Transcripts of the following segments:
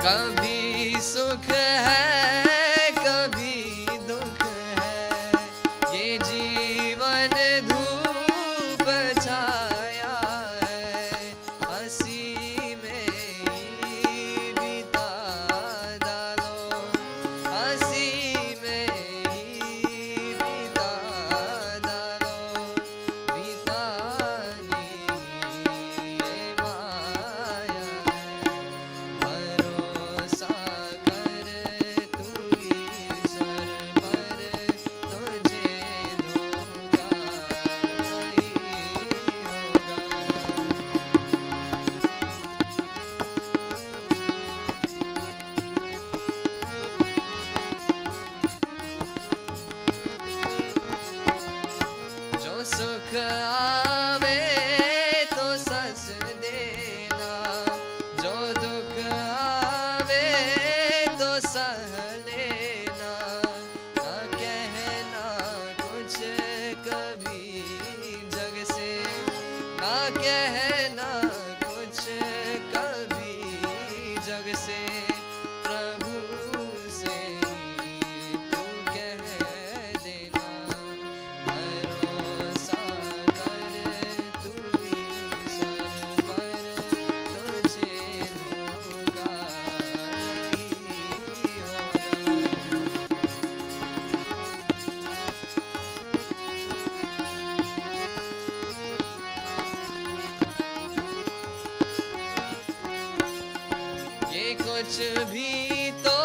कभी सुख है कभी दुख है, ये जीवन धूप छाया है, हंसी में ही बिता डालो, हंसी में ही बिता डालो, बितानी ये माया है, भरोसा कर तू ईश्वर पर, तुझे धोखा नहीं होगा। जो सुख आवे तो सस देना, जो दुख आवे तो सह लेना, ना कहना कुछ कभी जग से, ना कहना कुछ कभी जग से, प्रभु से तू कह देना, भरोसा कर तू ईश्वर पर, तुझे धोखा नहीं होगा। ये कुछ भी तो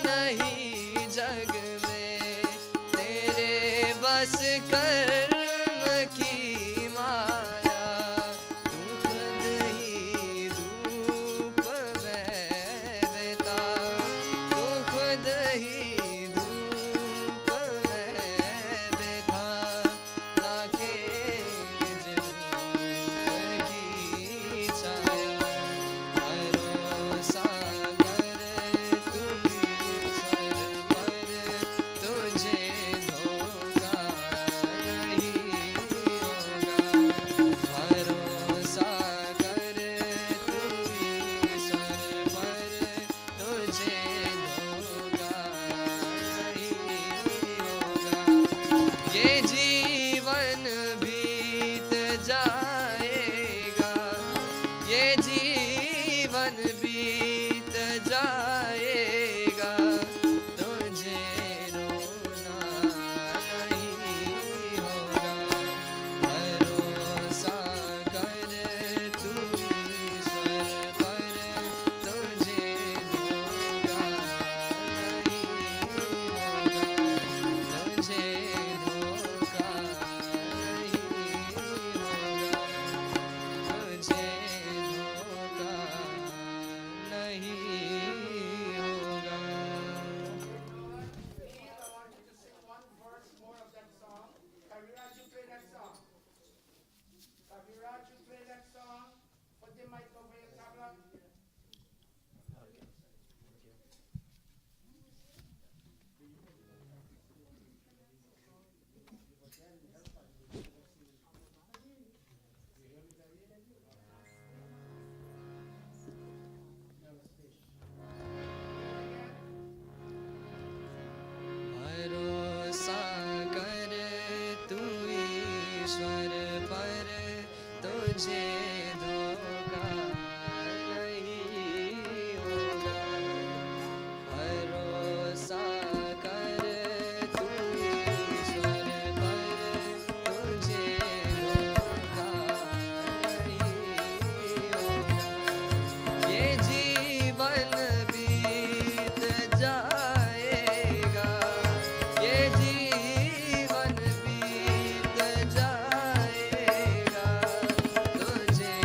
नहीं जग में, तेरे बस कर्म की माया, तू खुद ही धूप में बहता, तू खुद ही धूप में बैठा, लाके धूप की छाया, भरोसा कर तू ईश्वर पर, तुझे धोखा नहीं होगा। भरोसा कर तू ईश्वर पर, तुझे धोखा नहीं होगा। ये जीवन बीत जाएगा, ये जीवन बीत जाएगा, तुझे रोना नहीं होगा। भरोसा कर तू ईश्वर पर, तुझे धोखा नहीं होगा, तुझे धोखा नहीं होगा, तुझे धोखा नहीं होगा। Kaviraj, you play that song. Kaviraj, you play that song. Put the mic over your tablet. भरोसा कर तू ईश्वर पर, तुझे धोखा नहीं होगा। भरोसा कर तू ईश्वर पर, तुझे धोखा नहीं होगा। ये जीवन बीत जाएगा, ये जीवन बीत जाएगा, तुझे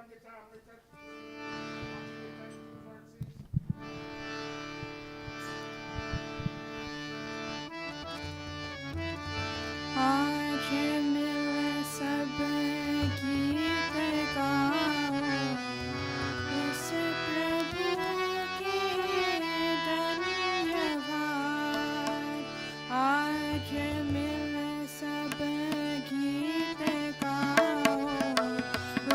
Pandita Amrita, Amrita, 2 verses. आज मिल सब गीत गाओ, उस प्रभु के धन्यवाद। आज मिल सब गीत गाओ,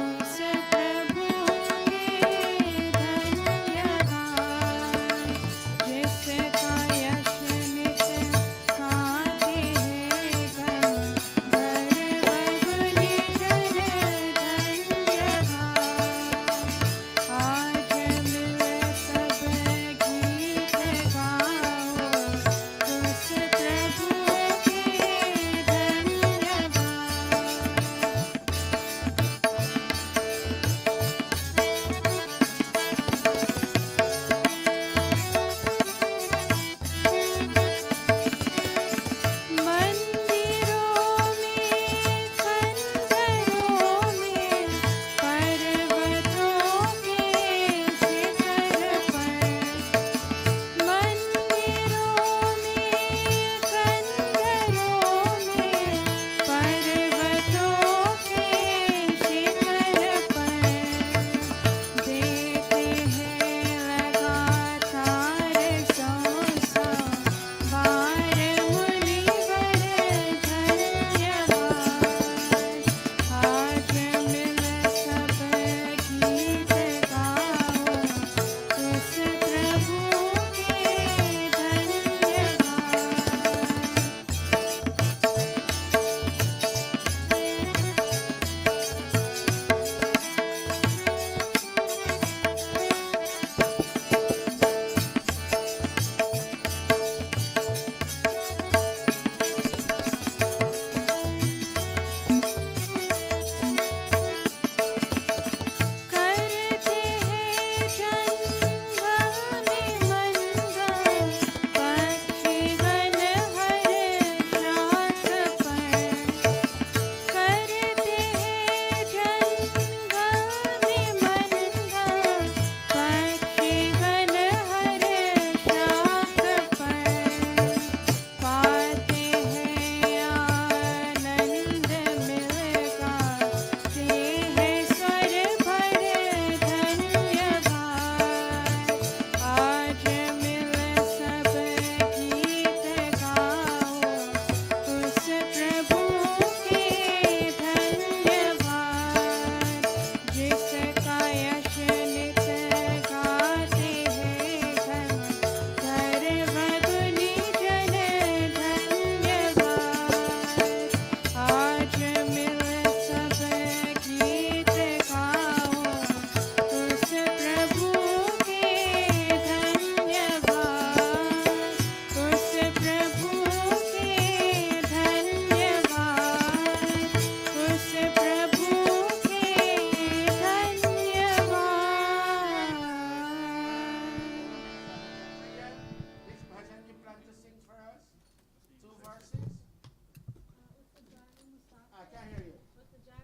उस प्रभु के धन्यवाद। जिसका यश नित गाते हैं गण, बगुनी जन धन्यवाद। आज मिल सब गीत गाओ, उस प्रभु के धन्यवाद। मंदिरों में, खंडरों में, पर्वतों के शिखर पर। मंदिरों में, खंडरों में, पर्वतों के शिखर पर। देते हैं लगातार 100 बार मुनिवर धन्यवाद। आज मिल सब गीत गाओ, उस प्रभु के करते हैं जंगम में मंगल, पक्षीगण हर शाख पर। करते हैं जंगम में मंगल, पक्षीगण हर शाख पर। पाते हैं आनंद मिलगा, ते हैं स्वर भर धन्यवाद। आज मिल सब गीत गाओ, उस प्रभु के धन्यवाद। जिसका यश नित गाते हैं गण, बगुनी जन धन्यवाद। आज मिल सब गीत गाओ, उस प्रभु के धन्यवाद। उस प्रभु के धन्यवाद। उस प्रभु के धन्यवाद। Which bhajan you plan to sing for us? 2 verses? I can't hear you. What she say?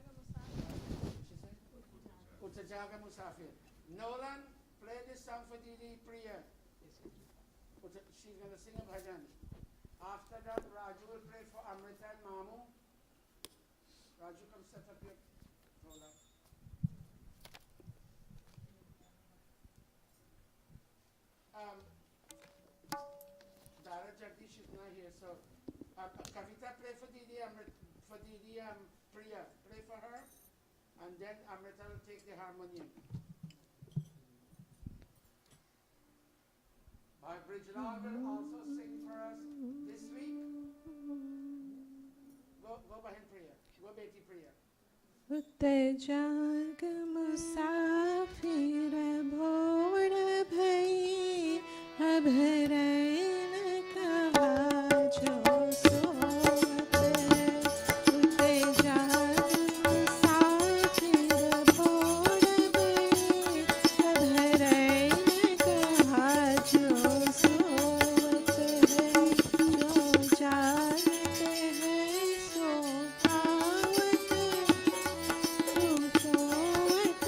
Utajaga Musafir. Nolan, play this song for Didi Priya. She's going to sing a bhajan. After that, Raju will play for Amrita and Mamu. Raju, come set up your roller. Dara Jagdish is not here, so Kavita, play for Didi Priya. Play for her, and then Amrita will take the harmonium. Brijlal will also sing for us this week. Go behind Priya. Go Beti Priya. जाग मुसाफिर भोर भई, अभरैन कहा जो सोवत। जाग मुसाफिर भोर भई, अभरैन कहा जो सोवत है। जो जागते हैं सो पावत, जो सोवत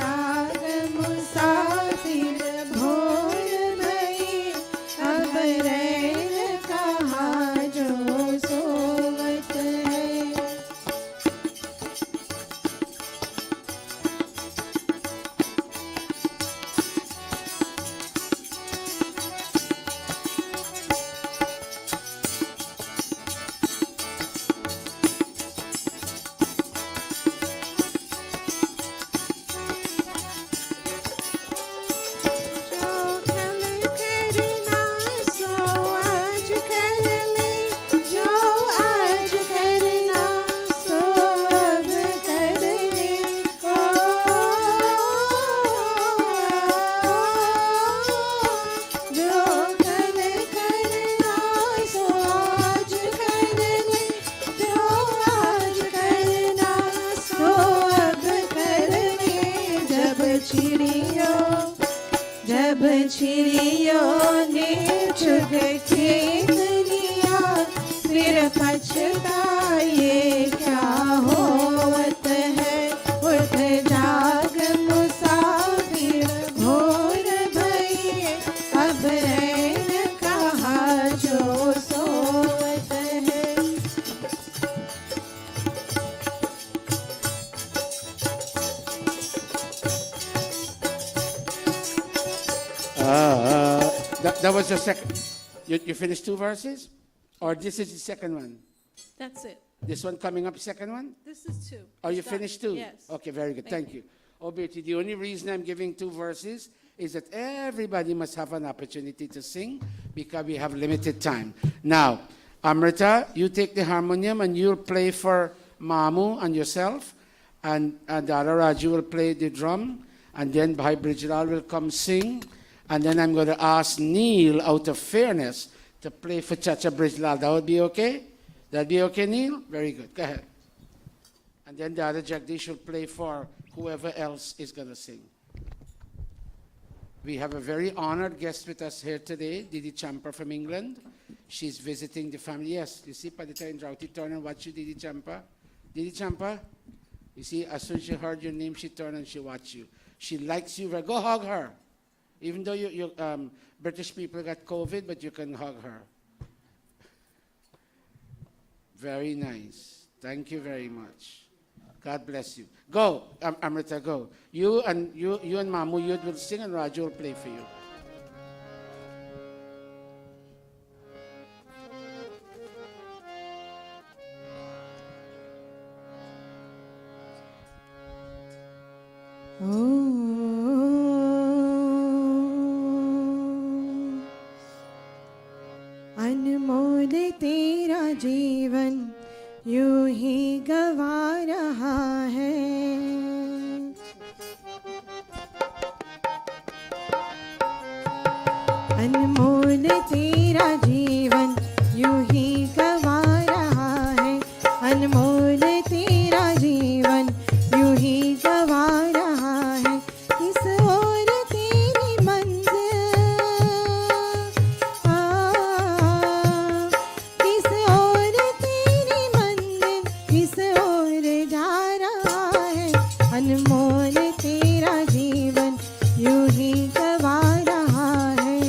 जाग मुसाफिर भोर भई, अब रैन कहाँ जो सोवत है। जब चिड़ियों ने चुग खेत लिया, फिर पछताए क्या होवत है। उठ जाग मुसाफिर भोर भई, अब रैन कहाँ जो सोवत है। That was your second. You finished 2 verses? Or this is the second one? That's it. This one coming up, second one? This is 2. Oh, you It's done. finished 2? Yes. Okay, very good. Thank Thank you. Oh, Betty, the only reason I'm giving 2 verses is that everybody must have an opportunity to sing because we have limited time. Now, Amrita, you take the harmonium and you'll play for Mamu and yourself, and Dara Raju will play the drum, and then Bhai Brijlal will come sing, and then I'm going to ask Neil, out of fairness, to play for Chacha Brijlal. That would be okay? That'd be okay, Neil? Very good. Go ahead. And then the other Jagdish will play for whoever else is going to sing. We have a very honored guest with us here today, Didi Champa from England. She's visiting the family. Yes, you see, Padita and Rauti turn and watch you, Didi Champa. Didi Champa, you see, as soon as she heard your name, she turned and she watched you. She likes you. Go hug her. Even though you British people got COVID, but you can hug her. Very nice. Thank you very much. God bless you. Go, Amrita, go. You and Mamu, you will sing and Raju will play for you. अनमोल तेरा जीवन यूं ही गवा रहा है। अनमोल तेरा जीवन यूं ही गवा रहा है। अनमोल तेरा जीवन यूं ही गवा रहा है। किस ओर तेरी मंजिल, किस ओर तेरी मंजिल, किस ओर जा रहा है। अनमोल तेरा जीवन यूं ही गवा रहा है।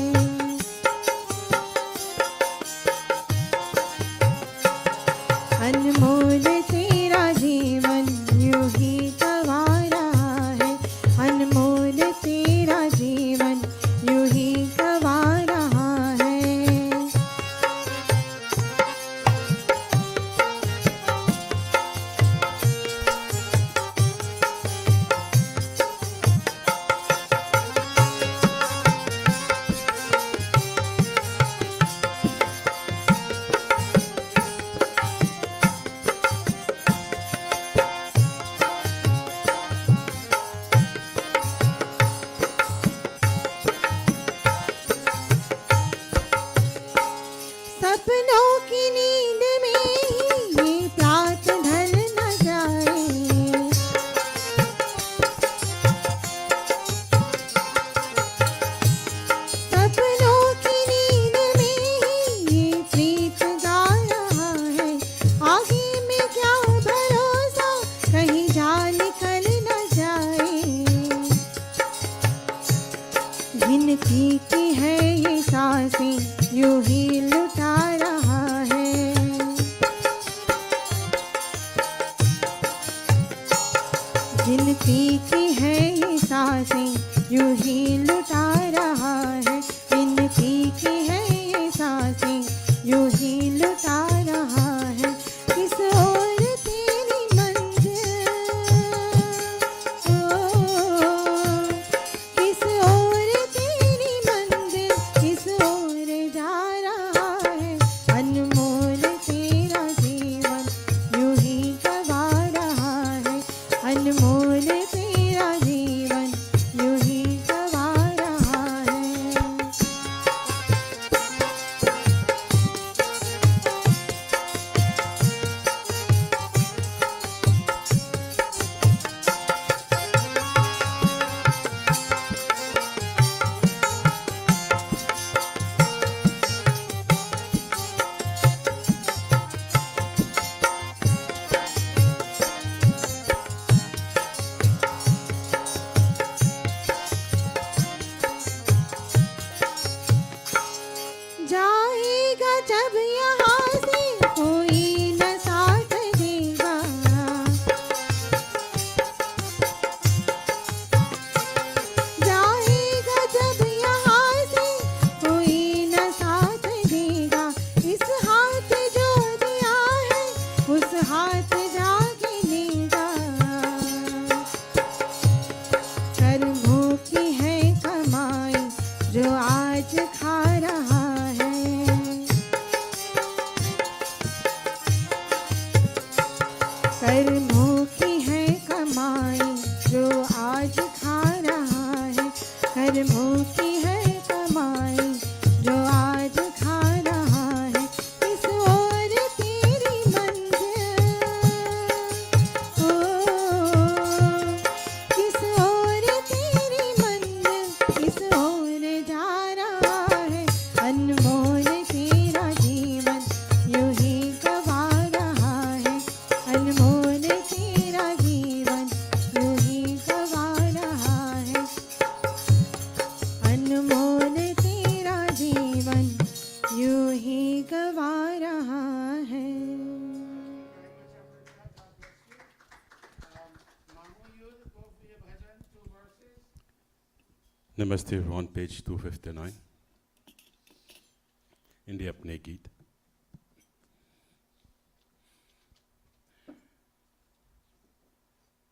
गिनती की है ये सांसें यूं ही लुटा रहा है। गिनती की है ये सांसें यूं ही लुटा रहा है। गिनती की है ये सांसें यूं ही लुटा रहा है। किस ओर तेरी मंजिल, किस ओर तेरी मंजिल, किस ओर जा रहा है। अनमोल तेरा जीवन यूं ही गवा रहा है। अनमोल तेरा जीवन यूं ही गवा रहा है। जाएगा जब यहाँ से कोई न साथ देगा। जाएगा जब यहाँ से कोई न साथ देगा। इस हाथ जो दिया है उस हाथ जाके लेगा। कर्मों की है कमाई जो आज खा रहा है। कर्मों की है कमाई जो आज खा रहा है। कर्मों की है कमाई जो आज खा रहा है। किस ओर तेरी मंजिल, ओ किस ओर तेरी मंजिल, किस ओर जा रहा है। अनमोल तेरा जीवन यूं ही गवा रहा है। अनमोल तेरा जीवन यूं ही गवा रहा है। अनमोल तेरा जीवन यूं ही गवा रहा है। Mamu, you go for your bhajan, 2 verses. नमस्ते on page 259 इंडिया अपने गीत।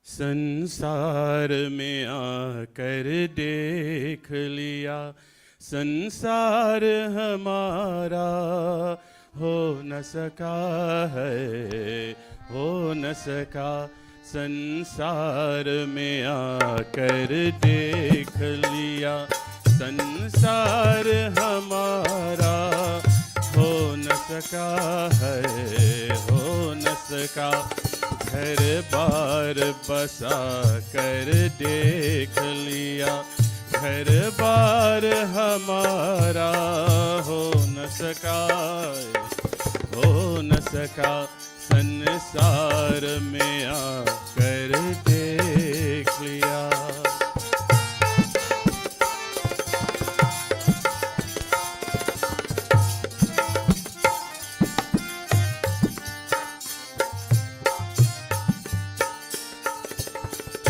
संसार में आकर देख लिया, संसार हमारा हो न सका है, हो न सका। संसार में आकर देख लिया, संसार हमारा हो न सका है, हो न सका। घर बार बसा कर देख लिया, घर बार हमारा हो न सका, हो न सका। संसार में आकर देख लिया।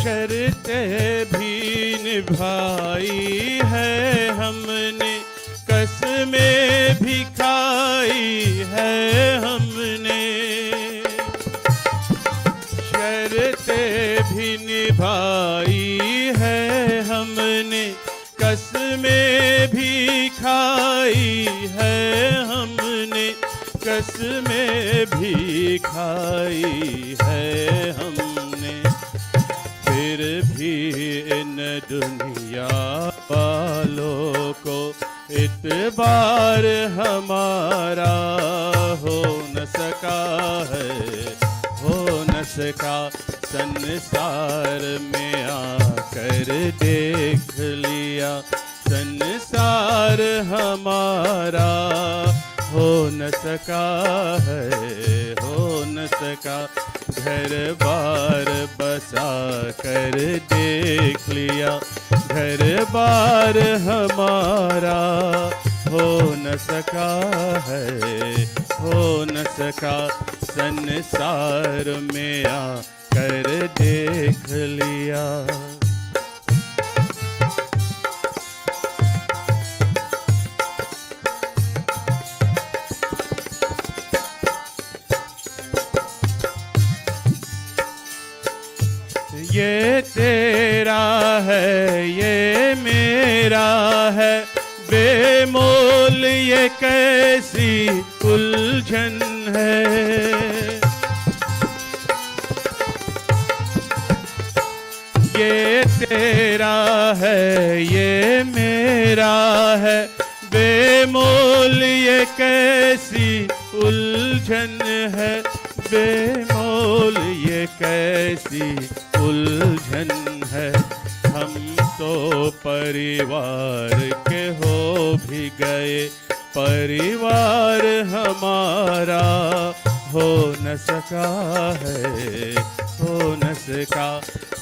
शर्तें भी निभाई है हमने, कसमें भी खाई है हमने। शर्तें भी निभाई है हमने, कसमें भी खाई है हमने। कसमें भी खाई है हमने। फिर भी इन दुनिया वालों को इतबार हमारा हो न सका है, हो न सका। संसार में आकर देख लिया, संसार हमारा हो न सका है, हो न सका। घर बार बसा कर देख लिया, घर बार हमारा हो न सका है, हो न सका। संसार में आकर देख लिया। ये तेरा है, ये मेरा है, बेमोल ये कैसी उलझन है। ये तेरा है, ये मेरा है, बेमोल ये कैसी उलझन है, बेमोल ये कैसी उलझन है। हम तो परिवार के हो भी गए, परिवार हमारा हो न सका है, हो न सका।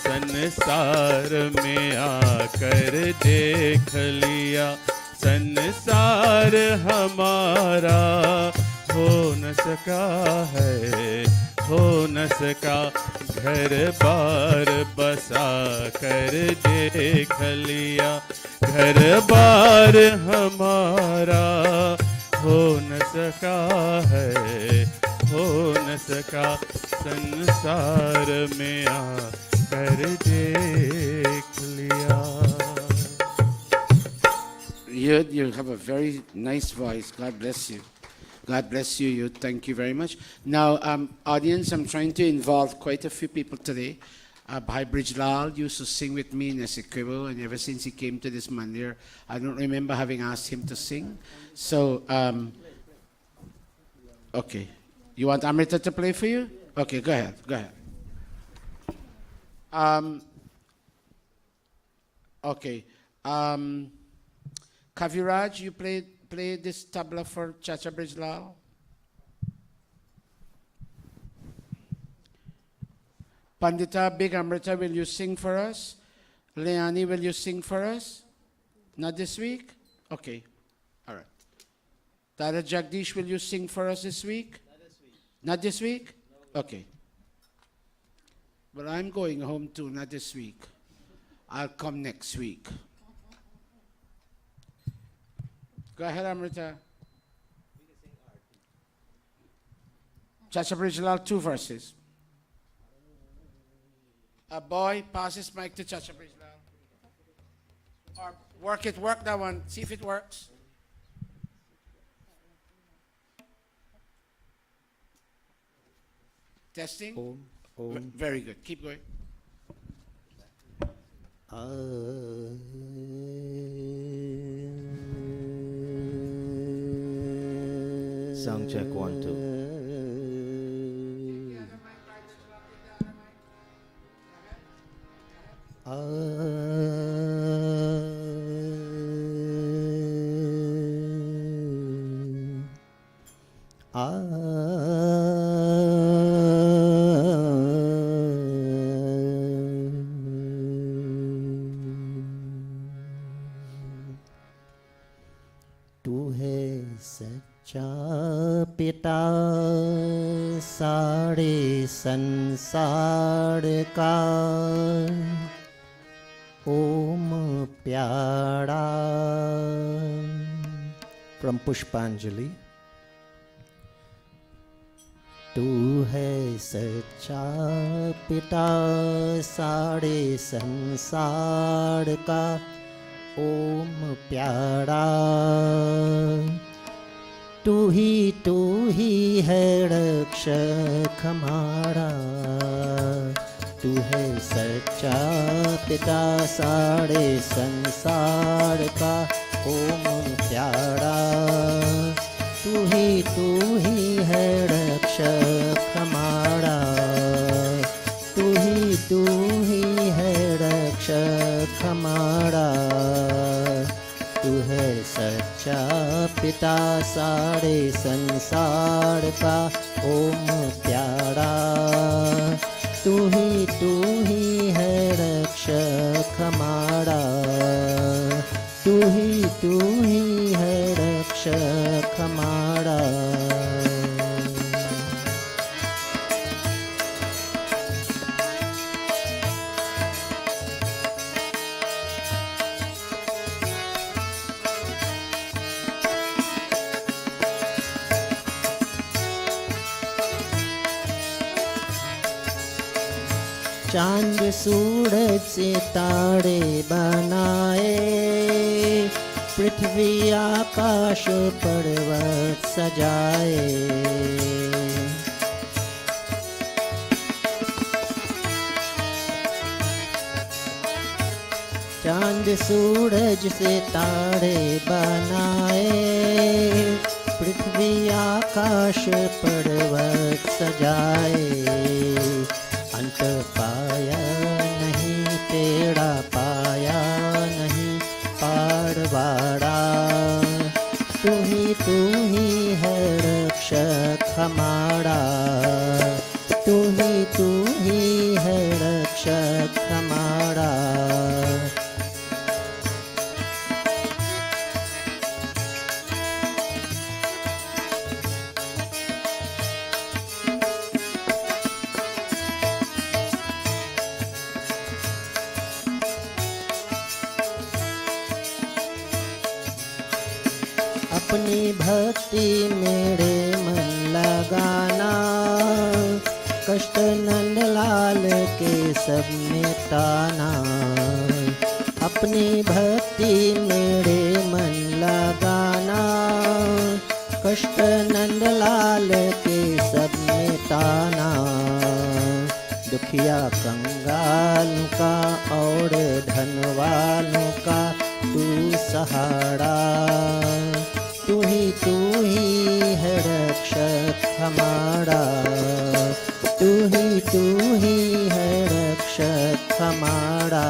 संसार में आकर देख लिया, संसार हमारा हो न सका है, हो न सका। घर बार बसा कर देख लिया, घर बार हमारा हो न सका है, हो न सका। संसार में आकर देख लिया। You have a very nice voice. God bless you. God bless you. You. Thank you very much. Now, audience, I'm trying to involve quite a few people today. Bhai Brijlal used to sing with me in Essequibo, and ever since he came to this mandir, I don't remember having asked him to sing. So, okay. You want Amrita to play for you? Okay, go ahead. Go ahead. Okay. Kaviraj, you play this tabla for Chacha Brijlal. Pandita Big Amrita, will you sing for us? Leani, will you sing for us? Not this week? Okay. All right. Dada Jagdish, will you sing for us this week? Not this week. Not this week? No. Okay. But I'm going home too, not this week. I'll come next week. Go ahead, Amrita. Chacha Brijlal, 2 verses. A boy, pass his mic to Chacha Brijlal. Or work that one. See if it works. Testing? Om. Very good. Keep going. Sound check 1, 2. तू है सच्चा पिता सारे संसार का, ओम प्यारा। From Pushpanjali. तू है सच्चा पिता सारे संसार का, ओम प्यारा। तू ही है रक्षक हमारा। तू है सच्चा पिता सारे संसार का, ओम प्यारा। तू ही है रक्षक हमारा। तू ही है रक्षक हमारा। तू है सच्चा पिता सारे संसार का ओम प्यारा। तू ही है रक्षक हमारा, तू ही है रक्षक हमारा। चांद सूरज सितारे बनाए, पृथ्वी आकाश पर्वत सजाए। चांद सूरज सितारे बनाए, पृथ्वी आकाश पर्वत सजाए। अंत पाया नहीं तेरा, पाया नहीं पारवाड़ा। तू ही है रक्षक हमारा, तू ही है रक्षक हमारा। अपनी भक्ति मेरे मन लगाना, कष्ट नंदलाल के सब मिटाना। अपनी भक्ति मेरे मन लगाना, कष्ट नंदलाल के सब मिटाना। दुखिया कंगाल का और धनवालों का तू सहारा। तू ही है रक्षक हमारा, तू ही है रक्षक हमारा।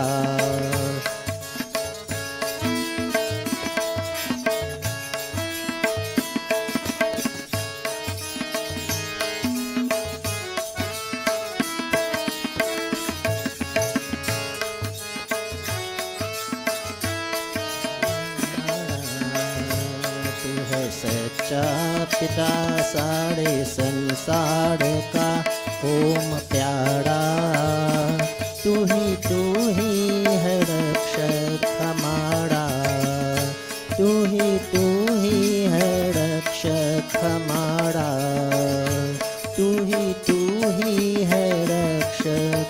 सच्चा पिता सारे संसार का ओम प्यारा। तू ही है रक्षक हमारा, तू ही है रक्षक हमारा। तू ही है रक्षक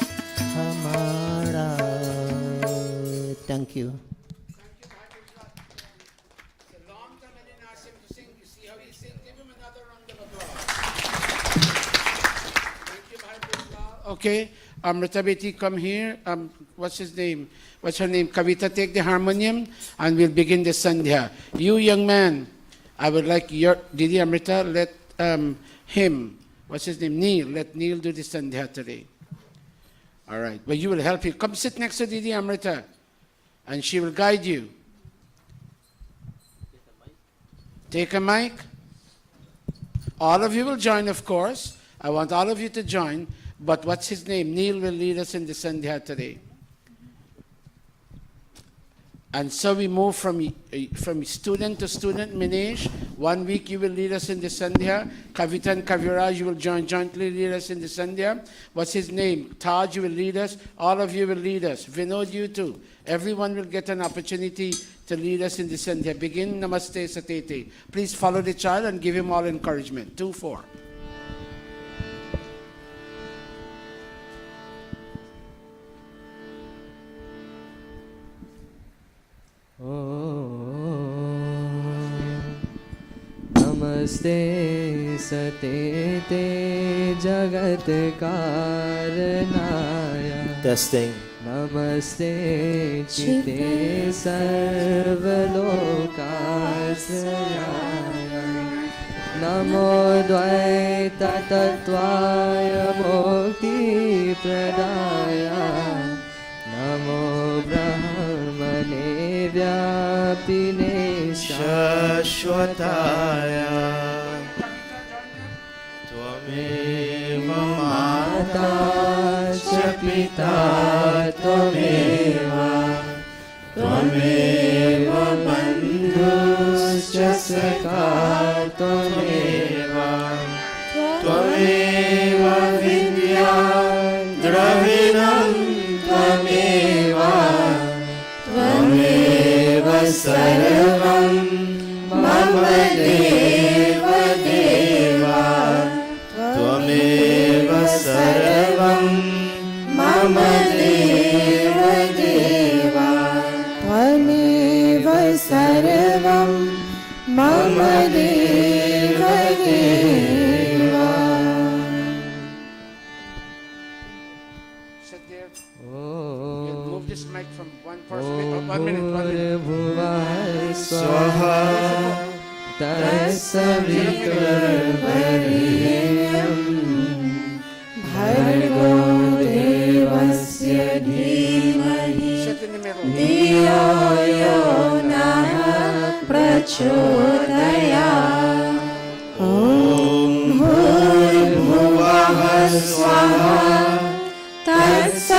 हमारा। Thank you. Okay, Amrita Beti, come here. What's his name? What's her name? Kavita, take the harmonium and we'll begin the Sandhya. You young man, I would like your Didi Amrita, let him, what's his name? Neil, let Neil do the Sandhya today. All right, but you will help him. Come sit next to Didi Amrita and she will guide you. Take a mic. All of you will join, of course. I want all of you to join. But what's his name? Neil will lead us in the Sandhya today. And so we move from student to student. Minesh, 1 week you will lead us in the Sandhya. Kavita and Kaviraj, you will jointly lead us in the Sandhya. What's his name? Taj, you will lead us. All of you will lead us. Vinod, you too. Everyone will get an opportunity to lead us in the Sandhya. Begin Namaste Satete. Please follow the child and give him all encouragement. 2-4. नमस्ते सतेते जगत कारणाय। Testing. नमस्ते चिते सर्वलोकाश्रयाय। नमो द्वैत तत्त्वाय मोक्तिप्रदाय। नमो ब्रह्मणे व्यापिने शाश्वताय त्वमेव माता च पिता त्वमेव त्वमेव बन्धुश्च सखा त्वमेव त्वमेव विद्या द्रविणं त्वमेव त्वमेव सर्वं मम देव देव त्वमेव सर्वं मम देव देव त्वमेव सर्वं मम देव देव। Sit there. You'll move this mic from one person. 1 minute. स्वाहा तत्सवितुर्वरेण्यं भर्गो देवस्य धीमहि Sit in the middle. धियो यो नः प्रचोदयात्। ॐ भूर्भुवः स्वः तत्सवितुर्वरेण्यं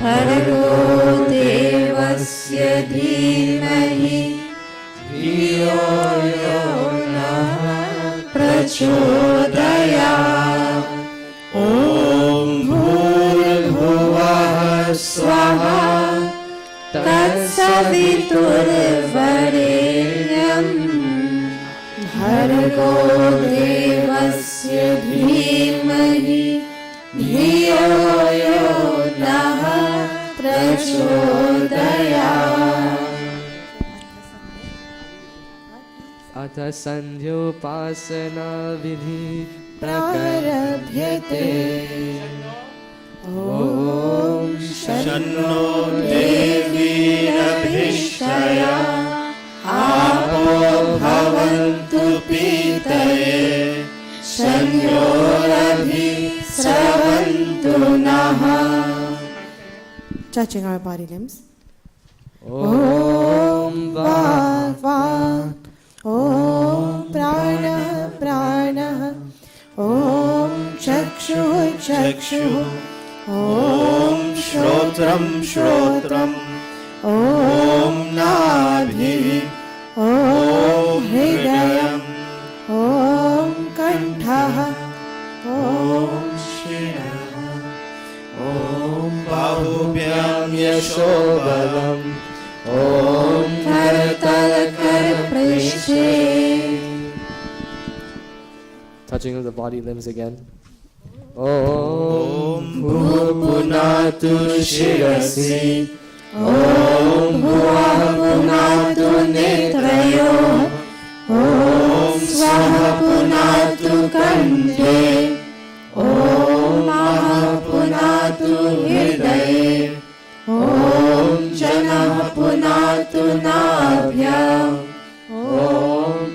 भर्गो देवस्य धीमहि धियो यो नः प्रचोदयात्। ॐ भूर्भुवः स्वः तत्सवितुर्वरेण्यं भर्गो देवस्य धीमहि धियो यो नः प्रचोदयात्। अथ संध्योपासना विधि प्रारभ्यते। ॐ शन्नो देवीरभिष्टया आपो भवन्तु पीतये शन्योरभिस्रवन्तु नः। Touching our body limbs. ॐ वाक् वाक् ॐ प्राणः प्राणः ॐ चक्षुः चक्षुः ॐ श्रोत्रं श्रोत्रम् ॐ नाभिः ॐ हृदयम् ॐ कण्ठः ॐ शिरः ॐ बाहुभ्यां यशोबलम् ॐ करतलकरपृष्ठे। Touching of the body limbs again. ॐ भूपुनातु शिरसि ॐ भुवः पुनातु नेत्रयोः ॐ स्वः पुनातु कण्ठे ॐ महः पुनातु हृदये ॐ जनः पुनातु नाभ्याम् ॐ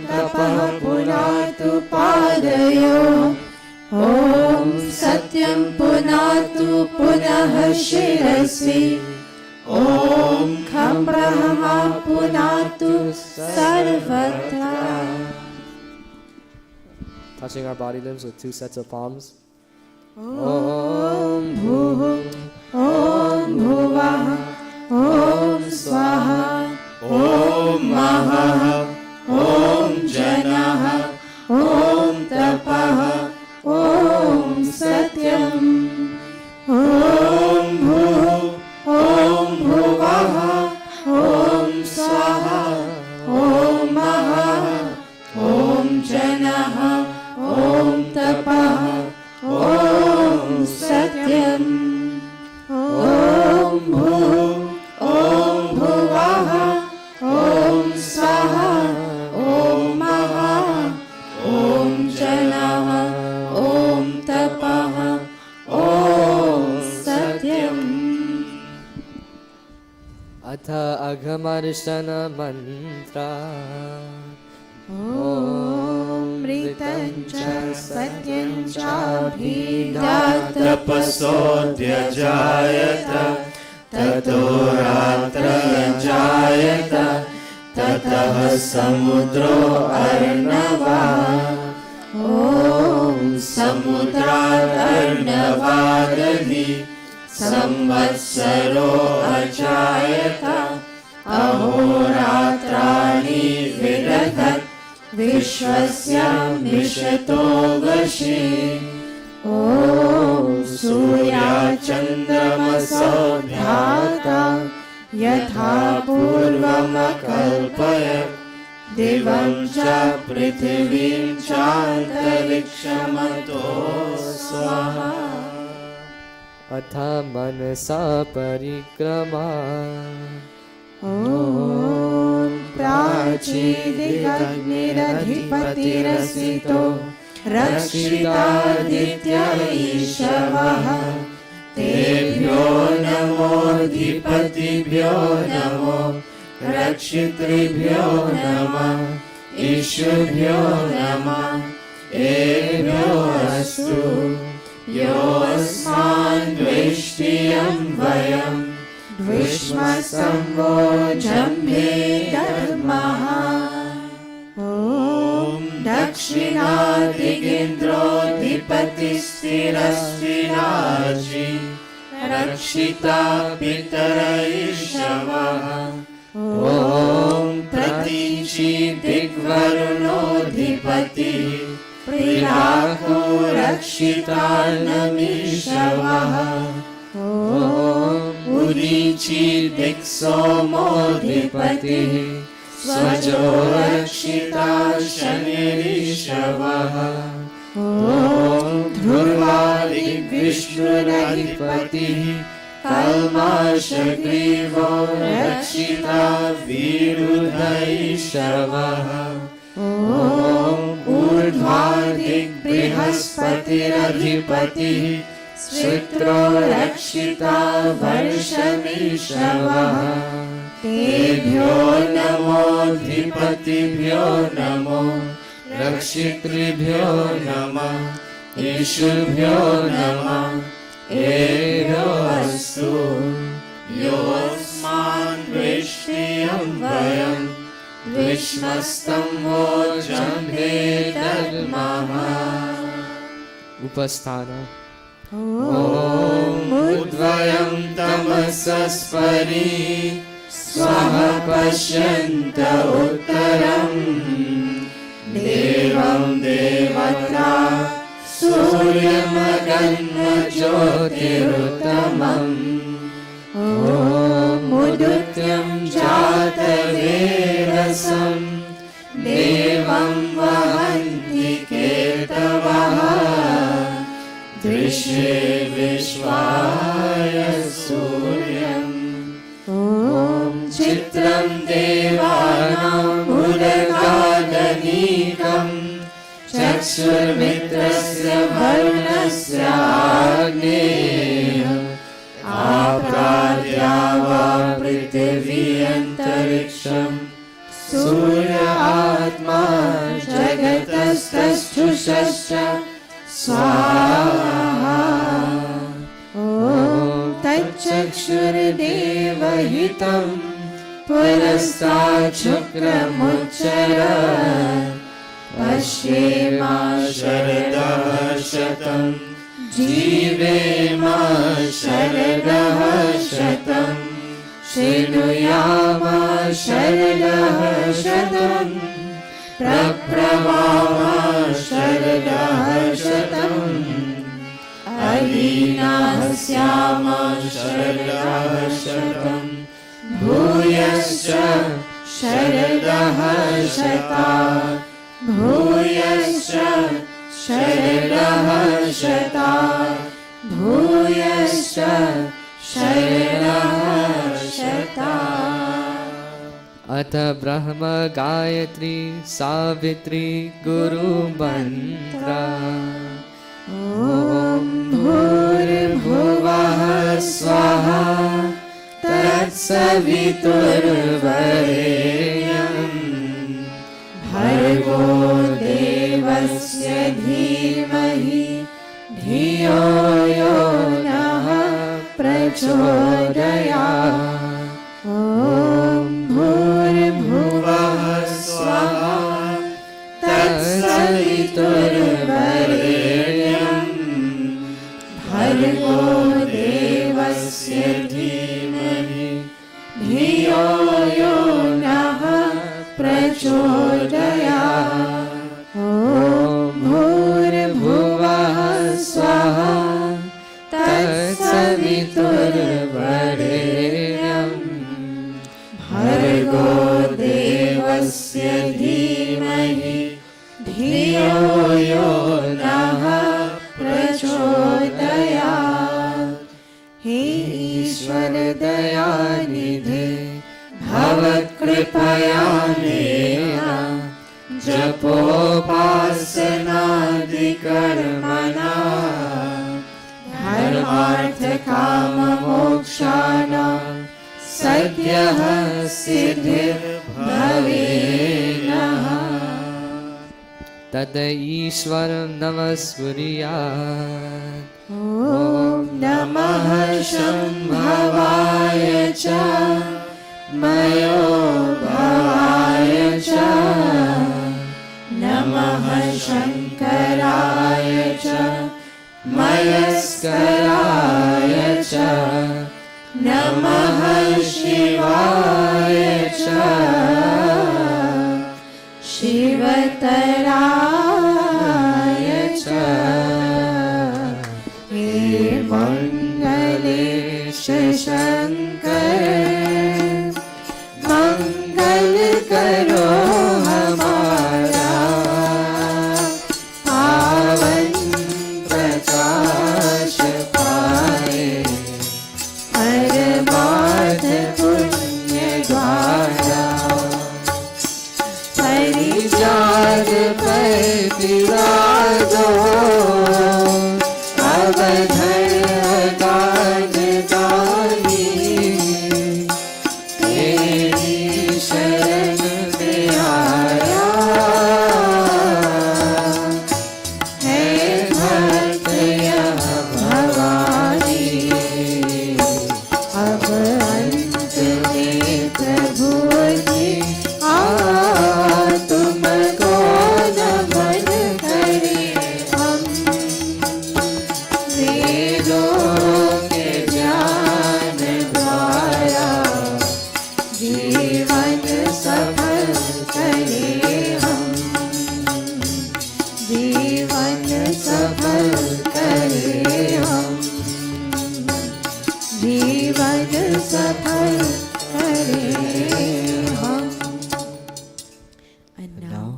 तपः पुनातु पादयोः ॐ सत्यं पुनातु पुनः शिरसि ॐ खं ब्रह्मा पुनातु सर्वत्र। Touching our body limbs with 2 sets of palms. ॐ भूः ॐ भुवः ॐ स्वाहा ॐ महः ॐ जनः ॐ तपः ॐ सत्यम् ॐ भूः ॐ भुवः ॐ स्वाहा ॐ महः ॐ जनः ॐ तपः ॐ सत्यम् ॐ भूः ॐ भुवः ॐ स्वाहा ॐ महः ॐ जनः ॐ तपः ॐ सत्यम्। अथ अघमर्षण मंत्रा ॐ अमृतं च सत्यं चाभिधात् तपसोऽध्यजायत ततो रात्रयजायत ततः समुद्रो अर्णवात् ॐ समुद्रात् अर्णवादधि संवत्सरो अजायत अहोरात्राणि विदधत् विश्वस्य मिषतो वशे ॐ सूर्याचन्द्रमसो ध्याता यथा पूर्वमकल्पयत् दिवं च पृथिवीं चान्तरिक्षमतो स्वाहा अथ मनसा परिक्रमा ॐ प्राचीदिगग्निरधिपतिरसितो रक्षितादित्य ईशवः तेभ्यो नमोऽधिपतिभ्यो नमो रक्षितृभ्यो नमः ईशुभ्यो नमः एभ्यो अस्तु योऽस्मान् द्वेष्टियं वयं द्विष्मसंवोजम्भे धर्मः ॐ दक्षिणादिगेन्द्रोऽधिपतिस्थिरस्थिराजि रक्षिता पितर ईशवः ॐ प्रतीची दिग्वरुणोऽधिपतिः प्रियाको रक्षिता नमीशवः ॐ उदीची दिक्सोमोऽधिपतिः स्वजो रक्षिता शनिरीशवः ॐ ध्रुवादिविष्णुरधिपतिः कल्माशग्रीवो रक्षिता वीरुधैशवः ॐ ऊर्ध्वादिबृहस्पतिरधिपतिः श्रित्रो रक्षिता वर्षमीशवः तेभ्यो नमोऽधिपतिभ्यो नमो रक्षितृभ्यो नमः ईशुभ्यो नमः एभ्यो अस्तु योऽस्मान् द्वेष्टियं वयं द्विष्मस्तंवोजम्भे दद्मः उपस्थान ॐ उद्वयं तमसस्परि स्वः पश्यन्त उत्तरम् देवं देवता सूर्यमगन्मज्योतिरुत्तमम् ॐ मुदुत्यं जातवेदसं देवं वहन्ति केतवः दृश्ये विश्वाय सूर्यम् ॐ चित्रं देवानामुदगादनीकम् चक्षुर्मित्रस्य वर्णस्य आग्नेयः आप्राद्या वा पृथिवी अन्तरिक्षम् सूर्य आत्मा जगतस्तस्थुषश्च स्वाहा ॐ तच्चक्षुर्देवहितं पुरस्तात् शुक्रमुच्चरत् पश्येमा शरदः शतं जीवेमा शरदः शतं शृणुयामा शरदः शतं प्रप्लवामा शरदः शतम् अलीनाः स्यामा शरदः शतं भूयश्च शरदः शतात् भूयश्च शरदः शतात् भूयश्च शरदः शतात् अथ ब्रह्म गायत्री सावित्री गुरुमन्त्रा ॐ भूर्भुवः स्वाहा तत्सवितुर्वरेण्यं भर्गो देवस्य धीमहि धियो यो नः प्रचोदयात्। ॐ भूर्भुवः स्वः तत्सवितुर्वरेण्यं भर्गो देवस्य धीमहि धियो यो नः प्रचोदयात्। ॐ भूर्भुवः स्वः तत्सवितुर्वरेण्यं भर्गो देवस्य धीमहि धियो यो नः प्रचोदयात्। हे ईश्वर दयानिधे भवत्कृपया मेरा जपोपासनादिकर्मणा धर्मार्थकाममोक्षाणां सद्यः सिद्धिर्भवेनः। तद ईश्वरं नमस्कुर्यात्। ॐ नमः शम्भवाय च मयो भवाय च नमः शङ्कराय च मयस्कराय च नमः शिवाय च शिवतराय च। हे मङ्गलेश शङ्कर मंगल करो हमारा पावन प्रकाश पाए परमार्थ पुण्य द्वारा। परिजात प्रतिवादो अवधर दान दानी शरण में आया है भक्त यह भवानी। अब अंत में प्रभु जी तुमको नमन करें हम। वेदों के ज्ञान द्वारा जीवन सफल करें हम। जीवन सफल करें हम। जीवन सफल करें हम। And now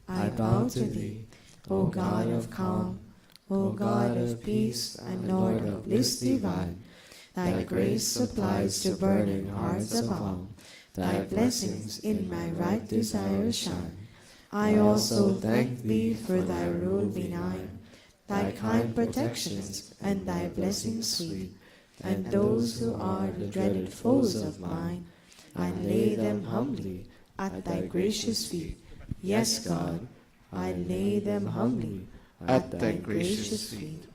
I bow to thee, O God of calm, O God of peace and Lord of bliss divine. Thy grace supplies to burning hearts of all. Thy blessings in my right desire shine. I also thank thee for thy rule benign, thy kind protections and thy blessings sweet. And those who are the dreaded foes of mine, I lay them humbly at thy gracious feet. Yes, God, I lay them humbly at thy gracious feet.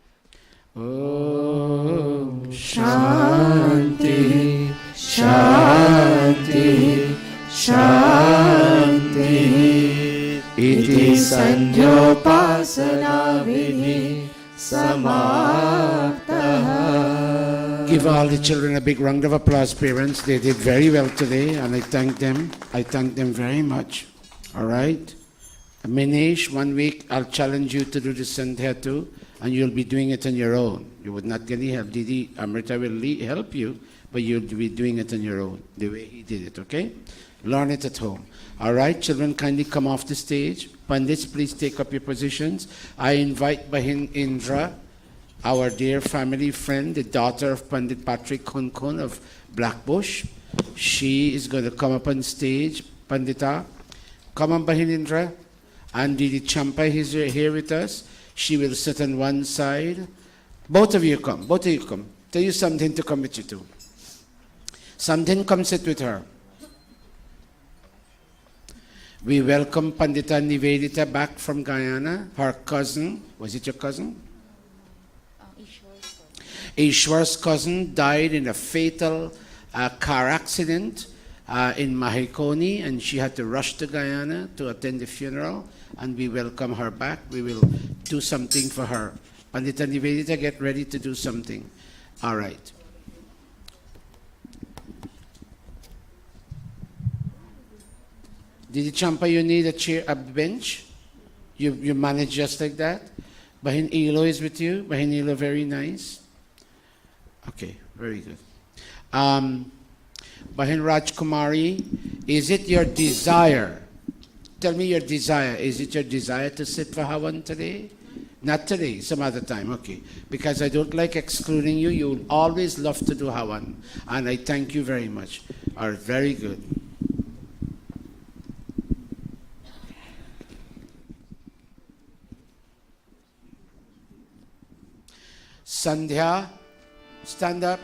Om Shanti, Shanti, Shanti. Iti Sandhyopasana Vidhi Samaptaha. Give all the children a big round of applause, parents. They did very well today, and I thank them. I thank them very much. All right? Minesh, 1 week, I'll challenge you to do the Sandhya too, and you'll be doing it on your own. You would not get any help. Didi, Amrita will help you, but you'll be doing it on your own, the way he did it, okay? Learn it at home. All right, children, kindly come off the stage. Pandits, please take up your positions. I invite Bahin Indra, our dear family friend, the daughter of Pandit Patrick Kunkun of Blackbush. She is going to come up on stage. Pandita, come on, Bahin Indra. And Didi Champa is here with us. She will sit on one side. Both of you come. Both of you come. Tell you something to come with you too. Something, come sit with her. We welcome Pandita Nivedita back from Guyana. Her cousin, was it your cousin? Ishwar's cousin died in a fatal car accident in Mahikoni, and she had to rush to Guyana to attend the funeral, and we welcome her back. We will do something for her. Pandita Nivedita, get ready to do something. All right. Didi Champa, you need a chair, a bench? You manage just like that? Bahin Ilo is with you? Bahin Ilo, very nice. Okay, very good. Bahin Rajkumari, is it your desire? Tell me your desire. Is it your desire to sit for Hawan today? Not today, some other time, okay. Because I don't like excluding you. You always love to do Hawan. And I thank you very much. All right, very good. Sandhya, stand up.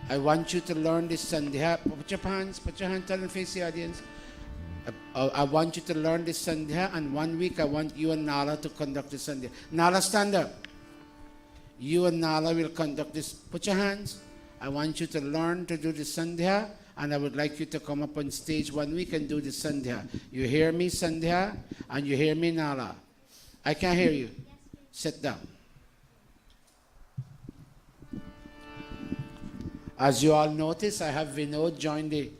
I want you to learn this Sandhya. Put your hands, turn and face the audience. I want you to learn this Sandhya, and 1 week I want you and Nala to conduct this Sandhya. Nala, stand up. You and Nala will conduct this. Put your hands. I want you to learn to do the Sandhya, and I would like you to come up on stage 1 week and do the Sandhya. You hear me, Sandhya? And you hear me, Nala? I can't hear you. Sit down. As you all notice, I have Vinod join the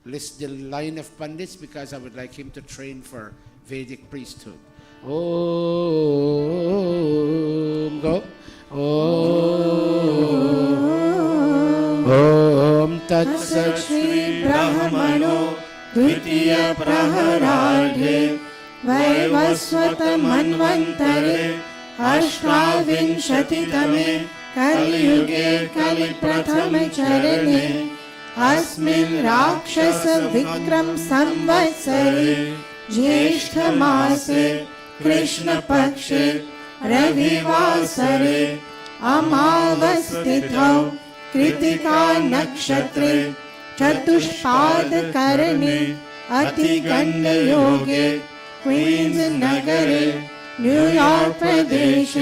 list, the line of Pandits, because I would like him to train for Vedic priesthood. Om, go. Om Tat Sat Shri Brahmano Dvitiya Prahararhe Vaivaswata Manvantare Ashtavinshati-tame Kali-yuge Kali-pratham charane Asmin Rakshasa Vikram Samvatsare Jyeshtha Mase Krishna Pakshe Ravivasare Amavastithau Kritika Nakshatre Chatushpad Karane Atiganda Yoge Queens Nagare New York Pradesh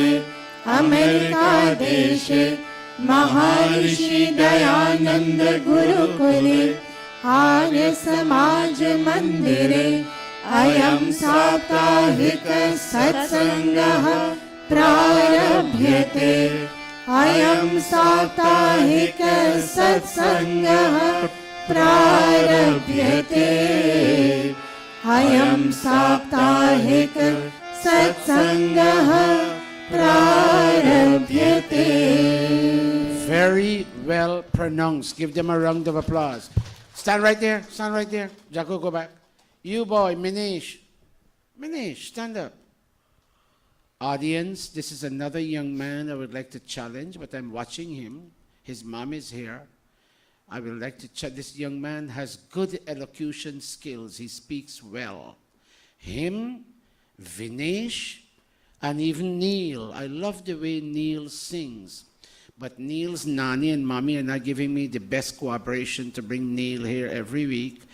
America Deshe Maharishi Dayananda Gurukula Arya Samaj Mandire Ayam Saptahika Satsangah Prarabhyate Ayam Saptahika Satsangah Prarabhyate Ayam Saptahika Satsangah Prarabhyate. Very well pronounced. Give them a round of applause. Stand right there. Stand right there. Jaco, go back. You boy, Manish. Manish, stand up. Audience, this is another young man I would like to challenge, but I'm watching him. His mom is here. I would like to challenge. This young man has good elocution skills. He speaks well. Him, Vinesh, and even Neil. I love the way Neil sings. But Neil's Nani and Mommy are not giving me the best cooperation to bring Neil here every week.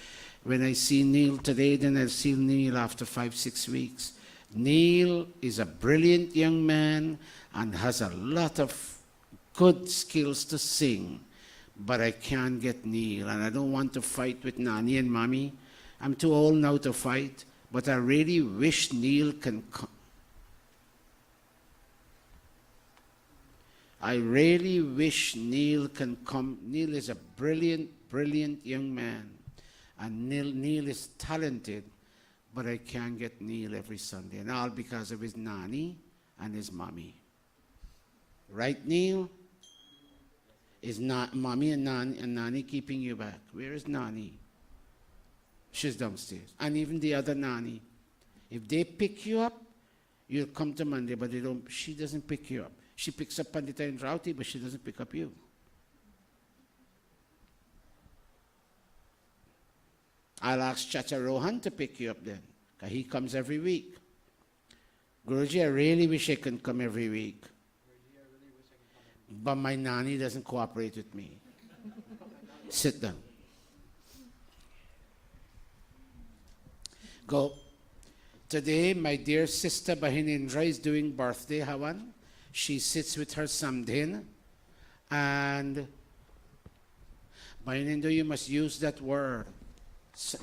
When I see Neil today, then I'll see Neil after 5-6 weeks. Neil is a brilliant young man and has a lot of good skills to sing. But I can't get Neil, and I don't want to fight with Nani and Mommy. I'm too old now to fight, but I really wish Neil can come. I really wish Neil can come. Neil is a brilliant, brilliant young man. And Neil is talented, but I can't get Neil every Sunday. And all because of his Nani and his Mommy. Right, Neil? Is not Mommy and Nani keeping you back? Where is Nani? She's downstairs. And even the other Nani. If they pick you up, you'll come to Monday, but she doesn't pick you up. She picks up Pandita and Rauti, but she doesn't pick up you. I'll ask Chacha Rohan to pick you up then, because he comes every week. Guruji, I really wish I could come every week. But my Nani doesn't cooperate with me. Sit down. Go. Today, my dear sister Bahinindra is doing birthday, Hawan. She sits with her samdhin. And Bahinindra, you must use that word.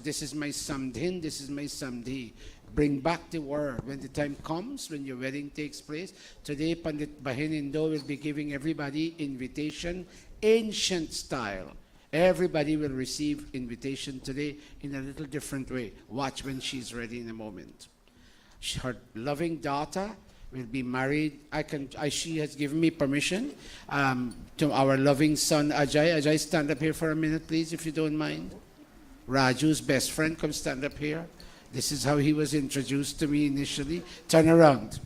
This is my samdhin, this is my samdhi. Bring back the word. When the time comes, when your wedding takes place, today Pandit Bahinindo will be giving everybody invitation, ancient style. Everybody will receive invitation today in a little different way. Watch when she's ready in a moment. Her loving daughter will be married. She has given me permission to our loving son Ajay. Ajay, stand up here for a minute, please, if you don't mind. Raju's best friend, come stand up here. This is how he was introduced to me initially. Turn around.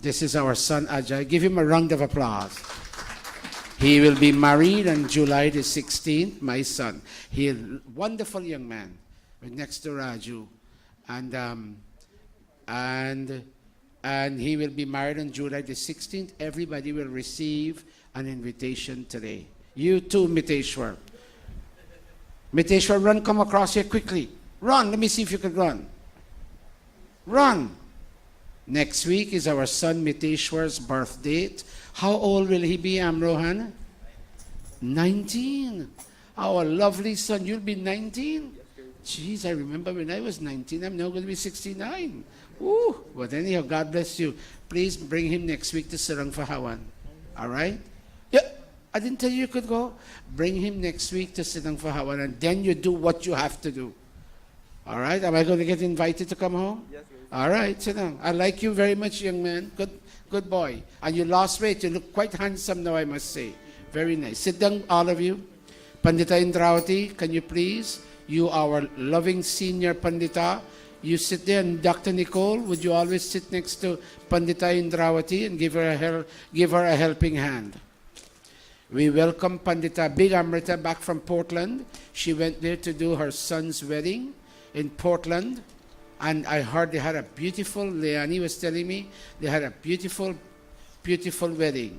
This is our son Ajay. Give him a round of applause. He will be married on July the 16th, my son. He is a wonderful young man, next to Raju. And he will be married on July the 16th. Everybody will receive an invitation today. You too, Miteshwar. Miteshwar, run, come across here quickly. Run, let me see if you can run. Run. Next week is our son Miteshwar's birth date. How old will he be, Amrohan? 19. Our lovely son, you'll be 19? Jeez, I remember when I was 19, I'm now going to be 69. Ooh, but anyhow, God bless you. Please bring him next week to Sarang Fahawan. All right? Yeah, I didn't tell you could go. Bring him next week to Sarang Fahawan, and then you do what you have to do. All right? Am I going to get invited to come home? Yes. All right, sit down. I like you very much, young man. Good boy. And you lost weight. You look quite handsome now, I must say. Very nice. Sit down, all of you. Pandita Indrawati, can you please? You, our loving senior Pandita, you sit there. And Dr. Nicole, would you always sit next to Pandita Indrawati and give her a helping hand? We welcome Pandita Big Amrita back from Portland. She went there to do her son's wedding in Portland. And I heard they had a beautiful, Leani was telling me, they had a beautiful, beautiful wedding.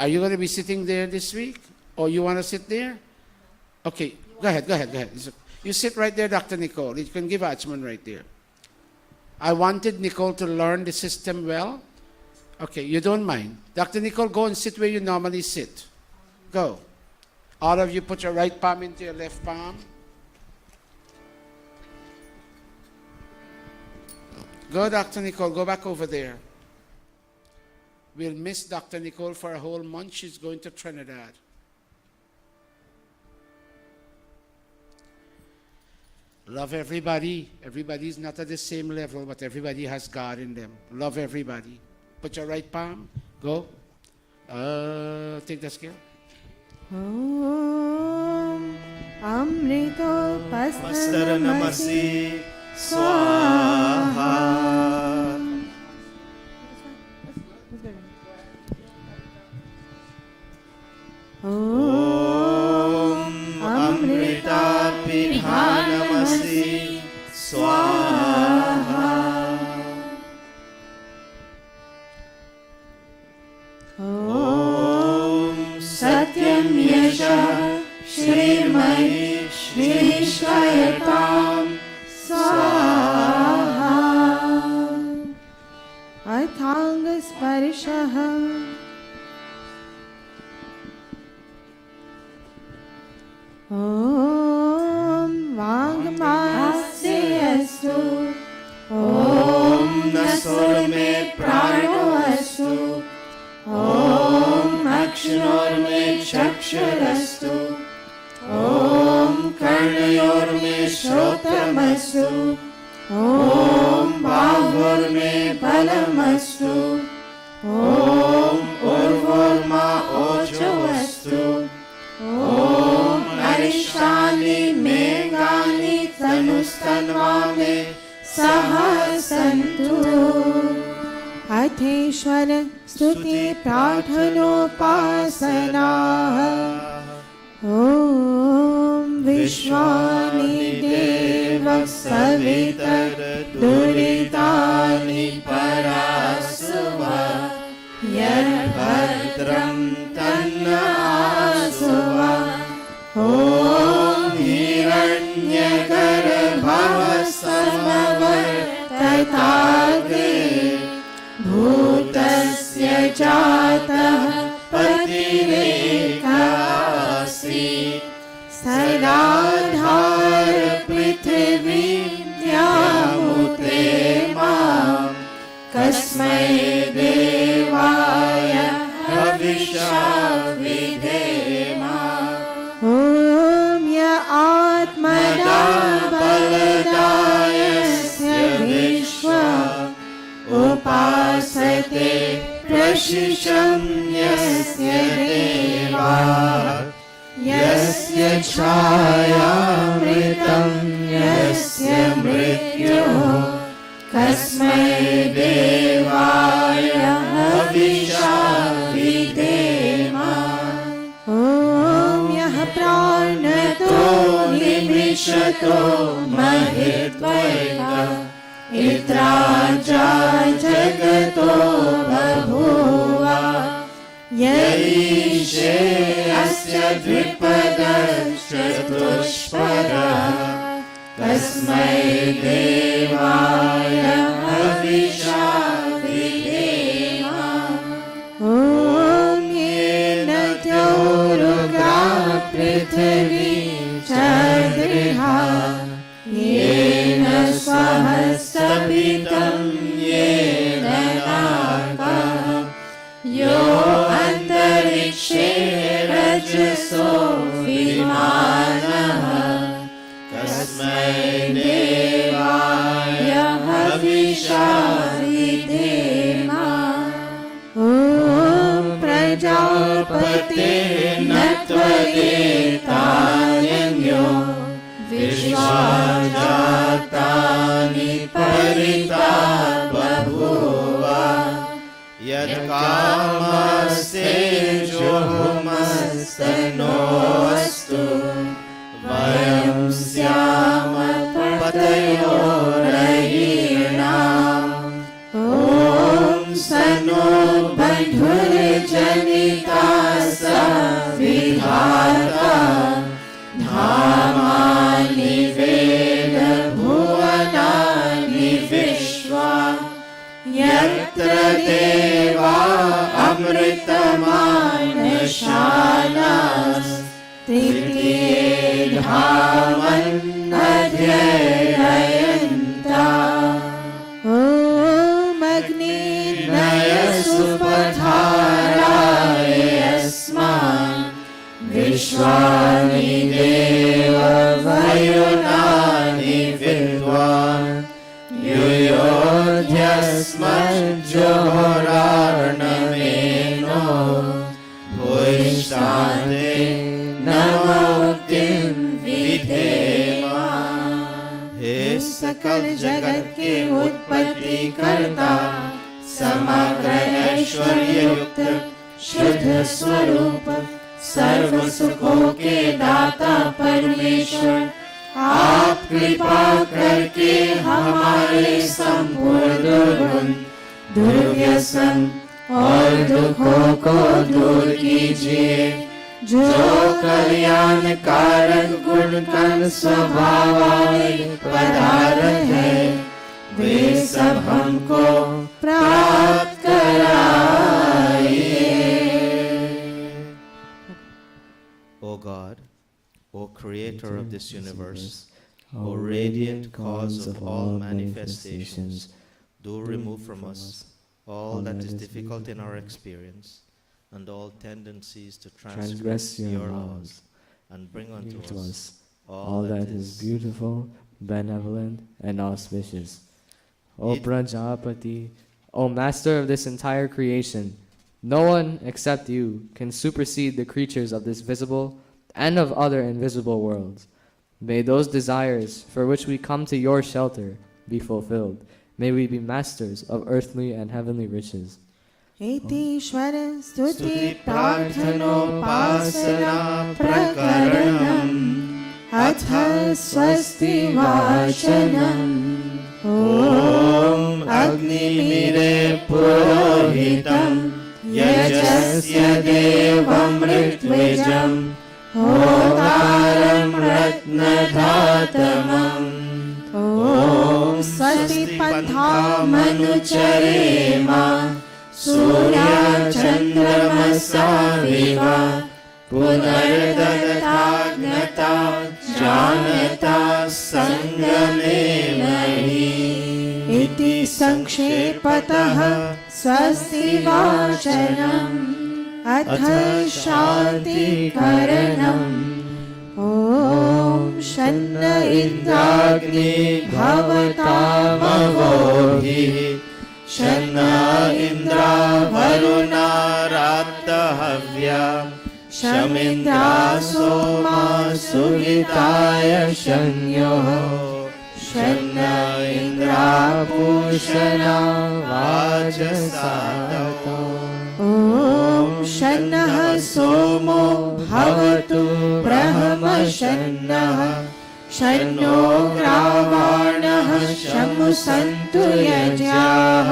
Are you going to be sitting there this week? Or you want to sit there? Okay, go ahead. You sit right there, Dr. Nicole. You can give Achman right there. I wanted Nicole to learn the system well. Okay, you don't mind. Dr. Nicole, go and sit where you normally sit. Go. All of you put your right palm into your left palm. Go, Dr. Nicole, go back over there. We'll miss Dr. Nicole for a whole month. She's going to Trinidad. Love everybody. Everybody's not at the same level, but everybody has God in them. Love everybody. Put your right palm. Go. Take the scale. Om Amrito Pastar Namasi Swaha. Om Amrita Pidhanamasi Swaha. Om Satyam Yasha Shrimai Shrishkayatam Swaha. Athanga Sparishah. Om Vangmasyastu. Om Nasur me Prano Astu. Om Akshanor me Chaksharastu. Om Karnayor me Shrotamastu. Om Bahur me Balamastu. Om Urvor ma Ochovastu. Om Arishani Megani Tanustanvame Sahasantu. अथेश्वर स्तुति प्रार्थनोपासना. ओम विश्वानि देव सवितर दुरितानि परासुवा. यद्भद्रं तन्न आसुवा. ओम जातः पतिरेकासीत् सदाधार पृथिवीद्यामुते मां कस्मै देवाय हविषा विधेम। ॐ य आत्मदा बलदायस्य विश्वा उपासते प्रशिशं यस्य देवा यस्य छायामृतं यस्य मृत्युः कस्मै देवाय हविषा विधेम। ॐ यः प्राणतो निमिषतो महित्वैका इत्राजा जगतो बभूव यरीशे अस्य द्विपदश्चतुष्पदः कस्मै देवाय हविषा विधेम। ॐ येन द्यौरुगा पृथिवी च दृढा येन स्वहस्तपितं येन नाकः यो अन्तरिक्षे रजसो विमानः कस्मै देवाय हविषा विधेम। ॐ प्रजापतिर्न त्वदेतान्यो विश्वाजातानि परिता बभूव यत्कामस्ते जोमस्तनोऽस्तु वयं स्याम पतयोरयीणाम्। ॐ सनो बन्धुर्जनिता सविधाता धामानि वेद भुवनानि विश्वा यत्र देवा अमृतमानशालाः तृतीये धामन्नध्ययन्ताः। ॐ अग्निर्नय सुपधाराय अस्मान् विश्वानि देव वयुनानि विद्वान् युयोध्यस्मज्जोहोरार्णवेनो भूयिष्ठान्ते नमोक्तिं विधेम। हे सकल जगत के उत्पत्ति करता समग्र ऐश्वर्य युक्त शुद्ध स्वरूप सर्व सुखों के दाता परमेश्वर आप कृपा करके हमारे संपूर्ण दुर्गुण दुर्व्यसन और दुखों को दूर कीजिए। जो कल्याण कारक गुण कण स्वभाव वाले पदार्थ है वे सब हमको प्राप्त कराइए। O God, O Creator of this universe, O radiant cause of all manifestations, do remove from us all that is difficult in our experience and all tendencies to transgress your laws, and bring unto us all that is beautiful, benevolent, and auspicious. O Prajapati, O Master of this entire creation, no one except you can supersede the creatures of this visible and of other invisible worlds. May those desires for which we come to your shelter be fulfilled. May we be masters of earthly and heavenly riches. इतीश्वर स्तुति प्रार्थनोपासना प्रकरणम् अथ स्वस्ति वाचनम्। ॐ अग्निमिरे पुरोहितं यजस्य देवमृत्विजम् होतारं रत्नधातमम्। ॐ स्वस्ति पन्थामनुचरेम सूर्यान् चन्द्रमसाविव पुनर्दत्ताज्ञता जानता संगमे मयि इति संक्षेपतः स्वस्ति वाचनम् अथ शान्तिकरणम् ॐ शन्न इन्द्राग्नि भवतामवोभिः शन्न इन्द्रा वरुणा रात्तहव्या शमिन्द्रा सोमा सुविताय शन्योः शन्न इन्द्रा पूषणा वाजसाततो ॐ शन्नः सोमो भवतु ब्रह्मशन्नः शन्नो ग्रावाणः शमुसन्तु यज्ञाः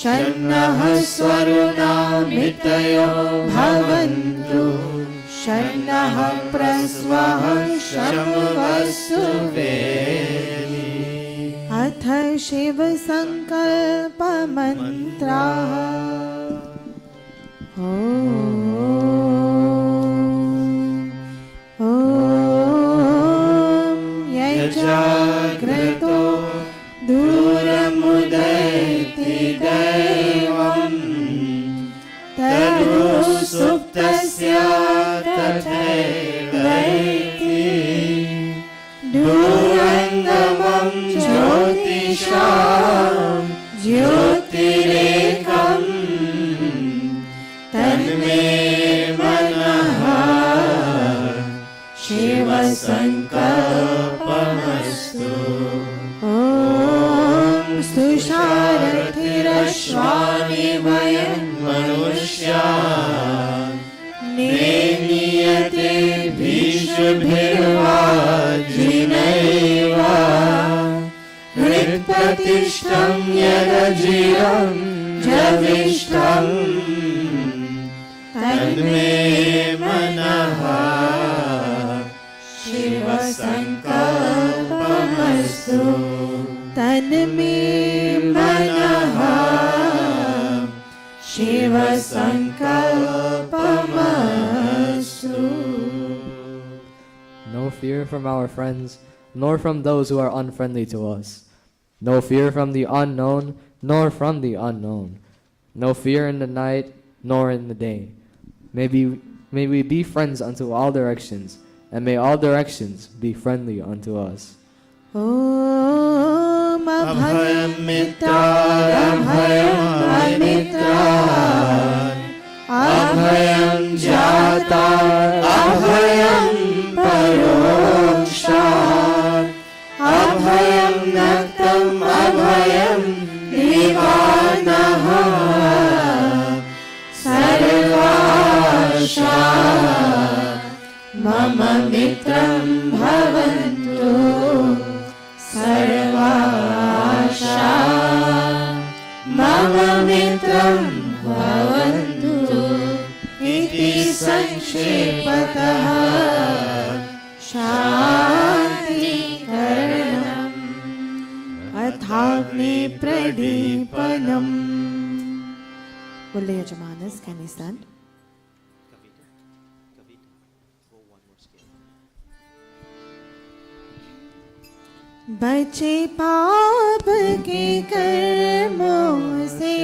शन्नः स्वरुणामितयो भवन्तु शन्नः प्रस्वः शम्वस्तु वेदी अथ शिवसङ्कल्पमन्त्राः ॐ यजाग्रतो दूरमुदैति दैवम् तदु सुप्तस्य तथैवैति दूरङ्गमं ज्योतिषां ज्योतिरेकम् तन्मे मनः शिवसङ्कल्पमस्तु ॐ स्तुषारथिरश्वानि वयं मनुष्या नेमीयते भीषुभिर्वाजिनैव हृत्प्रतिष्ठं यदजिरं जविष्ठम् तन्मे मनः शिवसङ्कल्पमस्तु तन्मे मनः शिवसङ्कल्पमस्तु. No fear from our friends, nor from those who are unfriendly to us. No fear from the unknown, nor from the unknown. No fear in the night, nor in the day. May we be friends unto all directions, and may all directions be friendly unto us. Om Abhayam Mitrad Abhayam Amitrad Abhayam Jatar Abhayam Parokshad Abhayam Naktam Abhayam Divanaha Sarvasha Mama Mitram Bhavantu Sarvasha Mama Mitram Bhavantu Iti Sanshepataha Shanti Karanam Athagni Pradipanam. Will the Yajamanas, can we stand? बचे पाप के कर्मों से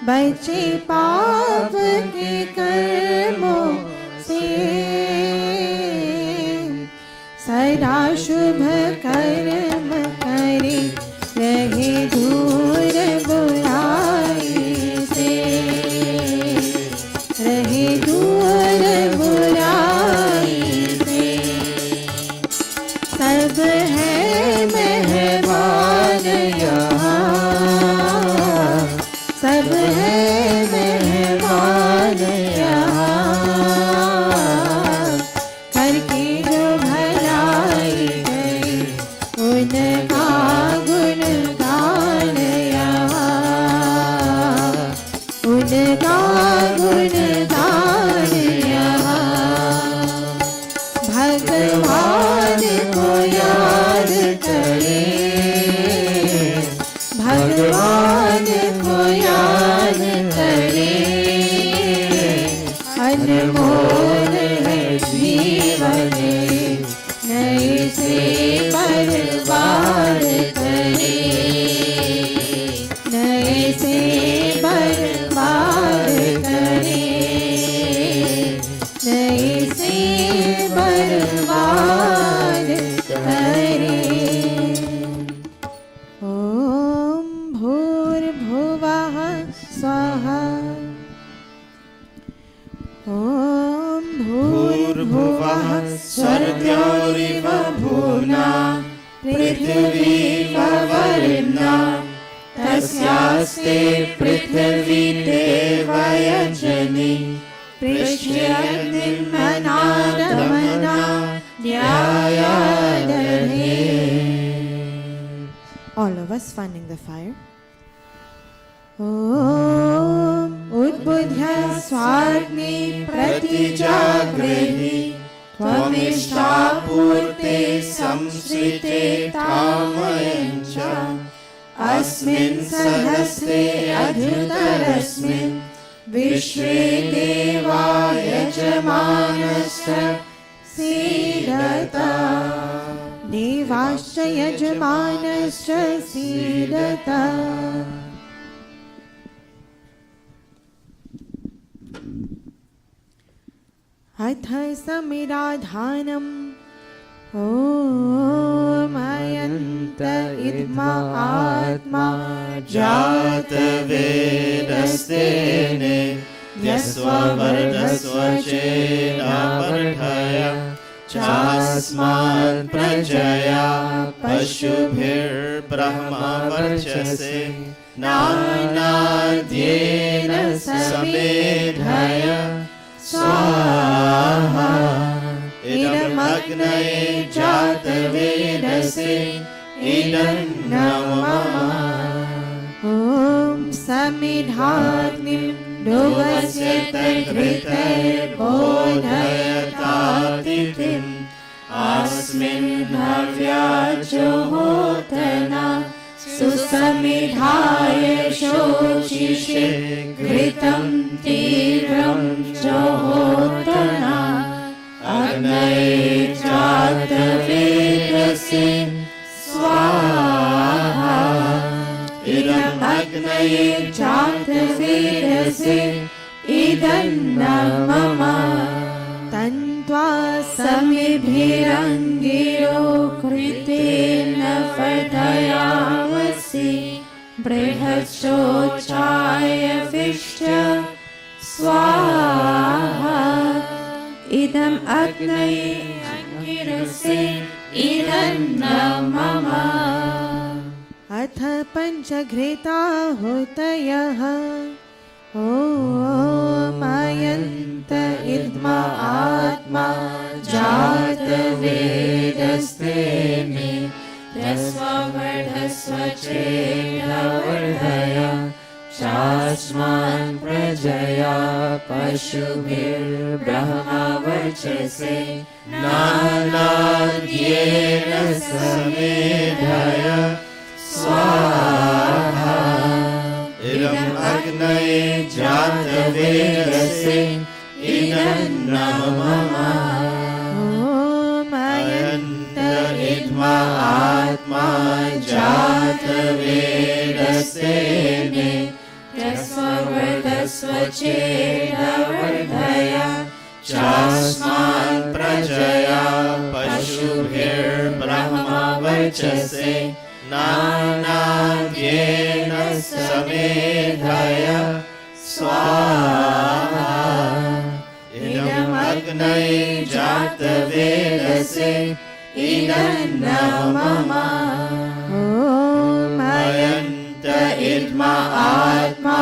बचे पाप के कर्मों से सदा शुभ कर्म करे रहे दूर बुराई से रहे दूर बुराई से सब है मेहमान यहाँ सब है मेहमान यहाँ करके जो भलाई गई उनका गुणगान यहाँ उनका गुणगान यहाँ भगवान को याद करे भगवान को याद दान करे, अनमोल है जीवन, नए से बर्बाद करे, नए से बर्बाद करे, नए से बर्बाद करे। ओम भूर्भुवः स्वाहा, ओम भूर्भुवः स्वर्गोरिव भूम्ना पृथिवीव वरुणा, तस्यास्ते पृथिवी देवयजनि, पृष्ठ्यग्निर्मनादमना न्यायादने। All of us fanning the fire. Om Udbudhya Swagni Pratijagrhi, त्वमिष्टापूर्ते संश्रिते कामयञ्च, अस्मिन् सहस्रे अधुतरस्मिन् विश्वे देवा यजमानश्च सीदता, देवाश्च यजमानश्च सीदता। अथ समिराधानम् ॐ अयन्त इद्मा आत्मा जातवेदस्तेने यस्ववर्धस्वचेनावर्धय, चास्मान् प्रजया पशुभिर्ब्रह्मवर्चसे, नानाद्येन समेधय स्वाहा। इदमग्नये जातवेदसे इदं मम। ॐ समिधाग्निं दुवस्यत घृतैर्बोधयतातिथिम्, अस्मिन् भव्याजुहोतना सुसमिधाय शोचिषे, घृतं तीव्रं जोहोतना, अग्नये जातवेदसे स्वाहा। इदम् अग्नये जातवेदसे इदं मम। तन्त्वा समिभिरङ्गिरो कृतेन वर्धयामसि, बृहच्छोचाय विष्ट स्वाहा। इदम् अग्नये अङ्गिरसे इदं मम। अथ पञ्चघृताहुतयः ॐ अयन्त इद्मा आत्मा जातवेदस्तेने, यस्ववर्धस्वचेनावर्धय, चास्मान् प्रजया पशुभिर्ब्रह्मवर्चसे, नानाद्येन समेधय स्वाहा। इदम् अग्नये जातवेदसे इदं मम। ॐ अयन्त इद्मा आत्मा जातवेदस्तेने, यस्ववर्धस्वचेनावर्धय, चास्मान् प्रजया पशुभिर्ब्रह्मवर्चसे, नानाद्येन समेधय स्वाहा। इदम् अग्नये जातवेदसे इदं मम। ॐ अयन्त इद्मा आत्मा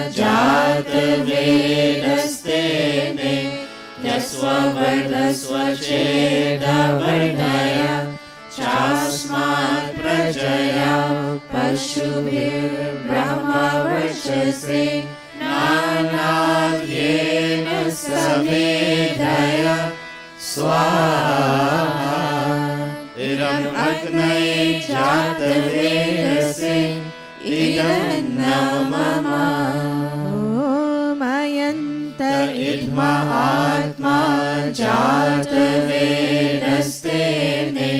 जातवेदस्तेने, यस्ववर्धस्वचेनावर्धय, चास्मात् प्रजया पशुभिर्ब्रह्मवर्चसे, नानाद्येन समेधय स्वाहा। इदम् अग्नये जातवेदसे इदं मम। idma atma jatvedastene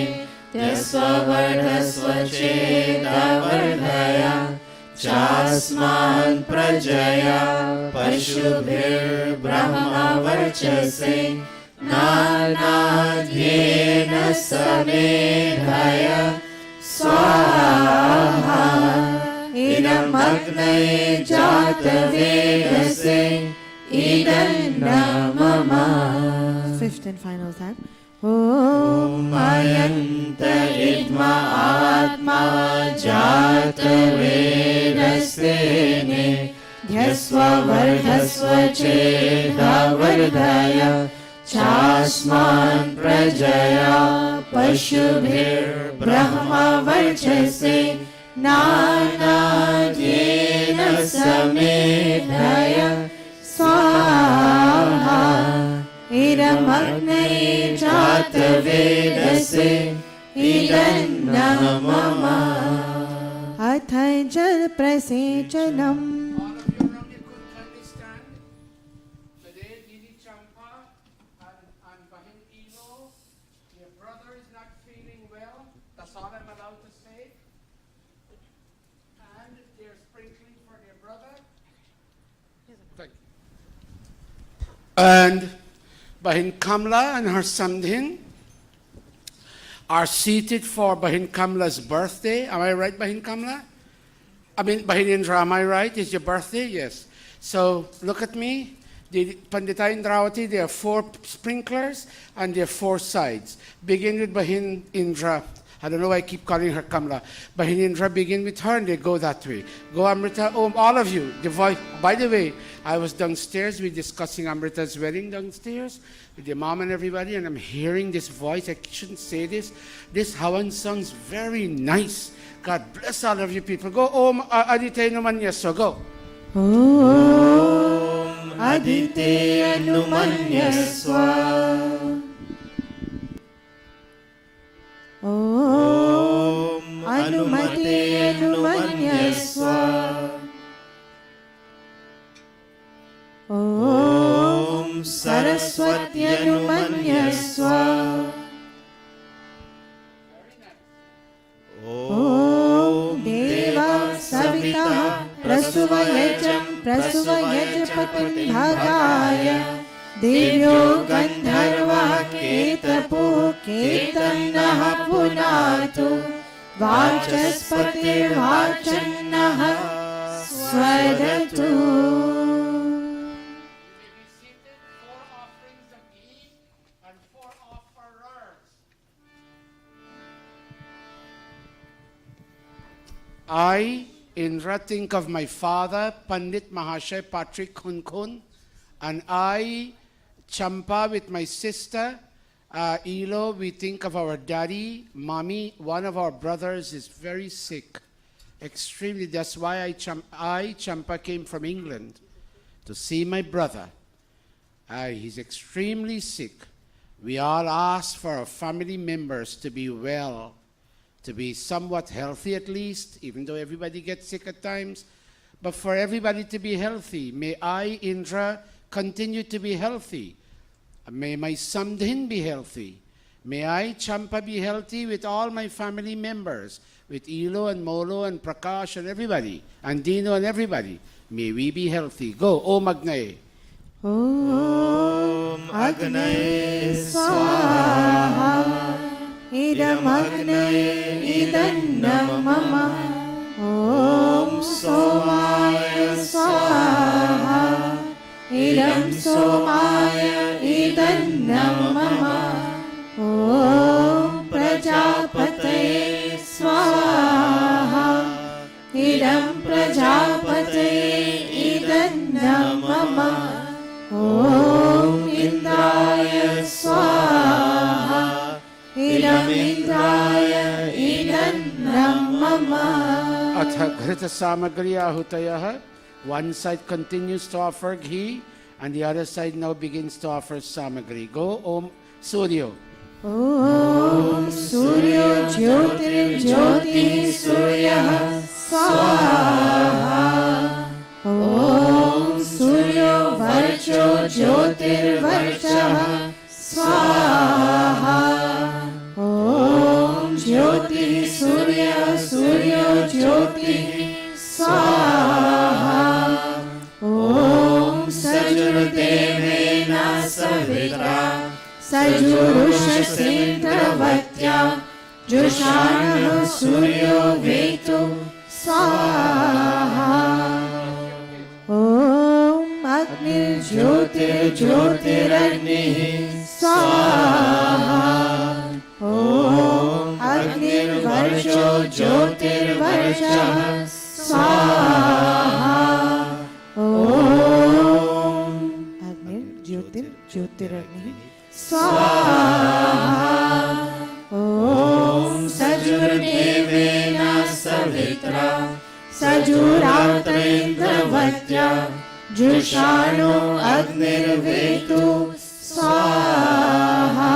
yasvavardhasva chedavardhaya chasman prajaya pashubhir brahma varchase nanadhyena samedhaya swaha idam agnaye jatavedase idam mama. Fifth and final time. Om ayanta idma atma jatavedastene yasva vardhasva chedavardhaya chasman prajaya pashubhir brahma varchase nanadyena samedhaya swaha idam agnaye jatavedase idam mama. Athai jal prasejanam. All of you around you could kindly stand. Today, Didi Champa and Bahin Ilo, your brother is not feeling well. That's all I'm allowed to say. And they're sprinkling for their brother. Thank you. And Bahin Kamla and her Samdhin are seated for Bahin Kamla's birthday. Am I right, Bahin Kamla? I mean, Bahin Indra, am I right? It's your birthday? Yes. So look at me. The Pandita Indravati, there are 4 sprinklers and there are 4 sides. Begin with Bahin Indra. I don't know why I keep calling her Kamla. Bahin Indra, begin with her and they go that way. Go Amrita Om, all of you. The voice. By the way, I was downstairs, we're discussing Amrita's wedding downstairs with your mom and everybody, and I'm hearing this voice. I shouldn't say this. This Havan song's very nice. God bless all of you people. Go Om Aditya Numanyaswa. Go. Om Aditya Numanyaswa. Om Anumate Numanyaswa. Om Saraswati Numanyaswa. Om Deva Savita Prasuvayajam Prasuvayajpatim Bhagaya Devyo Gandharva Ketapo Ketannaha Punatu Vachaspati Vachannaha Swadatu. You may be seated. 4 offerings of ghee and 4 offerers. I, Indra, think of my father, Pandit Mahashay Patrick Kunkun, and I, Champa, with my sister, Ilo, we think of our daddy, mommy. One of our brothers is very sick, extremely. That's why Champa, came from England to see my brother. He's extremely sick. We all ask for our family members to be well, to be somewhat healthy at least, even though everybody gets sick at times. But for everybody to be healthy, may I, Indra, continue to be healthy. May my Samdhin be healthy. May I, Champa, be healthy with all my family members, with Ilo and Molo and Prakash and everybody, and Dino and everybody. May we be healthy. Go, Om Agnaye. Om Agnaye Swaha. Idam Agnaye Idam Mama. Om Somaya Swaha. Idam Somaya Idam Mama. Om Prajapataye Swaha. Idam Prajapataye Idam Mama. Om Indraya Swaha. Idam Indraya Idam Mama. Atha Ghrita Samagri Ahutayaha. One side continues to offer ghee, and the other side now begins to offer samagri. Go, Om Suryo. Om Suryo Jyotir Jyoti Surya Swaha. Om Suryo Varcha वर्चो ज्योतिर्वर्चः स्वाहा ॐ ज्योतिः सूर्यः सूर्यो ज्योतिः स्वाहा ॐ सजुर्देवेन सवित्रा सजुरुषसेन्द्रवत्या जुषाणः सूर्यो वेतु स्वाहा ॐ अग्निर्ज्योतिर्ज्योतिरग्निः स्वाहा ॐ अग्निर्वर्चो ज्योतिर्वर्चः स्वाहा ॐ अग्निर्ज्योतिर्ज्योतिरग्निः स्वाहा ॐ सजुर्देवेन सवित्रा सजुरात्रेन्द्रवत्या जुषाणो अग्निर्वेतु स्वाहा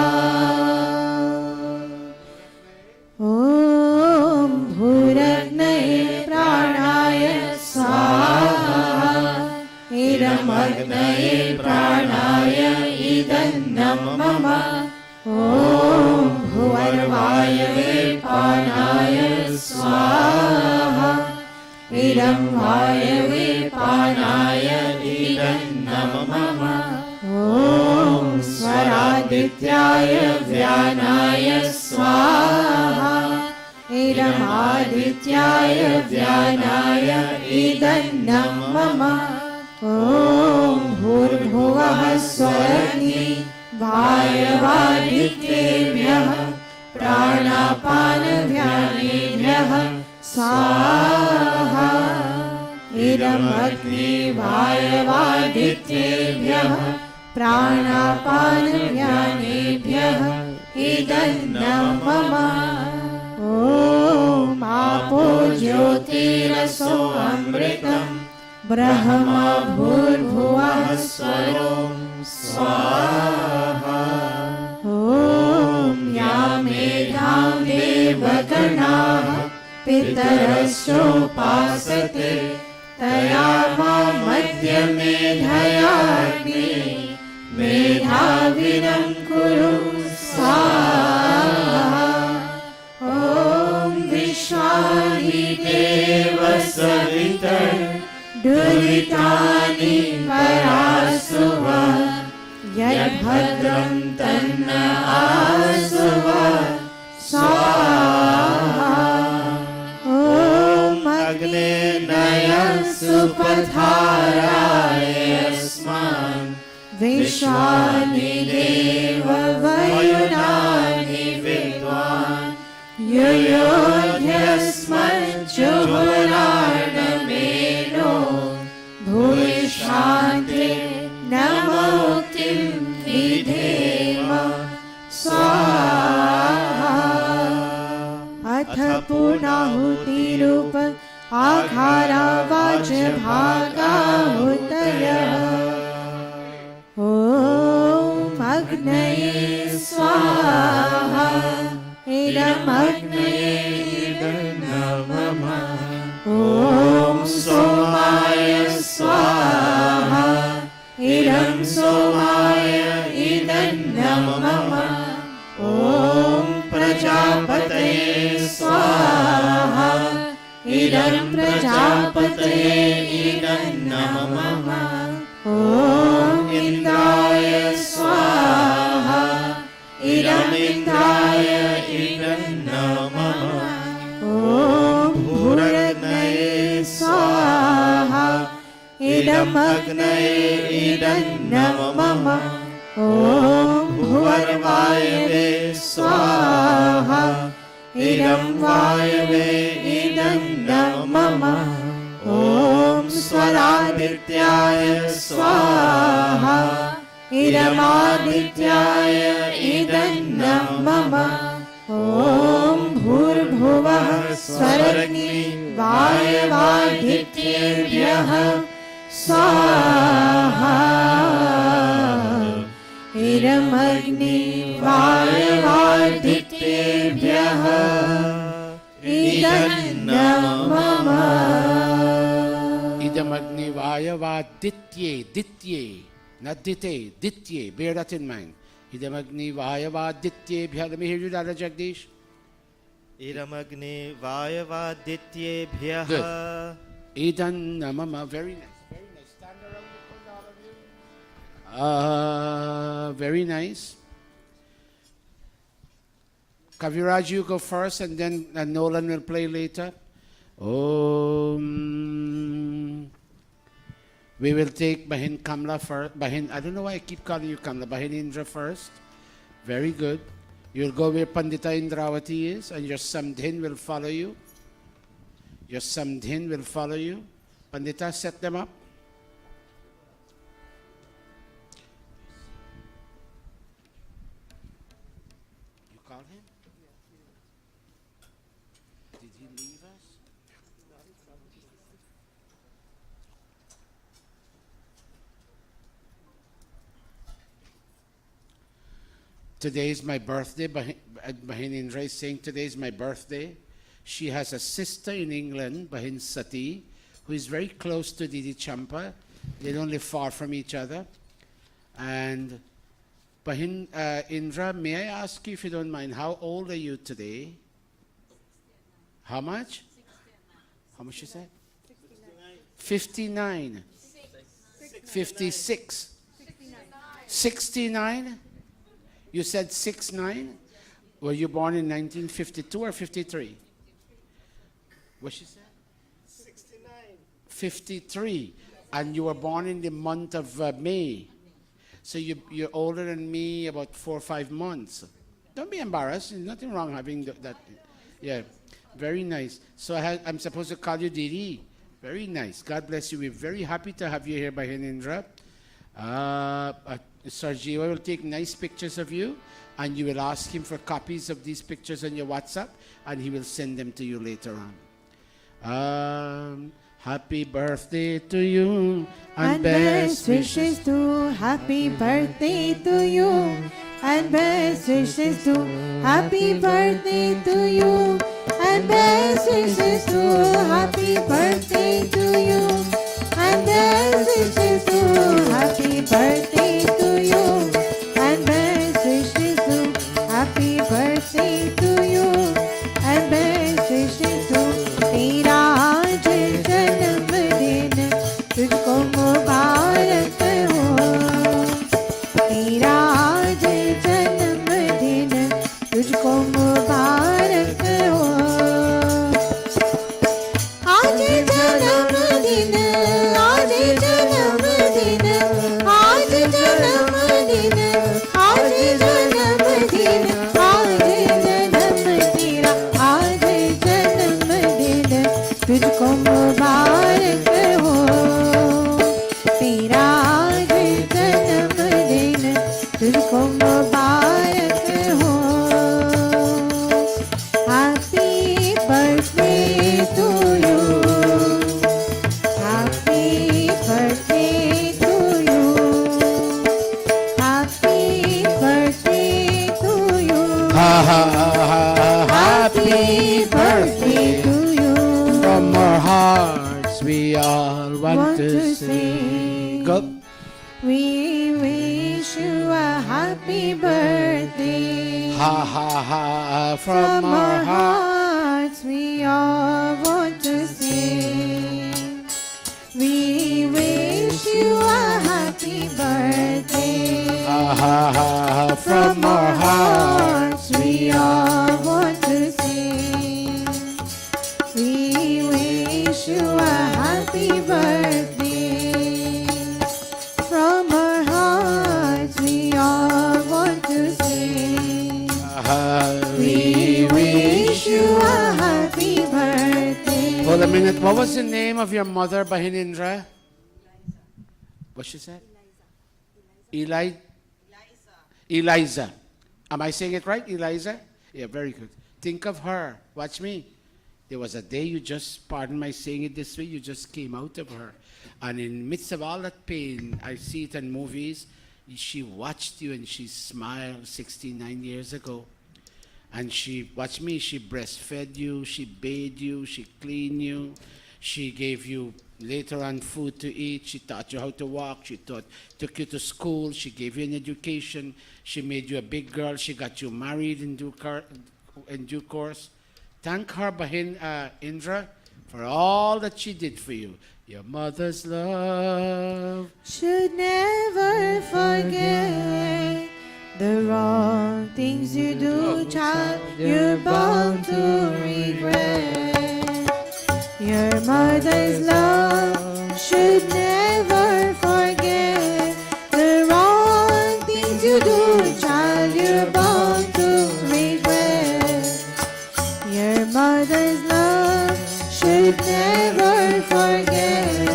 ॐ भूरग्नये प्राणाय स्वाहा इदमग्नये प्राणाय इदन्नं मम ॐ भुवर्वायवे पानाय स्वाहा इदं वायवे पानाय इदन्नं मम ॐ स्वरादित्याय व्यानाय स्वाहा इदमादित्याय व्यानाय इदन्नं मम ॐ भूर्भुवः स्वरग्नि वायवादित्येभ्यः प्राणापानव्यानेभ्यः स्वाहा इदमग्नि वायवादित्येभ्यः प्राणापानव्यानेभ्यः इदन्नं मम ॐ आपो ज्योतिरसो अमृतम् ब्रह्मा भूर्भुवः स्वरो स्वाहा ॐ या मेधां देवगणाः पितरश्चोपासते तया मध्य मेधयाग्नि मेधाविनं कुरु स्वाहा ॐ विश्वानि देव सवितर् दुरितानि परासुव यद्भद्रं तन्न आसुव स्वाहा ॐ अग्ने नय सुपथाराय अस्मान् विश्वानि देव वयुनानि विद्वान् युयोध्यस्मज्जुहुरार्णमेनो भूयिष्ठान्ते नमोक्तिं विधेम स्वाहा अथ पूर्णाहुतिरूप आघारावाच भागाहुतयः ॐ अग्नये स्वाहा इदमग्नये मम ॐ सोमाय स्वाहा इदं सोमाय इदन्नं मम ॐ प्रजापतये स्वाहा इदं प्रजापतये इदन्नं मम ॐ इन्द्राय स्वाहा इदम् इन्द्राय इदन्नं मम ॐ भूरग्नये स्वाहा इदमग्नये इदन्नं मम ॐ भुवर्वायवे स्वाहा इदं वायवे इदन्नं मम ॐ स्वरादित्याय स्वाहा इदमादित्याय इदन्नं मम ॐ भूर्भुवः स्वरग्नि वायवादित्येभ्यः स्वाहा इदमग्नि वायवादित्येभ्यः इदन्नं मम इदमग्निवायवादित्ये दित्ये Not dite, ditye. Bear that in mind. Idamagni vayava ditye bhya. Let me hear you, Dada Jagdish. Iramagni Vayavadityebhyah. Good. Idan namama. Very nice. Very nice. Stand around the corner, all of you. Very nice. Kaviraj, you go first, and then Nolan will play later. We will take Bahin Kamla first. Bahin, I don't know why I keep calling you Kamla. Bahin Indra first. Very good. You'll go where Pandita Indravati is, and your Samdhin will follow you. Your Samdhin will follow you. Pandita, set them up. You call him? Did he leave us? Today is my birthday. Bahin Indra is saying today is my birthday. She has a sister in England, Bahin Sati, who is very close to Didi Champa. They don't live far from each other. And Bahin Indra, may I ask you, if you don't mind, how old are you today? How much? How much you said? 59. 56. 69? You said 69? Were you born in 1952 or 53? What she said? 69. 53. And you were born in the month of May. So you're older than me about 4 or 5 months. Don't be embarrassed. There's nothing wrong having that. Yeah. Very nice. So I'm supposed to call you Didi. Very nice. God bless you. We're very happy to have you here, Bahinindra. Sarjiva will take nice pictures of you, and you will ask him for copies of these pictures on your WhatsApp, and he will send them to you later on. Happy birthday to you, and best wishes to happy birthday to you, and best wishes to happy birthday to you, and best wishes to happy birthday to you, and best wishes to happy birthday to you, and best wishes to happy birthday to you, and best wishes to तेरा आज जन्मदिन तुझको मुबारक हो, तेरा आज जन्मदिन तुझको मुबारक हो, आज जन्मदिन, आज जन्मदिन, आज जन्मदिन, आज जन्मदिन, आज जन्म तेरा आज जन्मदिन तुझको मुबारक हो, तेरा आज जन्मदिन तुझको मुबारक हो. Happy birthday to you. Happy birthday to you. Happy birthday to you. Happy birthday to you. from our hearts. We all want to sing. Go. We wish you a happy birthday. Ha ha ha from our hearts. hearts we all want to sing. We wish you a happy birthday. Ha ha ha from our hearts. We all want to sing. We wish you a happy birthday. From our hearts we all want to sing. We wish you a happy birthday. Hold a minute. What was the name of your mother, Bahinindra? What she said? Eliza. Am I saying it right? Eliza? Yeah, very good. Think of her. Watch me. There was a day you just, pardon my saying it this way, you just came out of her. And in the midst of all that pain, I see it in movies, she watched you and she smiled 69 years ago. And she, watch me, she breastfed you, she bathed you, she cleaned you, She gave you later on food to eat. She taught you how to walk. She took you to school. She gave you an education. She made you a big girl. She got you married in due course. Thank her, Bahin Indra, for all that she did for you. Your mother's love should never forget the wrong things you do, child. You're bound to regret. Your mother's love should never forget the wrong things you do, child. You're bound to regret. Your mother's love should never forget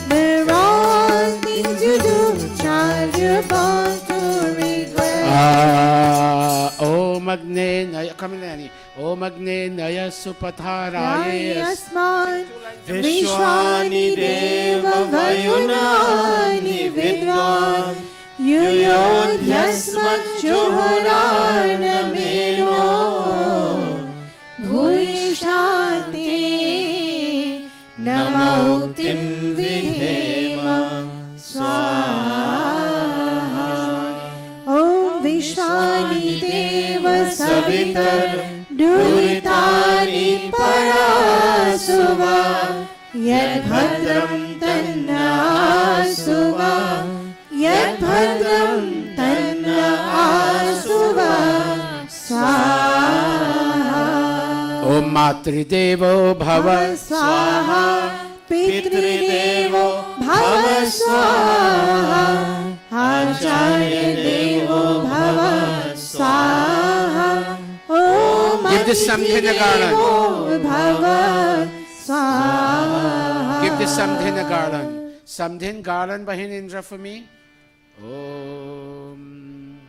the wrong things you do, child. You're bound to regret. O Magne Naya, Kamilani, O Magne Naya Supatharayas, Yasman Vishwani Deva Vayunani Vidwan Yuyod Yasmat Johorana Meno Bhuishanti Namautim Vidhema Swaha. Om Vishwani Deva Savitar Duritani Parasuva Yad Bhadram Tanna Asuva Yad Bhadram Tanna Asuva Swaha. Om Matridevo Bhava Swaha Pitridevo Bhava Swaha Acharya Devo Bhava Swaha. Om Give the Samdhina garland. Bhava Swaha. Give the Samdhina garland. Samdhin garland, Bahin Indra, for me. Om.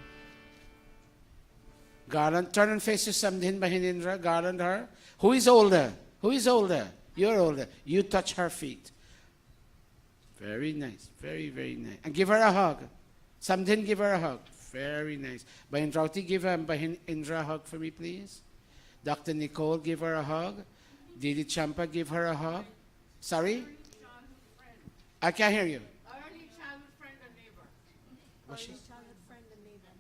Garland, turn and face your Samdhin, Bahin Indra. Garland her. Who is older? Who is older? You're older. You touch her feet. Very nice. Very, very nice. And give her a hug. Samdhin, give her a hug. Very nice. Bahin Rauti, give Bahin Indra a hug for me, please. Dr. Nicole, give her a hug. Didi Champa, give her a hug. Sorry? I can't hear you. Early childhood friend and neighbor. What's she? Childhood friend and neighbor.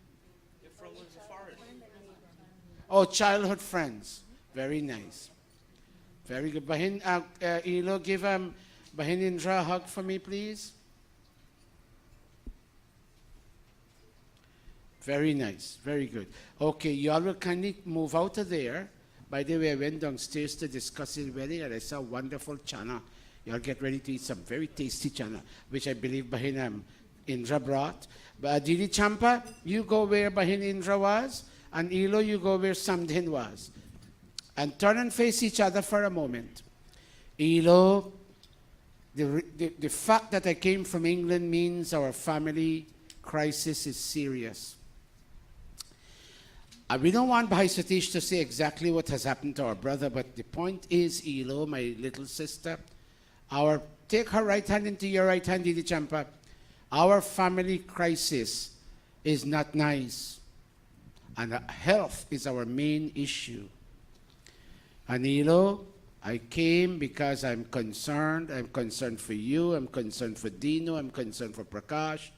Oh, childhood friends. Very nice. Very good. Bahin, Ilo, give Bahin Indra a hug for me, please. Very nice. Very good. Okay, you all will kindly move out of there. By the way, I went downstairs to discuss the wedding and I saw wonderful chana. You all get ready to eat some very tasty chana, which I believe Bahin Indra brought. But Didi Champa, you go where Bahin Indra was, and Ilo, you go where Samdhin was. And turn and face each other for a moment. Ilo, the fact that I came from England means our family crisis is serious. We don't want Bhai Satish to say exactly what has happened to our brother, but the point is, Ilo, my little sister, take her right hand into your right hand, Didi Champa. Our family crisis is not nice. And health is our main issue. And Ilo, I came because I'm concerned. I'm concerned for you. I'm concerned for Dino. I'm concerned for Prakash.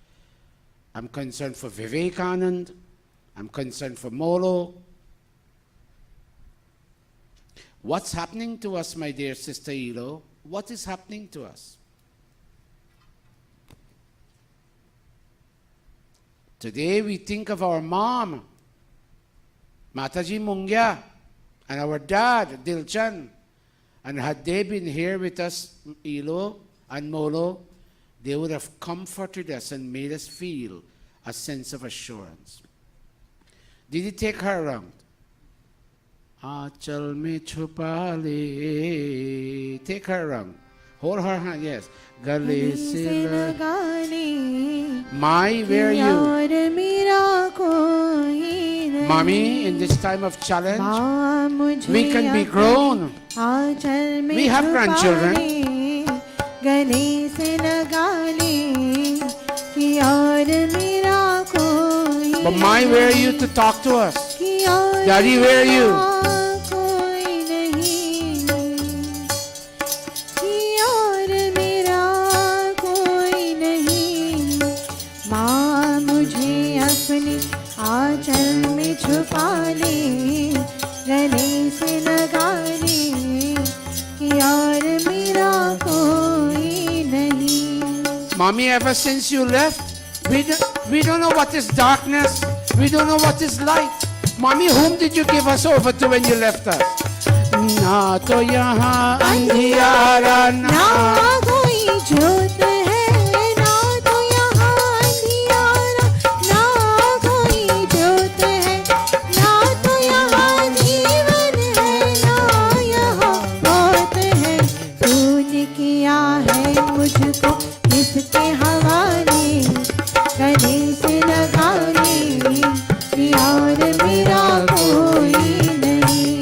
I'm concerned for Vivekanand. I'm concerned for Molo. What's happening to us, my dear sister Ilo? What is happening to us? Today we think of our mom, Mataji Mungya, and our dad, Dilchan. And had they been here with us, Ilo and Molo, they would have comforted us and made us feel a sense of assurance. Did he take her around? Achal me chupa le. Take her around. Hold her hand, yes. Gale se lagane. Mai, where are you? Mommy, in this time of challenge, we can be grown. We have grandchildren. But Mai, where are you to talk to us? Daddy, where are you? Mommy, ever since you left, we don't know what is darkness. We don't know what is light. Mommy, whom did you give us over to when you left us? Na to yahan andhiyara ना na. कोई ज्योत है, ना तो यहाँ अंधियारा, ना कोई ज्योत है, ना तो यहाँ जीवन है, ना यहाँ मौत है। तूने किया है मुझको किसके हवाले, गले से लगाने और मेरा कोई नहीं।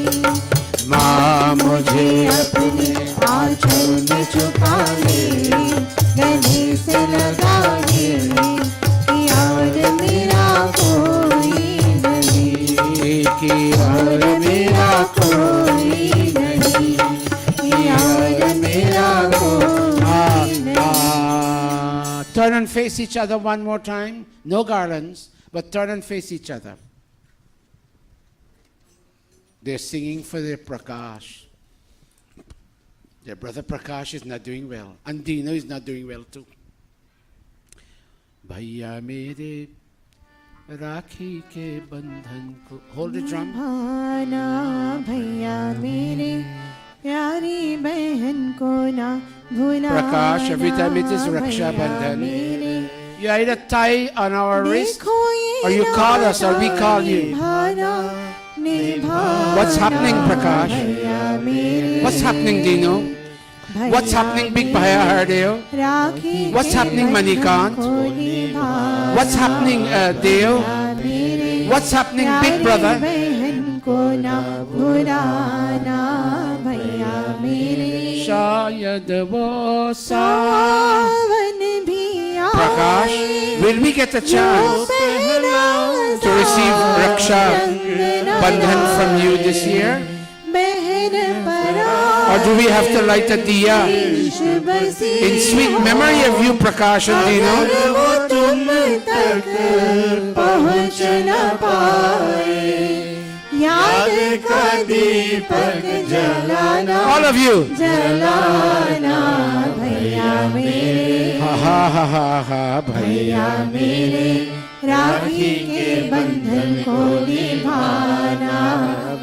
माँ मुझे अपने आंचल में छुपा ले, गले से लगा ले और मेरा कोई नहीं, की और मेरा कोई नहीं, और मेरा कोई नहीं। Turn and face each other one more time. No garlands, but turn and face each other. They're singing for their Prakash. Their brother Prakash is not doing well. And Dino is not doing well too. Bhaiya mere Rakhi ke bandhan ko. Hold the drum. भाना भैया मेरे प्यारी बहन को ना भुलाना। Prakash, every time it is Raksha Bandhan, you either tie on our wrist or you call us or we call you. What's happening, Prakash? What's happening, Dino? What's happening, Big Bhaiya Hardeo? What's happening, Manikant? What's happening, Deo? What's happening, Big Brother? Shayad wo Prakash, will we get a chance to receive Raksha Bandhan from you this year? Or do we have to light a diya in sweet memory of you, Prakash and Dino? All of you. Ha ha ha ha ha, bhaiya mere. राखी के बंधन को निभाना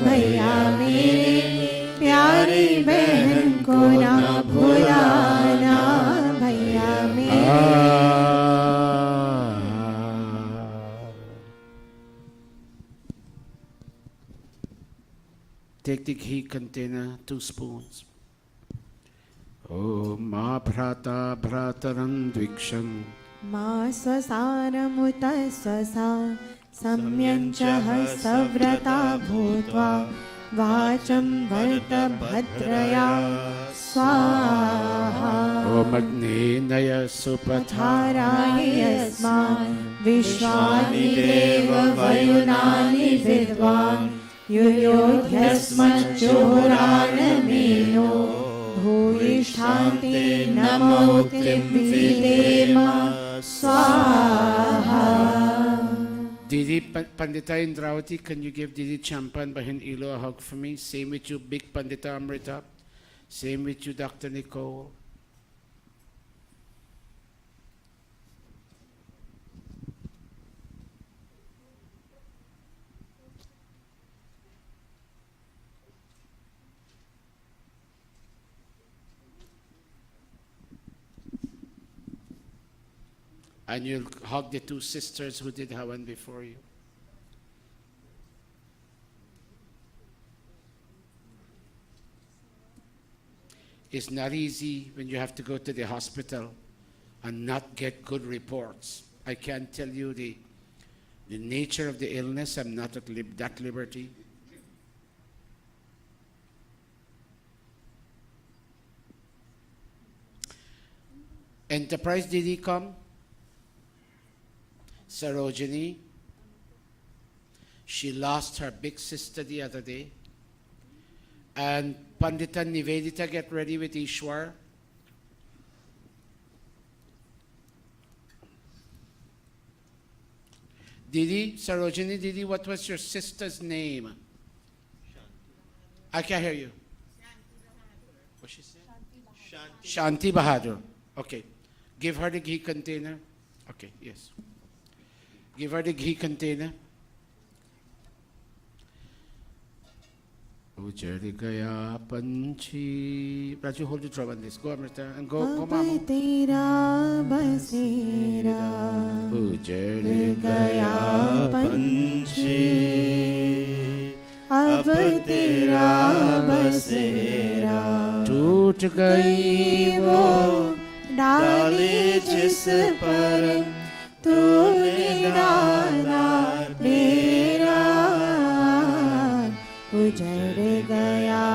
भैया मेरे, प्यारी बहन को ना भुलाना भैया मेरे। Take the ghee container, 2 spoons. Om ma bhrata bhrataram dviksham. मा स्वसारमुत स्वसा सम्यञ्चः सव्रता भूत्वा वाचं वर्त भद्रया स्वाहा। Om agne naya supatha. धाराय यस्मान् विश्वानि देव वयुनानि विद्वान् युयोध्यस्मच्चोरानमेनो भूयिष्ठान्ते नमोऽतिं विदेम स्वाहा। Didi Pandita Indravati, can you give Didi Champan Bahin Ilo a hug for me? Same with you, Big Pandita Amrita. Same with you, Dr. Nicole. And you'll hug the 2 sisters who did Havan before you. It's not easy when you have to go to the hospital and not get good reports. I can't tell you the nature of the illness. I'm not at that liberty. Enterprise, did he come? Sarojini, she lost her big sister the other day. And Pandita Nivedita, get ready with Ishwar. Didi, Sarojini, Didi, what was your sister's name? I can't hear you. What she said? Shanti Bahadur. Okay. Give her the ghee container. Okay, yes. Give her the ghee container. Ujjar gaya panchi. Raju, hold the drum on this. Go, Amrita, and go, अब Mamu. तेरा बसेरा Ujjar गया पंछी अब तेरा बसेरा टूट गई वो डाली जिस पर तूने डाला डेरा उजड़ गया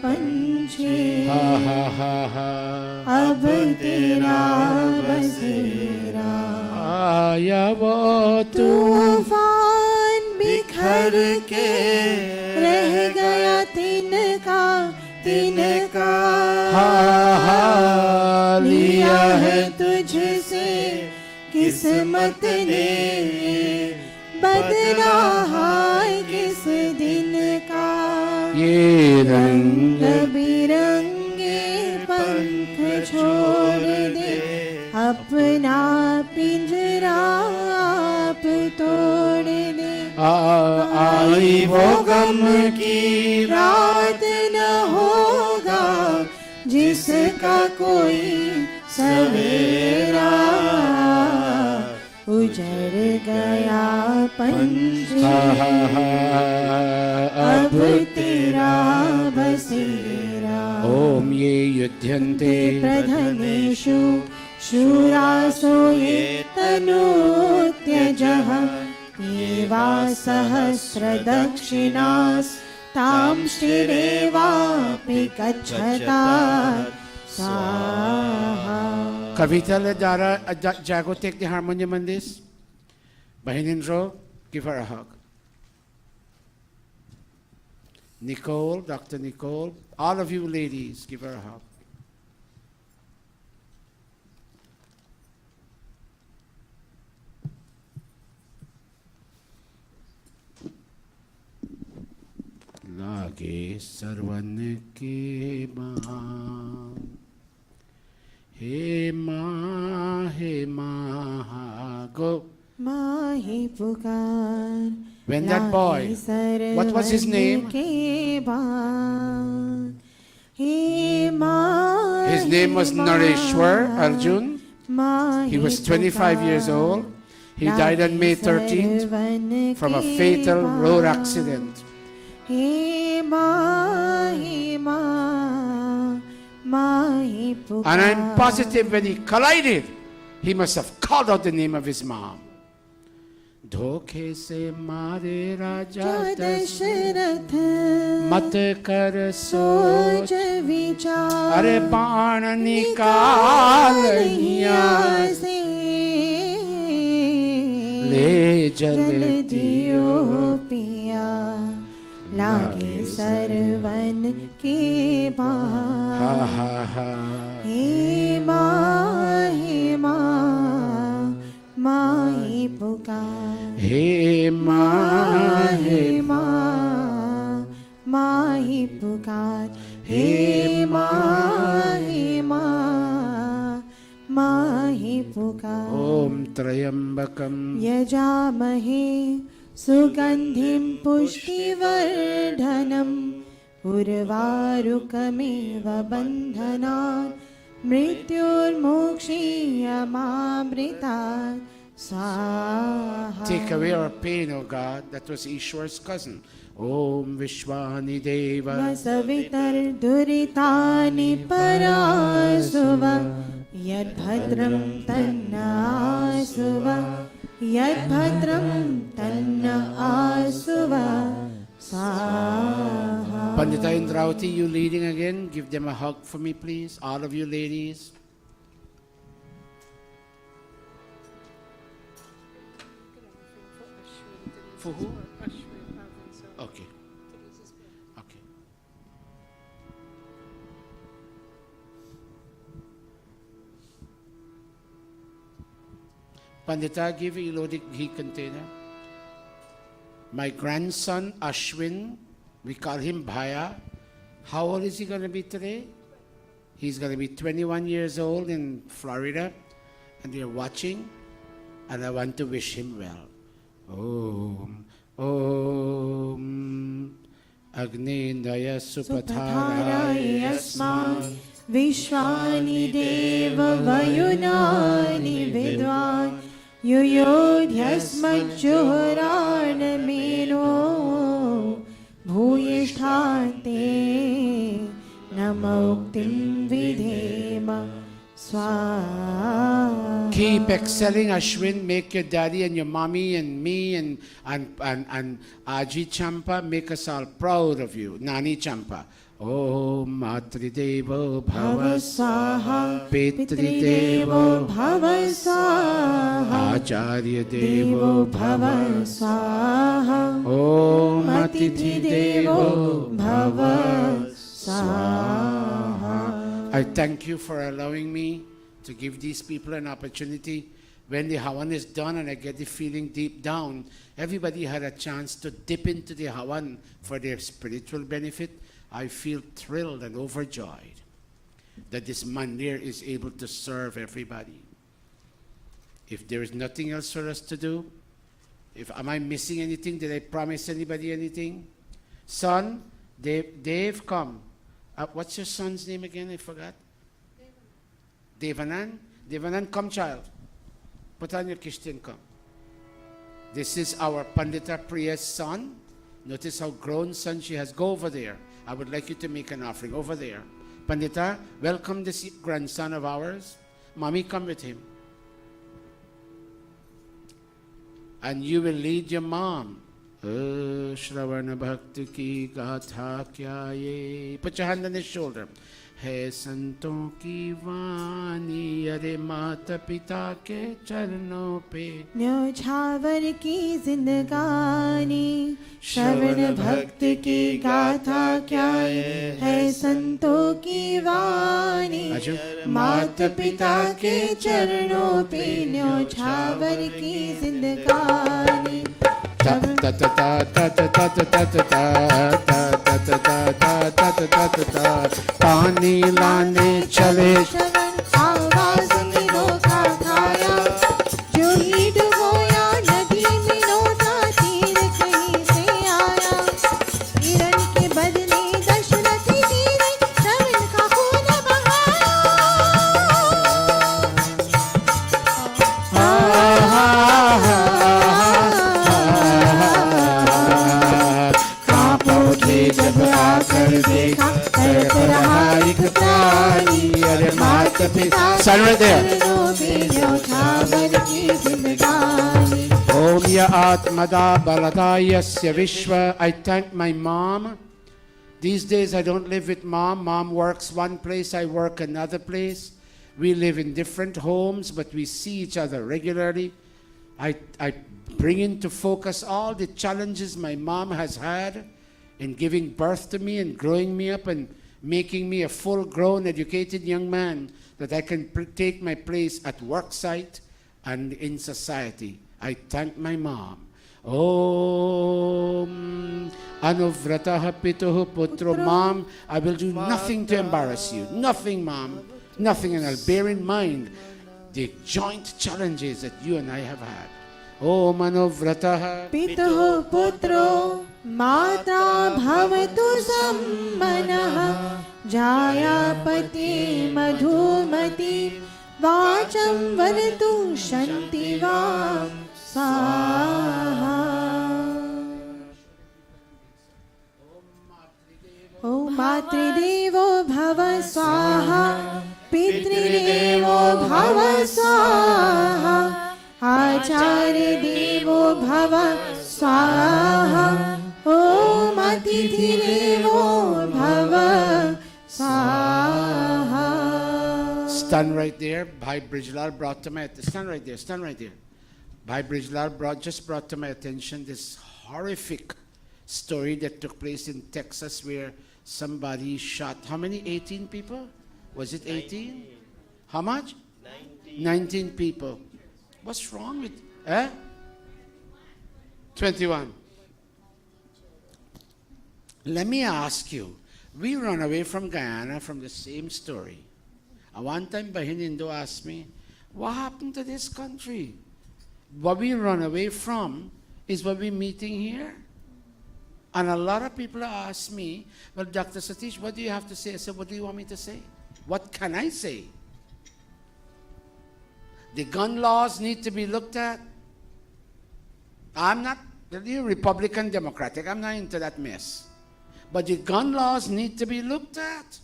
पंछी ha ha ha ha. अब तेरा बसेरा आया वो तूफान बिखर के रह गया तिनका तिनका लिया है तुझसे किस्मत ने बदला है किस दिन का ये रंग बिरंगे पंख छोड़ दे अपना पिंजरा आप तोड़ दे आई वो गम की रात न होगा जिसका कोई सवेरा उजड़ गया पंछी अब तेरा बसेरा ओम ये युध्यन्ते प्रधनेषु शूरासो ये तनूत्यजः एवा सहस्रदक्षिणास्तांश्चिरेवापि गच्छता स्वाहा. Kavita, let Jago take the harmonium on this. Bahinindro, give her a hug. Nicole, Dr. Nicole, all of you ladies, give her a hug. लागे सरवन के मां हे मां go. माही पुकार When that boy, what was his name? His name was Nareshwar Arjun. He was 25 years old. He died on May 13th from a fatal road accident. And I'm positive when he collided, he must have called out the name of his mom. धोखे से मारे राजा दशरथ मत कर सोच सोच विचार अरे बाण निकाल हिया से ले जल जल दियो पिया लागे सरवन के बाहर हा हा हा हे माँ माही पुकार हे माँ माही पुकार हे माँ माही पुकार ओम त्रयंबकम यजामहे सुगंधिं पुष्टिवर्धनम् उर्वारुकमेव बन्धनात् मृत्युर्मोक्षीयमामृतात् स्वाहा. Take away our pain, O God. That was Ishwar's cousin. Om Vishwani Deva वसवितर्दुरितानि परासुव यद्भद्रं तन्न आसुव यद्भद्रं तन्न आसुव स्वाहा. Pandita Indravati, you leading again. Give them a hug for me, please. All of you ladies. For who? Okay. Okay. Pandita, give a loaded ghee container. My grandson Ashwin, we call him Bhaya. How old is he going to be today? He's going to be 21 years old in Florida. and they're watching, and I want to wish him well. Om, Om, Agnindaya सुपथाराय Supatharaya अस्मान् विश्वानि देव वयुनानि विद्वान् युयोध्यस्मज्जुहोरार्णमेनो भूयिष्ठान्ते नमोक्तिं विधेम स्वाहा. Keep excelling, Ashwin. Make your daddy and your mommy and me and Aji Champa, make us all proud of you. Nani Champa. Om Matridevo Bhava स्वाहा Pitridevo भव स्वाहा Acharya देवो Devo भव Bhava स्वाहा Om अतिथि देवो Atithi भव Devo स्वाहा. I thank you for allowing me to give these people an opportunity. When the Havan is done and I get the feeling deep down, everybody had a chance to dip into the Havan for their spiritual benefit. I feel thrilled and overjoyed that this mandir is able to serve everybody. If there is nothing else for us to do, am I missing anything? Did I promise anybody anything? Son, Dave, come. What's your son's name again? I forgot. Devanand. Devanand, come, child. Put on your kishti and come. This is our Pandita Priya's son. Notice how grown son she has. Go over there. I would like you to make an offering over there. Pandita, welcome this grandson of ours. Mommy, come with him. And you will lead your mom. Shravana Bhakti Ki Gatha Kya Ye. Put your hand on his shoulder. Hai santon ki vani are mata pita ke charnon pe. न्योछावर की जिंदगानी श्रवण भक्ति की गाथा क्या है संतों की वाणी मात पिता के चरणों पे न्योछावर की जिंदगानी Ta ta ta ta ta ta ta ta ta ta ta ta ta ta. पानी लाने चले श्रवण आवाज में धोखा खाया जो ही डुबोया नदी में नौका तीर कहीं से आया किरण के बदले दशरथ जी ने श्रवण का खून कांपो थे जब आकर देखा तड़प रहा एक प्राणी अरे मात पिता Stand right there. Om ya atmada balada yasya vishwa. I thank my mom. These days I don't live with mom. Mom works one place, I work another place. We live in different homes, but we see each other regularly. I bring into focus all the challenges my mom has had in giving birth to me and growing me up and making me a full-grown, educated young man that I can take my place at work site and in society. I thank my mom. Om Anuvrataha Pituhu Putro. Mom, I will do nothing to embarrass you. Nothing, Mom. Nothing. And I'll bear in mind the joint challenges that you and I have had. Om Anuvrataha पितुः पुत्रो माता भवतु सम्मनः जायापति मधुमति वाचं वदतु शन्तिवां स्वाहा. ॐ मातृदेवो भव स्वाहा पितृदेवो भव स्वाहा आचार्य देवो भव स्वाहा ॐ अतिथि देवो भव स्वाहा. Stand right there. Bhai Brijlal brought to my attention. Stand right there. Stand right there. Bhai Brijlal just brought to my attention this horrific story that took place in Texas where somebody shot, how many? 18 people? Was it 18? How much? 19 people. What's wrong with, 21. Let me ask you, we run away from Guyana from the same story. One time Bahinindo asked me, What happened to this country? What we run away from is what we're meeting here. And a lot of people ask me, well, Dr. Satish, what do you have to say? I said, what do you want me to say? What can I say? The gun laws need to be looked at. I'm not Republican, Democratic. I'm not into that mess. But the gun laws need to be looked at.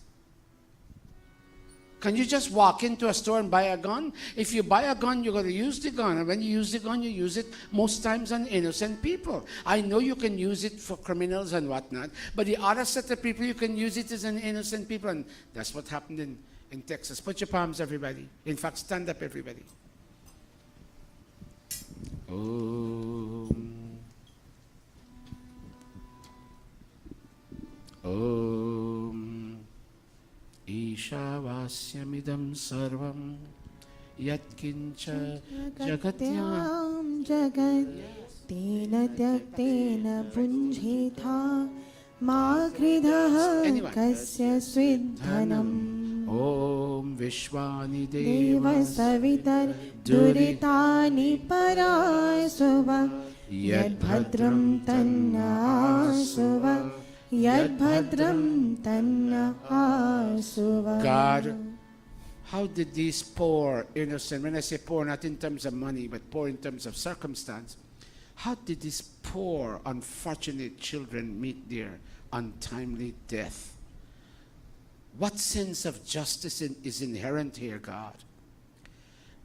Can you just walk into a store and buy a gun? If you buy a gun, you're going to use the gun. And when you use the gun, you use it most times on innocent people. I know you can use it for criminals and whatnot, but the other set of people you can use it as an innocent people. And that's what happened in Texas. Put your palms, everybody. In fact, stand up, everybody. Om Ishavasyamidam sarvam yatkincha jagatyam जगत्यां जगत् तेन त्यक्तेन पुञ्जिता मा कृधः Anyone? कस्य स्विद्धनम् Om Vishwani Dev Devas सवितर् दुरितानि परासुव यद्भद्रं तन्नासुव यद्भद्रं तन्नासुव. God, how did these poor innocent, when I say poor, not in terms of money, but poor in terms of circumstance, how did these poor, unfortunate children meet their untimely death? What sense of justice is inherent here, God?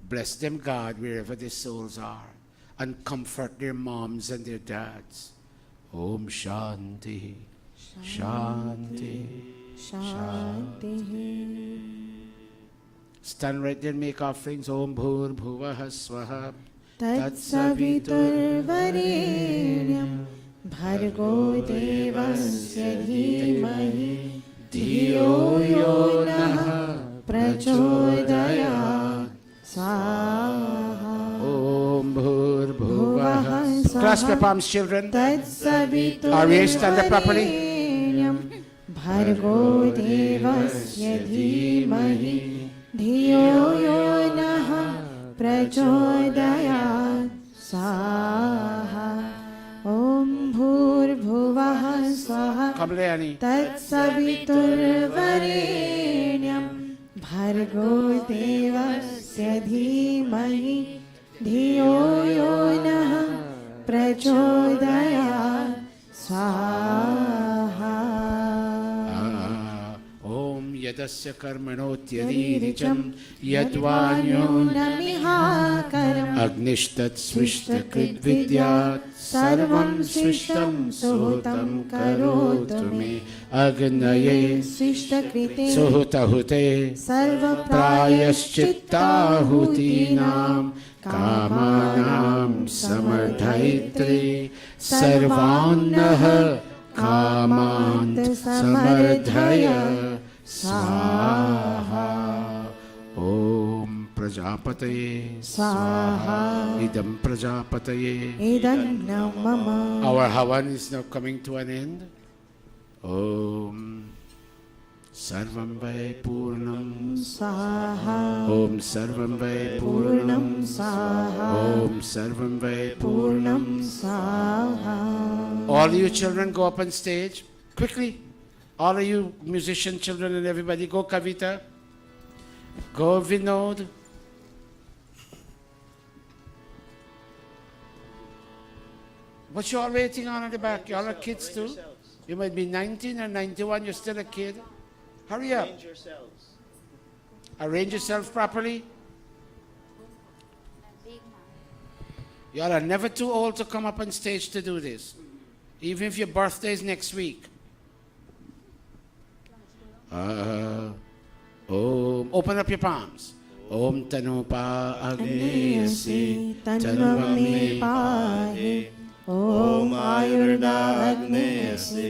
Bless them, God, wherever their souls are, and comfort their moms and their dads. Om Shanti, Shanti, शान्तिः. Stand right there and make offerings. Om Bhur Bhuvah Swaha तत्सवितुर्वरेण्यं भर्गो देवस्य धीमहि धियो यो नः प्रचोदयात्. स्वाहा. Om Bhur भुवः Bhuvah. Clasp your palms, children. तत्सवितुर्वरेण्यं Are we stand up properly? भर्गो देवस्य धीमहि धियो यो नः प्रचोदयात्. स्वाहा. ॐ भूर्भुवः स्वः Come, Leonie. तत्सवितुर्वरेण्यं भर्गो देवस्य धीमहि धियो यो नः प्रचोदयात्. स्वाहा. Om Yadasya Karmanotyadiricam Yadvanyo नमिहाकरम् Agnishtat Swishtakrit Vidyat Sarvam Swishtam Suhutam Karotu Me Agnaye शिष्टकृते Suhutahute Prayaschittahutinam Kamanam Samardhaitri Sarvannaha Kamant Samardhaya Swaha. Om Prajapataye स्वाहा. Idam Prajapataye. इदं न मम. Our Havan is now coming to an end. Om Sarvam Vai Purnam. स्वाहा. Om Sarvam Vai पूर्णं Purnam. स्वाहा. Om Sarvam Vai पूर्णं Purnam. स्वाहा. All you children go up on stage. Quickly. All of you musician children and everybody go, Kavita. Go, Vinod. What you all waiting on at the back? You all are kids too? You might be 19 or 91, you're still a kid. Hurry up. Arrange yourself properly. You all are never too old to come up on stage to do this. Even if your birthday is next week. Open up your palms. Om Tanupa Agneyasi तन्वं मे पाहि. ॐ आयुर्दाग्नेयसि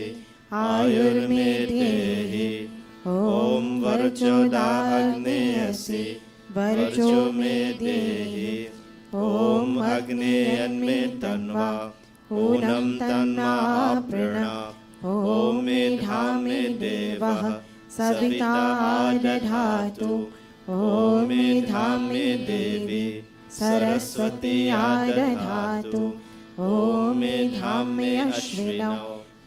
आयुर्मे देहि. ॐ वर्चोदाग्नेयसि वर्चो मे देहि. ॐ अग्नेयन्मे तन्वा ऊनं तन्ना प्रणा. ॐ मेधा मे देवः सविता दधातु. ॐ मेधाम्ये देवी सरस्वती आदधातु ॐ मेधाम्ये अश्विनौ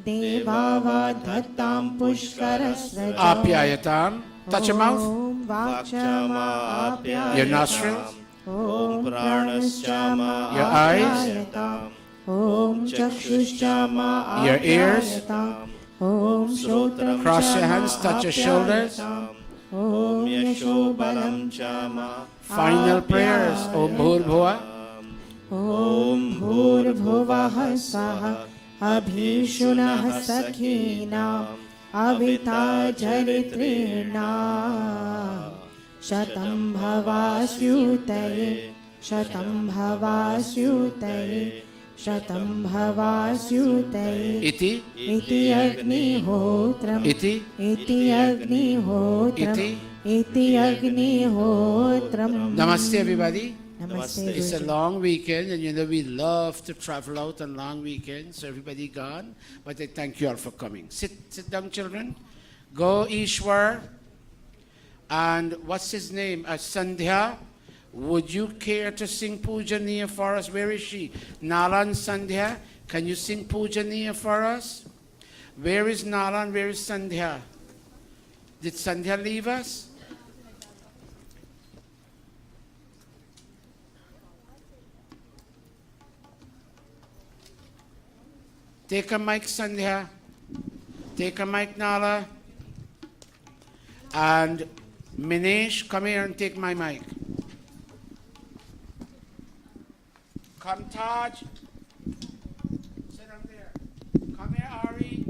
देवावधत्तां पुष्करस्रजौ Apyayatam. Touch your mouth. Om वाक्चमाप्यायताम् Your nostrils. Om प्राणश्चमा Your eyes. आप्यायताम् Om चक्षुश्चमा Your ears. आप्यायताम् ॐ श्रोत्रं Cross your hands, touch your shoulders. ॐ यशोबलं चमा Final prayers. Om Bhur ॐ भूर्भुवः स्वः अभीषुनः सखीनाम् अविता चरित्रेणा शतं भवास्युतये शतं भवास्युतये शतं भवास्युतये Iti. इति अग्निहोत्रम् Iti. इति अग्निहोत्रम् इति अग्निहोत्रम् Namaste, everybody. Namaste. It's a long weekend, and you know we love to travel out on long weekends. So everybody gone, but I thank you all for coming. Sit down, children. Go Ishwar, and what's his name? Sandhya. Would you care to sing Pujaniya for us? Where is she? Nalan Sandhya. Can you sing Pujaniya for us? Where is Nalan? Where is Sandhya? Did Sandhya leave us? Take a mic, Sandhya. Take a mic, Nala. And Minesh, come here and take my mic. Come, Taj. Sit up there. Come here, Ari.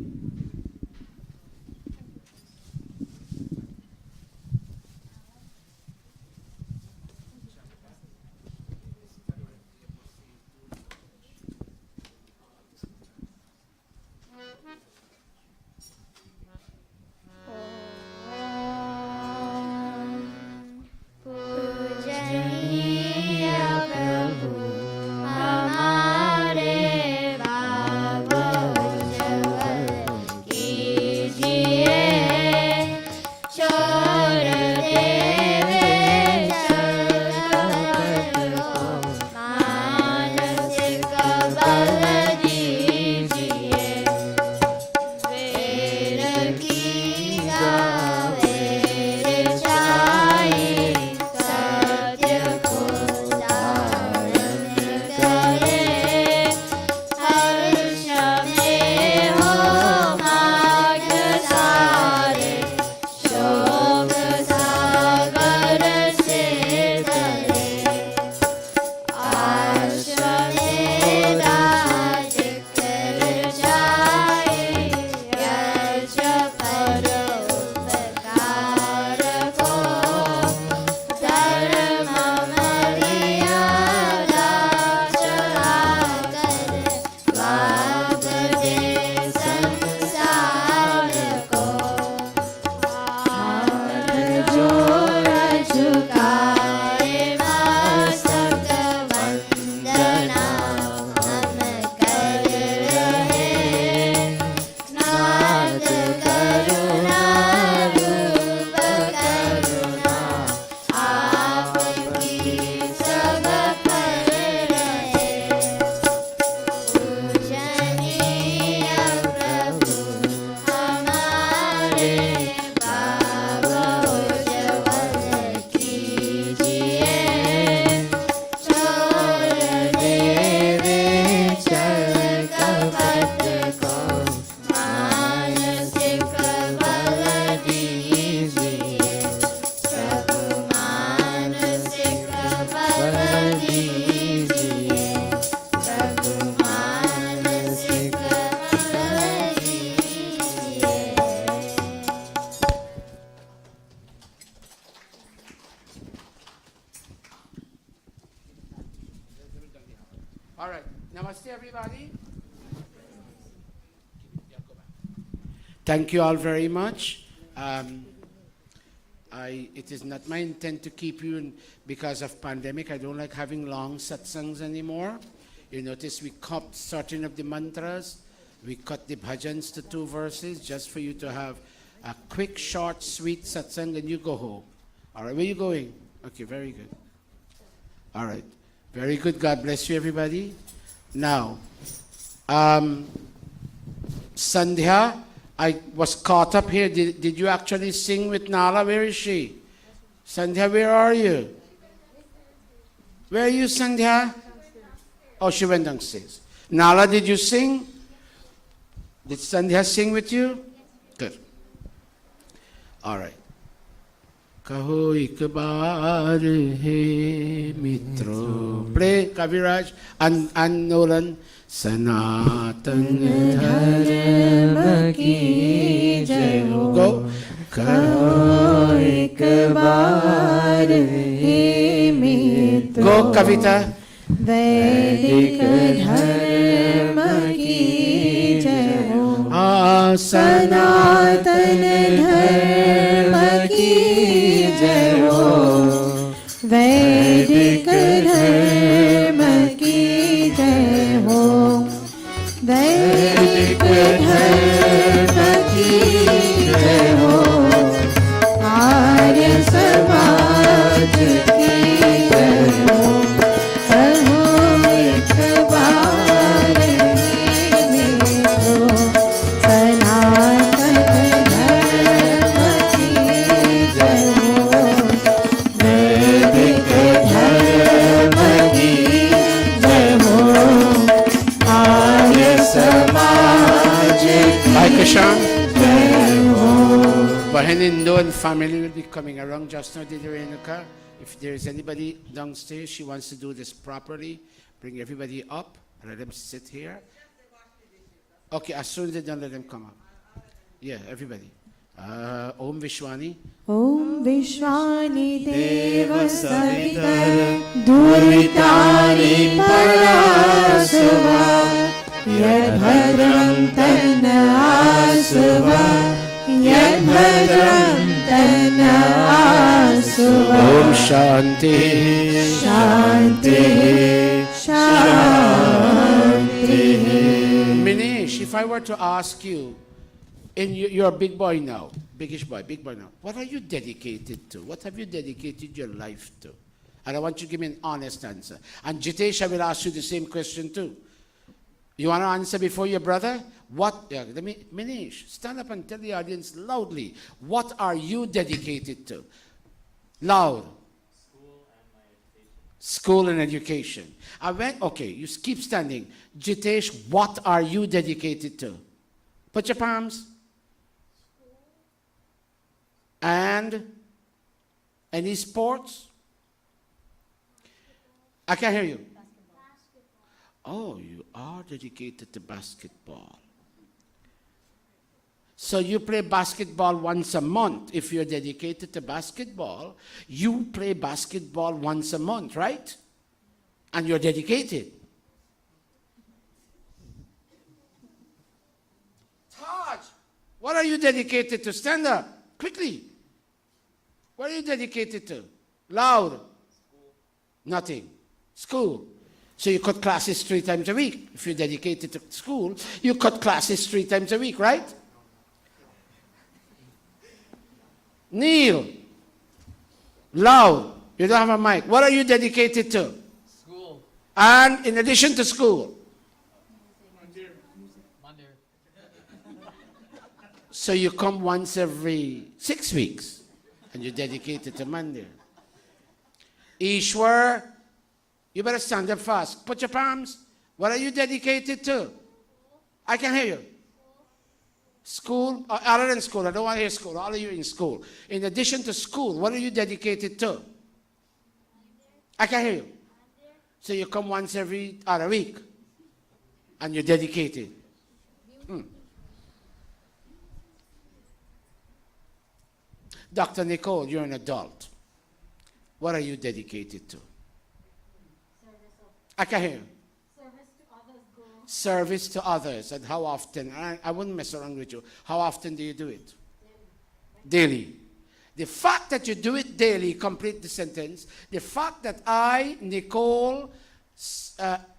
All right. Namaste, everybody. Thank you all very much. It is not my intent to keep you in because of pandemic. I don't like having long satsangs anymore. You notice we cut certain of the mantras. We cut the bhajans to 2 verses just for you to have a quick, short, sweet satsang and you go home. All right, where are you going? Okay, very good. All right, very good. God bless you, everybody. Now, Sandhya, I was caught up here. Did you actually sing with Nala? Where is she? Sandhya, where are you? Where are you, Sandhya? Oh, she went downstairs. Nala, did you sing? Did Sandhya sing with you? Good. All right. Kaho ek baar hai mitro. Play, Kaviraj and Nolan. Sanatan dharma ki jai ho. Go. कहो एक बार हे मित्रों, Go, Kavita. वैदिक धर्म की जय हो, सनातन धर्म की जय हो, वैदिक धर्म की जय हो, वैदिक धर्म की जय हो, आर्य समाज की जय हो, कहो एक बार हे मित्रों, सनातन धर्म की जय हो, वैदिक धर्म की जय हो, आर्य समाज Bye, की Kishan. जय हो. Bahenindo and family will be coming around just now, Didi Renuka. If there is anybody downstairs, she wants to do this properly, bring everybody up, let them sit here. Okay, as soon as they're done, let them come up. Yeah, everybody. Om Vishwani. ॐ विश्वानि देव सवितर् दुर्वितानि परासुवा यद्भद्रं तन्न आसुवा यद्भद्रं तन्न आसुवा Om Shanti. Shanti Shanti. Minesh, if I were to ask you, you're a big boy now, big boy now. What are you dedicated to? What have you dedicated your life to? And I want you to give me an honest answer. And Jitesh, I will ask you the same question too. You want to answer before your brother? Minesh, stand up and tell the audience loudly, what are you dedicated to? Loud. School and education. Okay, you keep standing. Jitesh, what are you dedicated to? Put your palms. And any sports? I can't hear you. Oh, you are dedicated to basketball. So you play basketball once a month. If you're dedicated to basketball, you play basketball once a month, right? And you're dedicated. Taj, what are you dedicated to? Stand up, quickly. What are you dedicated to? Loud. School. Nothing. School. So you cut classes 3 times a week. If you're dedicated to school, you cut classes 3 times a week, right? Neil. Loud. You don't have a mic. What are you dedicated to? School. And in addition to school? Monday. So you come once every 6 weeks. And you're dedicated to Monday. Ishwar, you better stand up fast. Put your palms. What are you dedicated to? I can hear you. School? Other than school. I don't want to hear school. All of you in school. In addition to school, what are you dedicated to? I can hear you. So you come once every other week. And you're dedicated. Dr. Nicole, you're an adult. What are you dedicated to? I can hear you. Service to others. And how often? I wouldn't mess around with you. How often do you do it? Daily. The fact that you do it daily, complete the sentence. The fact that I, Nicole,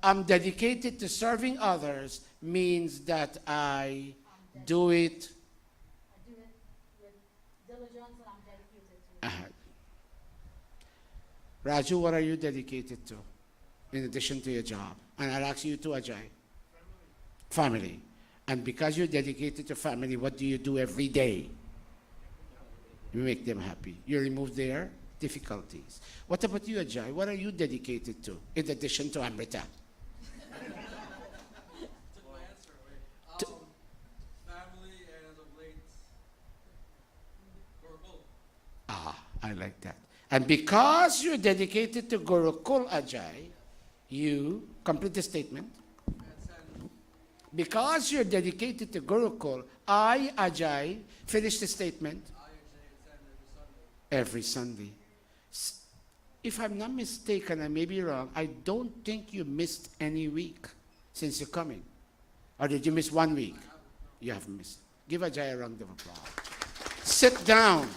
am dedicated to serving others means that I do it. Diligence, and I'm dedicated to it. Raju, what are you dedicated to in addition to your job? And I'll ask you too, Ajay. Family. And because you're dedicated to family, what do you do every day? You make them happy. You remove their difficulties. What about you, Ajay? What are you dedicated to in addition to Amrita? Took my answer away. Family and as of late, Gurukul. Ah, I like that. And because you're dedicated to Gurukul, Ajay, you complete the statement. And San. Because you're dedicated to Gurukul, I, Ajay, finish the statement. I and San every Sunday. Every Sunday. If I'm not mistaken, I may be wrong, I don't think you missed any week since you're coming. Or did you miss 1 week? You haven't missed. Give Ajay a round of applause. Sit down.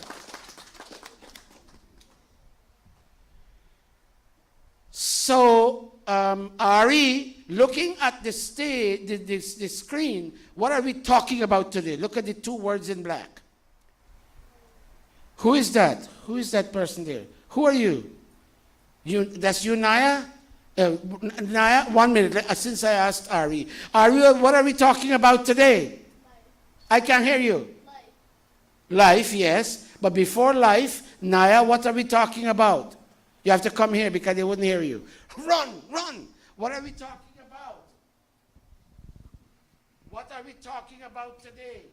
So, Ari, looking at the stage, the screen, what are we talking about today? Look at the 2 words in black. Who is that? Who is that person there? Who are you? That's you, Naya? Naya, 1 minute, since I asked Ari. Ari, what are we talking about today? Life. I can't hear you. Life, yes. But before life, Naya, what are we talking about? You have to come here because they wouldn't hear you. Run, run. What are we talking about? What are we talking about today?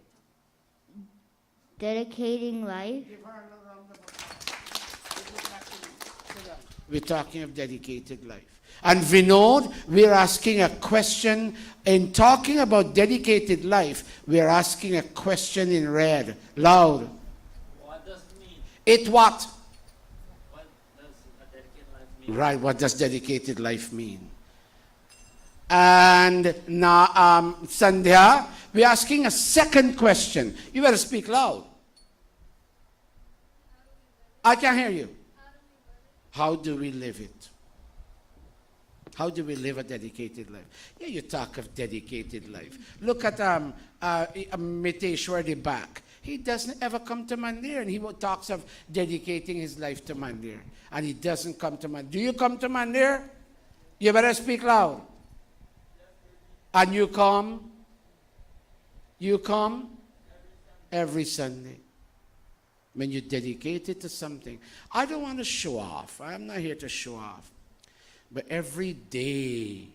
Dedicating life. Give her a little round of applause. We're talking of dedicated life. And Vinod, we're asking a question. In talking about dedicated life, we're asking a question in red. Loud. What does it mean? It what? What does a dedicated life mean? Right, what does dedicated life mean? And now, Sandhya, we're asking a second question. You better speak loud. I can't hear you. How do we live it? How do we live a dedicated life? Yeah, you talk of dedicated life. Look at Miteshwar the back. He doesn't ever come to Mandir, and he talks of dedicating his life to Mandir. And he doesn't come to Mandir. Do you come to Mandir? You better speak loud. And you come? You come? Every Sunday. When you dedicate it to something. I don't want to show off. I'm not here to show off. But every day,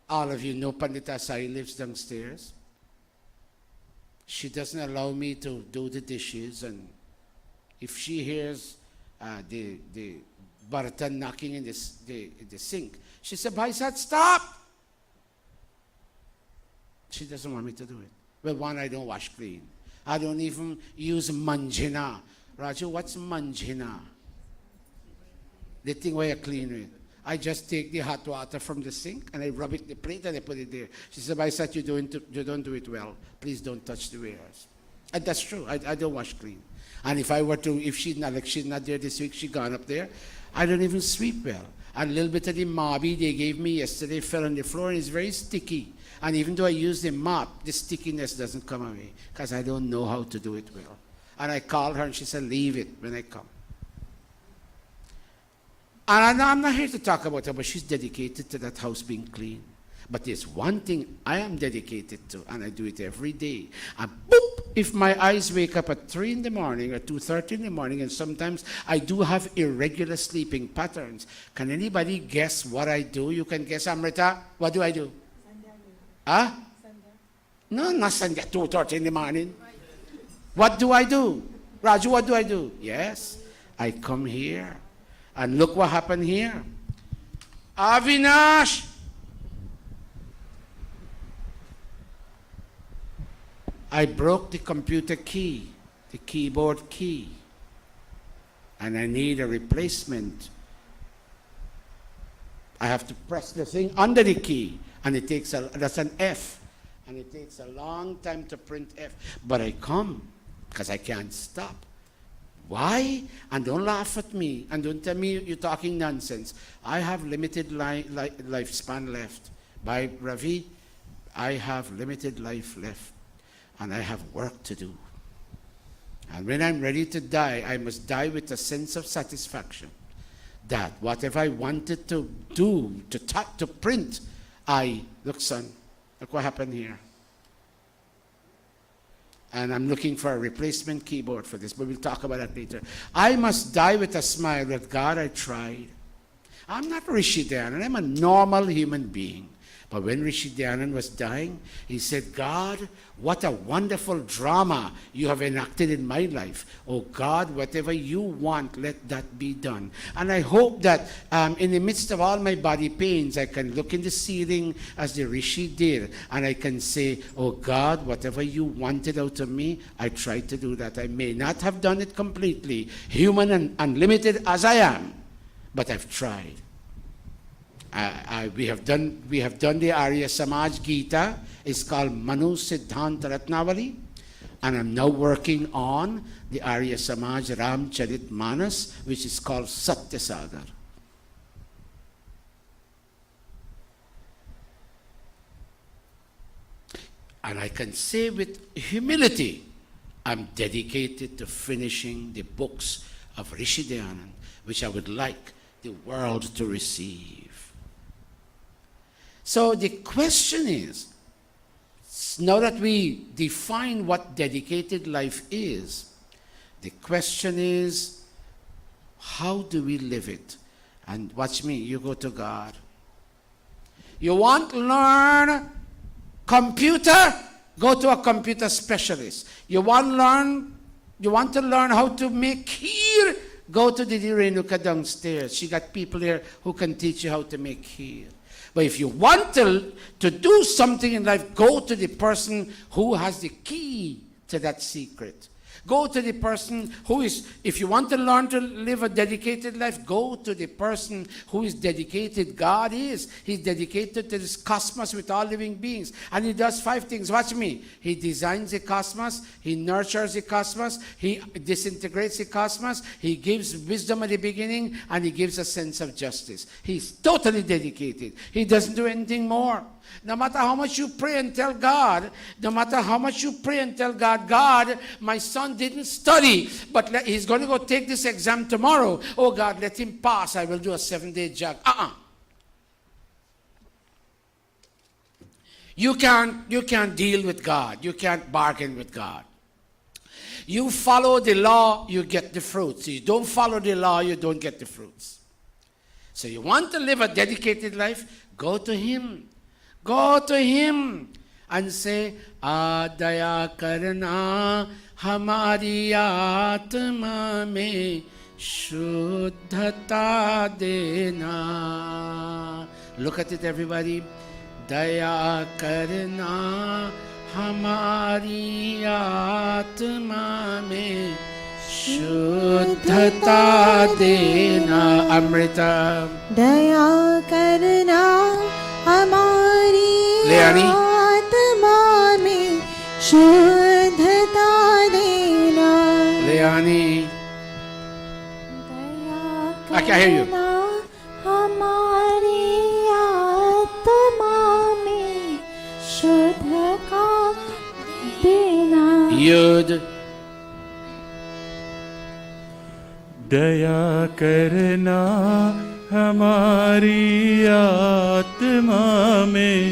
all of you know Pandita Sai lives downstairs. She doesn't allow me to do the dishes, and if she hears the baratan knocking in the sink, she said, "Bhai Sat, stop!" She doesn't want me to do it. Well, one, I don't wash clean. I don't even use manjina. Raju, what's manjina? The thing where you clean it. I just take the hot water from the sink and I rub it in the plate and I put it there. She said, "I said you don't do it well. Please don't touch the wares." And that's true. I don't wash clean. And if she's not there this week, she gone up there, I don't even sweep well. And a little bit of the mobby they gave me yesterday fell on the floor and it's very sticky. And even though I use the mop, the stickiness doesn't come away because I don't know how to do it well. And I called her and she said, "Leave it when I come." And I'm not here to talk about her, but she's dedicated to that house being clean. But there's one thing I am dedicated to, and I do it every day. And boop, if my eyes wake up at 3 in the morning or 2:30 in the morning, and sometimes I do have irregular sleeping patterns. Can anybody guess what I do? You can guess, Amrita. What do I do? Huh? No, not Sandhya, 2:30 in the morning. What do I do? Raju, what do I do? Yes, I come here. And look what happened here. Avinash! I broke the computer key, the keyboard key. And I need a replacement. I have to press the thing under the key. And it takes that's an F. And it takes a long time to print F. But I come, because I can't stop. Why? And don't laugh at me. And don't tell me you're talking nonsense. I have limited lifespan left. By Ravi, I have limited life left. And I have work to do. And when I'm ready to die, I must die with a sense of satisfaction. that whatever I wanted to do, to print, look son, look what happened here. And I'm looking for a replacement keyboard for this, but we'll talk about that later. I must die with a smile that God, I tried. I'm not Rishi Dayananda, I'm a normal human being. But when Rishi Dayananda was dying, he said, God, what a wonderful drama you have enacted in my life. Oh God, whatever you want, let that be done. And I hope that in the midst of all my body pains, I can look in the ceiling as the Rishi did, and I can say, oh God, whatever you wanted out of me, I tried to do that. I may not have done it completely, human and unlimited as I am, but I've tried. We have done the Arya Samaj Gita. It's called Manu Siddhanta Ratnavali, and I'm now working on the Arya Samaj Ramcharit Manas, which is called Satya Sagar. And I can say with humility, I'm dedicated to finishing the books of Rishi Dayananda, which I would like the world to receive. So the question is, now that we define what dedicated life is, the question is, how do we live it? And watch me, you go to God. You want to learn computer? Go to a computer specialist. You want to learn how to make kheer? Go to the Renuka downstairs. She got people here who can teach you how to make kheer. But if you want to do something in life, go to the person who has the key to that secret. Go to the person who is, if you want to learn to live a dedicated life, go to the person who is dedicated. God is. He's dedicated to this cosmos with all living beings. And he does 5 things. Watch me. He designs the cosmos. He nurtures the cosmos. He disintegrates the cosmos. He gives wisdom at the beginning. And he gives a sense of justice. He's totally dedicated. He doesn't do anything more. No matter how much you pray and tell God, God, my son didn't study, but he's going to go take this exam tomorrow. Oh God, let him pass. I will do a 7-day jog. You can't deal with God. You can't bargain with God. You follow the law, you get the fruits. You don't follow the law, you don't get the fruits. So you want to live a dedicated life? Go to Him. Go to Him and say, Daya karna hamari atma mein shuddhata dena. Look at it, everybody. Daya karna hamari atma mein shuddhata dena. Amrita. दया करना हमारी आत्मा में शुद्धता देना. Leani. I can hear you. हमारी आत्मा में शुद्धता देना. Yud. दया करना हमारी आत्मा में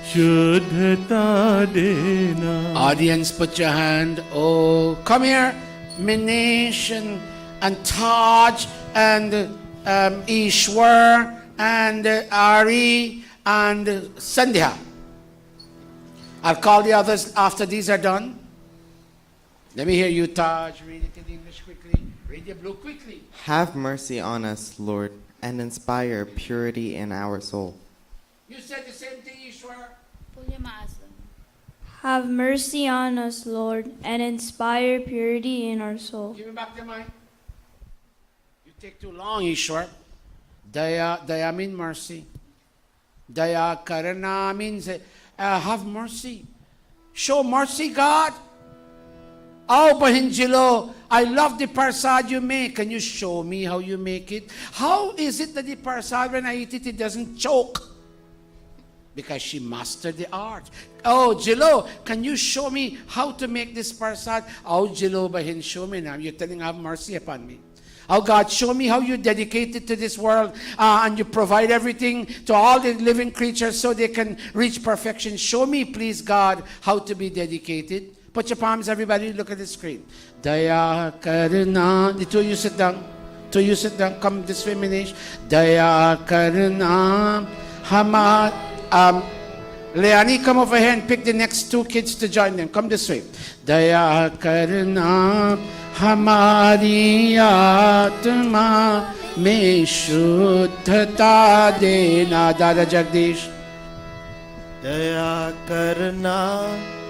शुद्धता देना. Audience, put your hand. Oh, come here. Minesh and Taj and Ishwar and Ari and Sandhya. I'll call the others after these are done. Let me hear you, Taj. Read it in English quickly. Read your blue quickly. Have mercy on us, Lord, and inspire purity in our soul. You said the same thing, Ishwar. Have mercy on us, Lord, and inspire purity in our soul. Give me back the mic. You take too long, Ishwar. Daya means mercy. Daya karana means have mercy. Show mercy, God. Oh, Bahinjilo, I love the parsad you make. Can you show me how you make it? How is it that the parsad, when I eat it, it doesn't choke? Because she mastered the art. Oh, Jilo, can you show me how to make this parsad? Oh, Jilo, Bahin, show me now. You're telling, have mercy upon me. Oh God, show me how you're dedicated to this world and you provide everything to all the living creatures so they can reach perfection. Show me, please, God, how to be dedicated. Put your palms, everybody, look at the screen. Daya Karna. The two of you sit down. Two of you sit down. Come this way, Manish. Daya Karna. Hama. Leani, come over here and pick the next two kids to join them. Come this way. Daya Karna. हमारी आत्मा में शुद्धता देना. दादा जगदीश. दया करना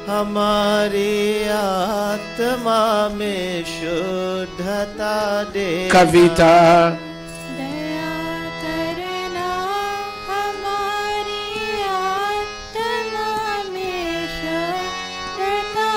हमारी आत्मा में शुद्धता दे. कविता. दया करना हमारी आत्मा में शुद्धता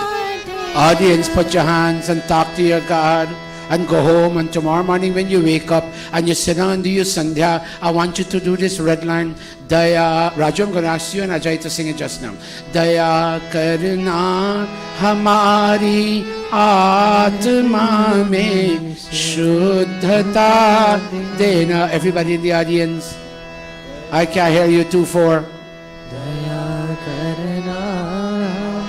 दे. Audience, put your hands and talk to your God and go home, and tomorrow morning when you wake up and you sit down and do your sandhya, I want you to do this red line. Daya, Raju, I'm going to ask you and Ajay to sing it just now. Daya karna hamari atma mein shuddhata dena. Everybody in the audience, I can't hear you. 2-4. दया करना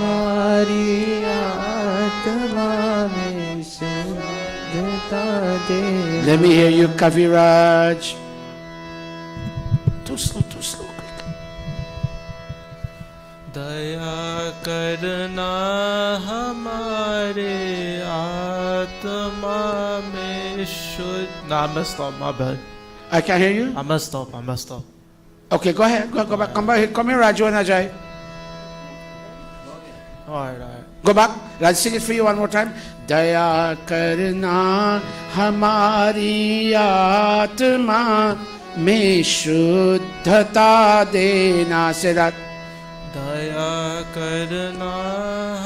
हमारी आत्मा में शुद्धता दे. Let me hear you, Kaviraj. Too slow, too slow. दया करना हमारे आत्मा में शुद्ध. No, I messed up. My bad. I can't hear you. I messed up. Okay, go ahead. Go back. Come back. Come here, Raju and Ajay. All right. Go back. Let's sing it for you one more time. Daya karna hamari atma mein shuddhata dena. Say that. दया करना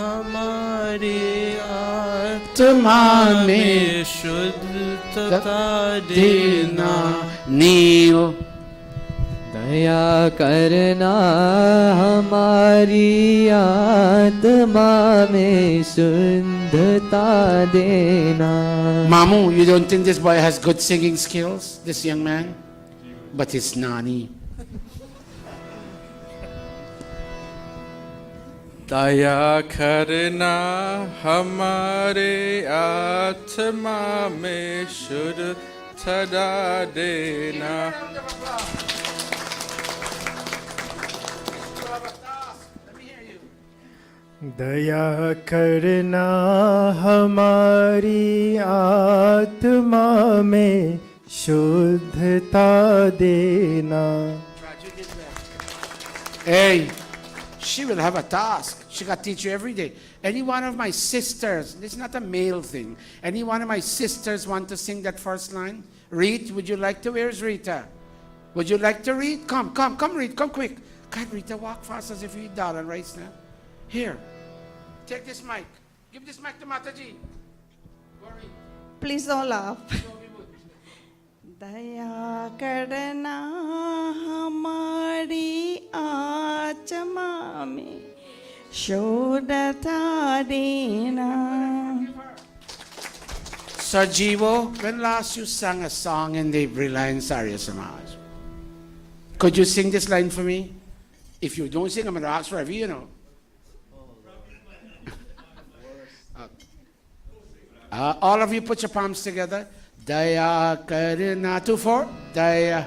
हमारी आत्मा में शुद्धता देना. Neil. दया करना हमारी आत्मा में शुद्धता देना. Mamu, you don't think this boy has good singing skills, this young man? But it's nani. दया करना हमारे आत्मा में शुद्धता देना. दया करना हमारी आत्मा में शुद्धता देना. Hey, she will have a task. She got to teach you every day. Any one of my sisters, this is not a male thing. Any one of my sisters want to sing that first line? Read, would you like to? Where's Rita? Would you like to read? Come, read, come quick. God, Rita, walk fast as if you eat dal and rice now. Here, take this mic. Give this mic to Mataji. Go read. Please don't laugh. दया करना हमारी आत्मा में शुद्धता देना. Sarjivo, when last you sang a song in the Reliance Arya Samaj? Could you sing this line for me? If you don't sing, I'm going to ask Ravi, you know. All of you put your palms together. Daya karna. 2-4. Daya.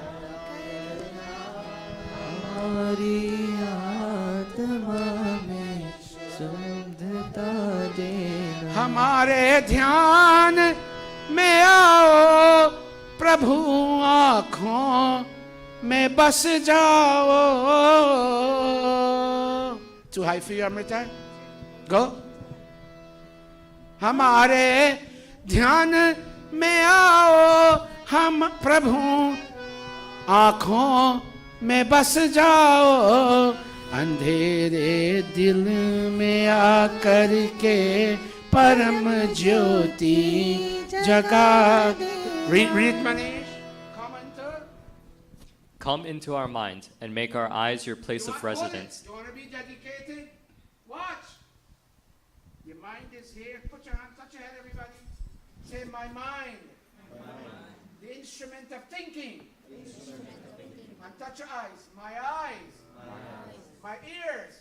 हमारी आत्मा में शुद्धता देना. हमारे ध्यान में आओ प्रभु, आँखों में बस जाओ. Too high for you, Amrita? Go. हमारे ध्यान में आओ हम प्रभु, आँखों में बस जाओ. अंधेरे दिल में आकर के परम ज्योति जगा. Read Manish. Come into our mind and make our eyes your place of residence. You want to be dedicated? Watch. Your mind is here. Put your hand, touch your head, everybody. Say, my mind The instrument of thinking. And touch your eyes. My eyes. My ears.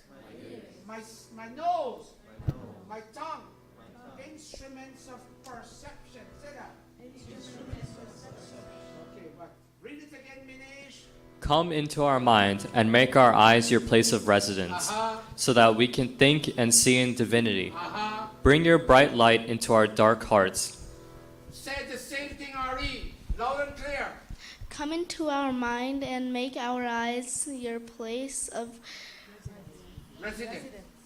My nose. My tongue. Instruments of perception. Say that. Okay, but read it again, Minesh. Come into our mind and make our eyes your place of residence, so that we can think and see in divinity. Bring your bright light into our dark hearts. Say the same thing, Ari. Loud and clear. Come into our mind and make our eyes your place of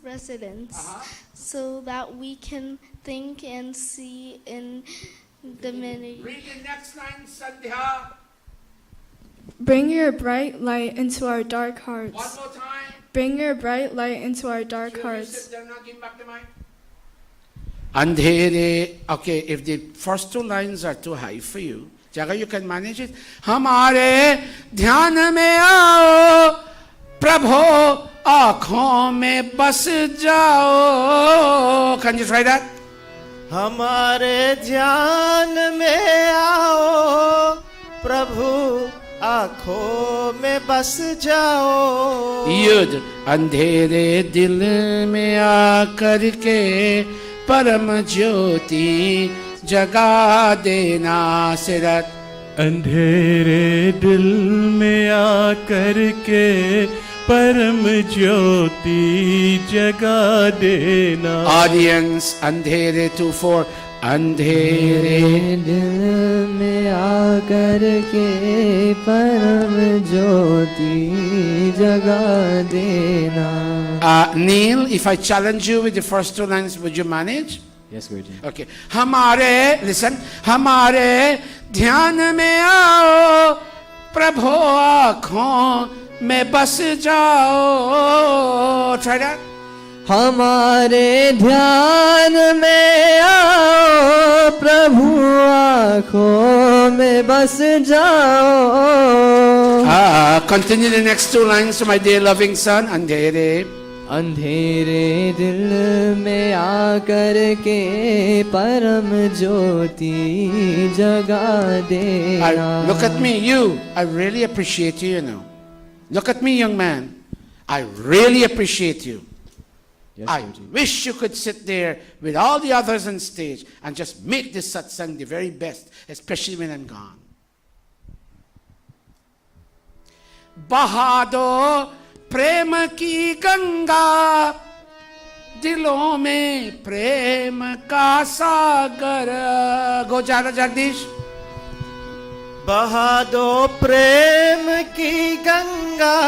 residence, so that we can think and see in divinity. Read the next line, Sandhya. Bring your bright light into our dark hearts. One more time. Bring your bright light into our dark hearts. They're not giving back the mic. Andhere. Okay, if the first two lines are too high for you, Jaga, you can manage it. Hamare dhyan mein aao, Prabho aankhon mein bas jao. Can you try that? हमारे ध्यान में आओ प्रभु आँखों में बस जाओ युद्ध अंधेरे दिल में आकर के परम ज्योति जगा देना सिरत अंधेरे दिल में आकर के परम ज्योति जगा देना ऑडियंस अंधेरे 2-4 अंधेरे दिल में आकर के परम ज्योति जगा देना. Neil, if I challenge you with the first two lines, would you manage? Yes, Guruji. Okay. हमारे, listen, हमारे ध्यान में आओ, प्रभु आँखों में बस जाओ. Try that. हमारे ध्यान में आओ, प्रभु आँखों में बस जाओ. Continue the next two lines, my dear loving son. अंधेरे अंधेरे दिल में आकर के परम ज्योति जगा देना. Look at me, you. I really appreciate you, you know. Look at me, young man. I really appreciate you. Yes, I Guruji. wish you could sit there with all the others on stage and just make this satsang the very best, especially when I'm gone. बहा दो प्रेम की गंगा, दिलों में प्रेम का सागर. Go Jara Jagdish. बहा दो प्रेम की गंगा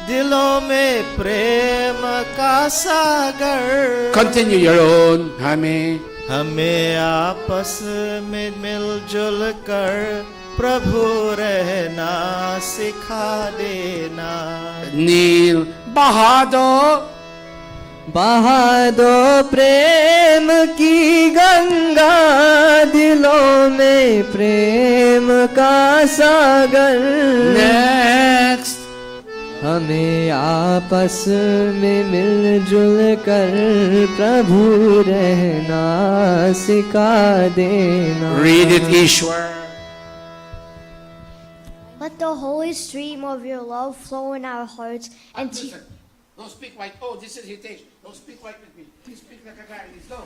दिलों में प्रेम का सागर Continue your own. हमें आपस में मिलजुल कर प्रभु रहना सिखा देना. नील बहा दो प्रेम की गंगा, दिलों में प्रेम का सागर. Next. हमें आपस में मिलजुल कर प्रभु रहना सिखा देना. Read it, Ishwar. Let the holy stream of your love flow in our hearts and Listen, don't speak white. Oh, this is Hitesh. Don't speak white with me. Please speak like a guy. Go.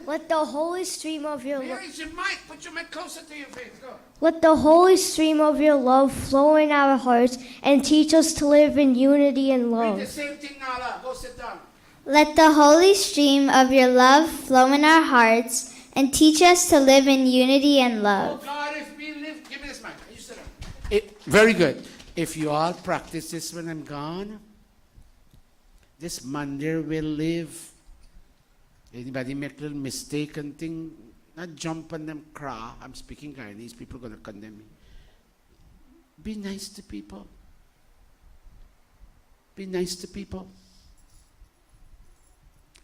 let the holy stream of your Where is your mic? Put your mic closer to your face. Go. let the holy stream of your love flow in our hearts and teach us to live in unity and Read the love. same thing, Nala. Go sit down. Let the holy stream of your love flow in our hearts and teach us to live in unity and Oh love. God, if we live, give me this mic. You sit down. Very good. If you all practice this when I'm gone, this mandir will live. Anybody make a little mistake and thing, not jump on them, cry. I'm speaking Guyanese, people are going to condemn me. Be nice to people. Be nice to people.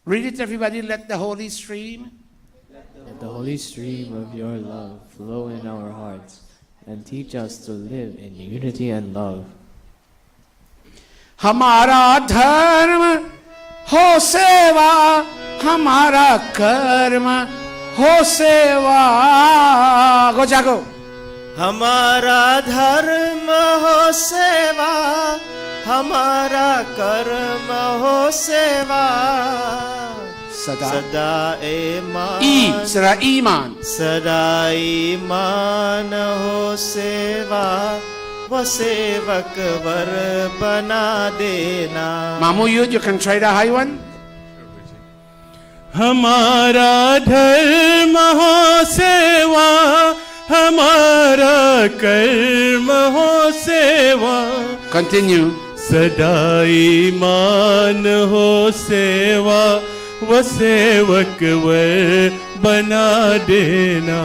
Read it, everybody. Let the holy stream. Let the holy stream of your love flow in our hearts and teach us to live in unity and love. हमारा धर्म हो सेवा, हमारा कर्म हो सेवा. Go Jago. हमारा धर्म हो सेवा, हमारा कर्म हो सेवा. सदा ईमान, सदा ईमान, सदा ईमान हो सेवा. वो सेवक वर बना देना. Mamu, you can try the high one. हमारा धर्म हो सेवा, हमारा कर्म हो सेवा. Continue. सदा ईमान हो सेवा, वो सेवक वर बना देना.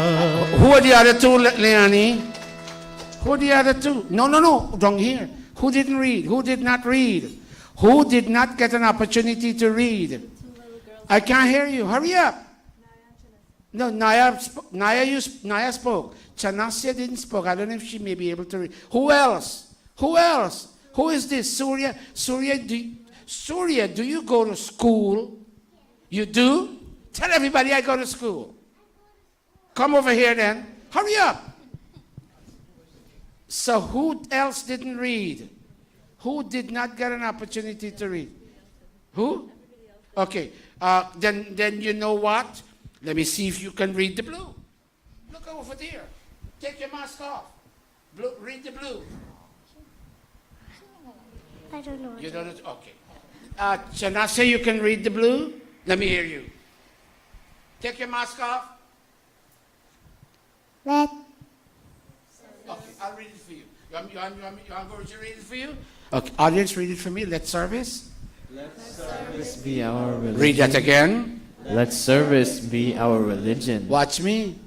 Who are the other two, Leonie? Who are the other two? No, wrong here. Who didn't read? Who did not read? Who did not get an opportunity to read? I can't hear you. Hurry up. No, Naya spoke. Chanasya didn't spoke. I don't know if she may be able to read. Who else? Who else? Who is this? Surya, do you go to school? You do? Tell everybody I go to school. Come over here then. Hurry up. So who else didn't read? Who did not get an opportunity to read? Who? Okay. Then you know what? Let me see if you can read the blue. Look over there. Take your mask off. Blue, read the blue. I don't know. You don't know? Okay. Chanasa, you can read the blue? Let me hear you. Take your mask off. Let. Okay, I'll read it for you. You want Guru to read it for you? Okay, audience, read it for me. Let service. Let service be our religion. Read that again. Let service be our religion. Watch me.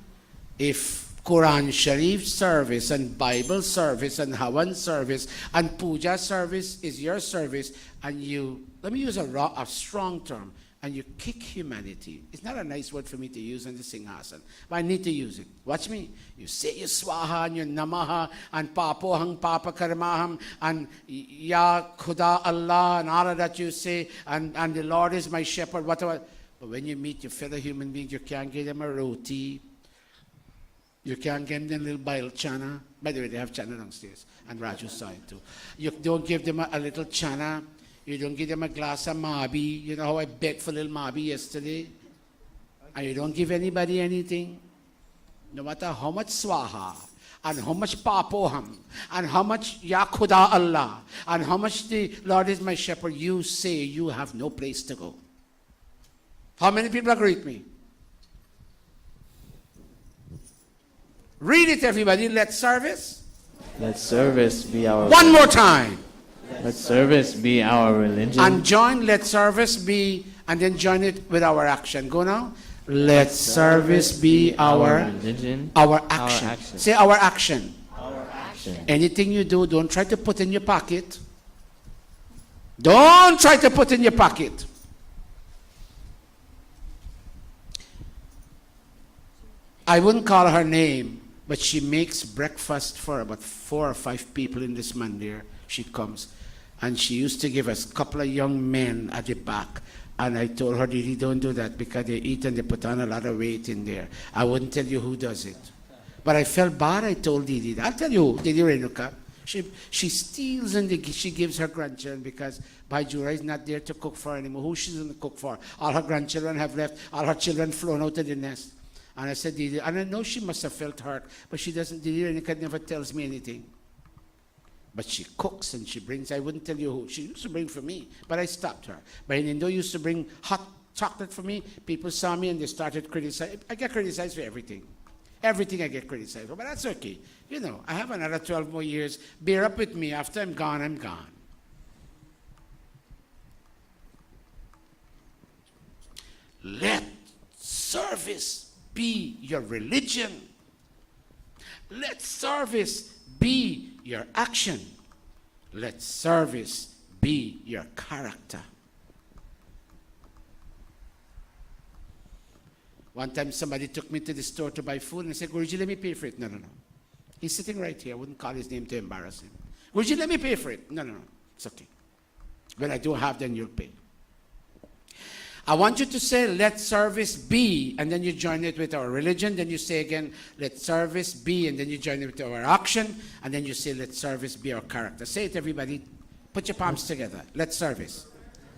If Quran Sharif service and Bible service and Hawan service and Puja service is your service, and you, let me use a strong term, and you kick humanity. It's not a nice word for me to use in the Singhasan, but I need to use it. Watch me. You say your Swaha and your Namaha and Papohang Papa Karmaham and Ya Khuda Allah and all of that you say, and the Lord is my shepherd, whatever. But when you meet your fellow human beings, you can't give them a roti. You can't give them a little bile chana. By the way, they have chana downstairs, and Raju saw it too. You don't give them a little chana. You don't give them a glass of mabi. You know how I begged for a little mabi yesterday? And you don't give anybody anything. No matter how much swaha, and how much papoham, and how much ya khuda Allah, and how much the Lord is my shepherd, you say you have no place to go. How many people agree with me? Read it, everybody. Let service. Let service be our One more time. Let service be our religion. And join let service be, and then join it with our action. Go now. Let service be our religion. Our action. Say our action. Our action. Anything you do, don't try to put in your pocket. Don't try to put in your pocket. I wouldn't call her name, but she makes breakfast for about 4 or 5 people in this mandir. She comes, and she used to give us a couple of young men at the back. And I told her, Didi, don't do that because they eat and they put on a lot of weight in there. I wouldn't tell you who does it. But I felt bad. I told Didi. I'll tell you who, Didi Renuka. She steals and she gives her grandchildren because Bhaijura is not there to cook for anymore. Who she's going to cook for? All her grandchildren have left. All her children flown out of the nest. And I said, Didi, and I know she must have felt hurt, but she doesn't, Didi Renuka never tells me anything. But she cooks and she brings, I wouldn't tell you who. She used to bring for me, but I stopped her. But Indo used to bring hot chocolate for me. People saw me and they started criticizing. I get criticized for everything. Everything I get criticized for, but that's okay. You know, I have another 12 more years. Bear up with me. After I'm gone, I'm gone. Let service be your religion. Let service be your action. Let service be your character. One time somebody took me to the store to buy food and I said, Guruji, let me pay for it. No. He's sitting right here. I wouldn't call his name to embarrass him. Guruji, let me pay for it. No. It's okay. When I don't have, then you'll pay. I want you to say, let service be, and then you join it with our religion. Then you say again, let service be, and then you join it with our action, and then you say, let service be our character. Say it, everybody. Put your palms together. Let service.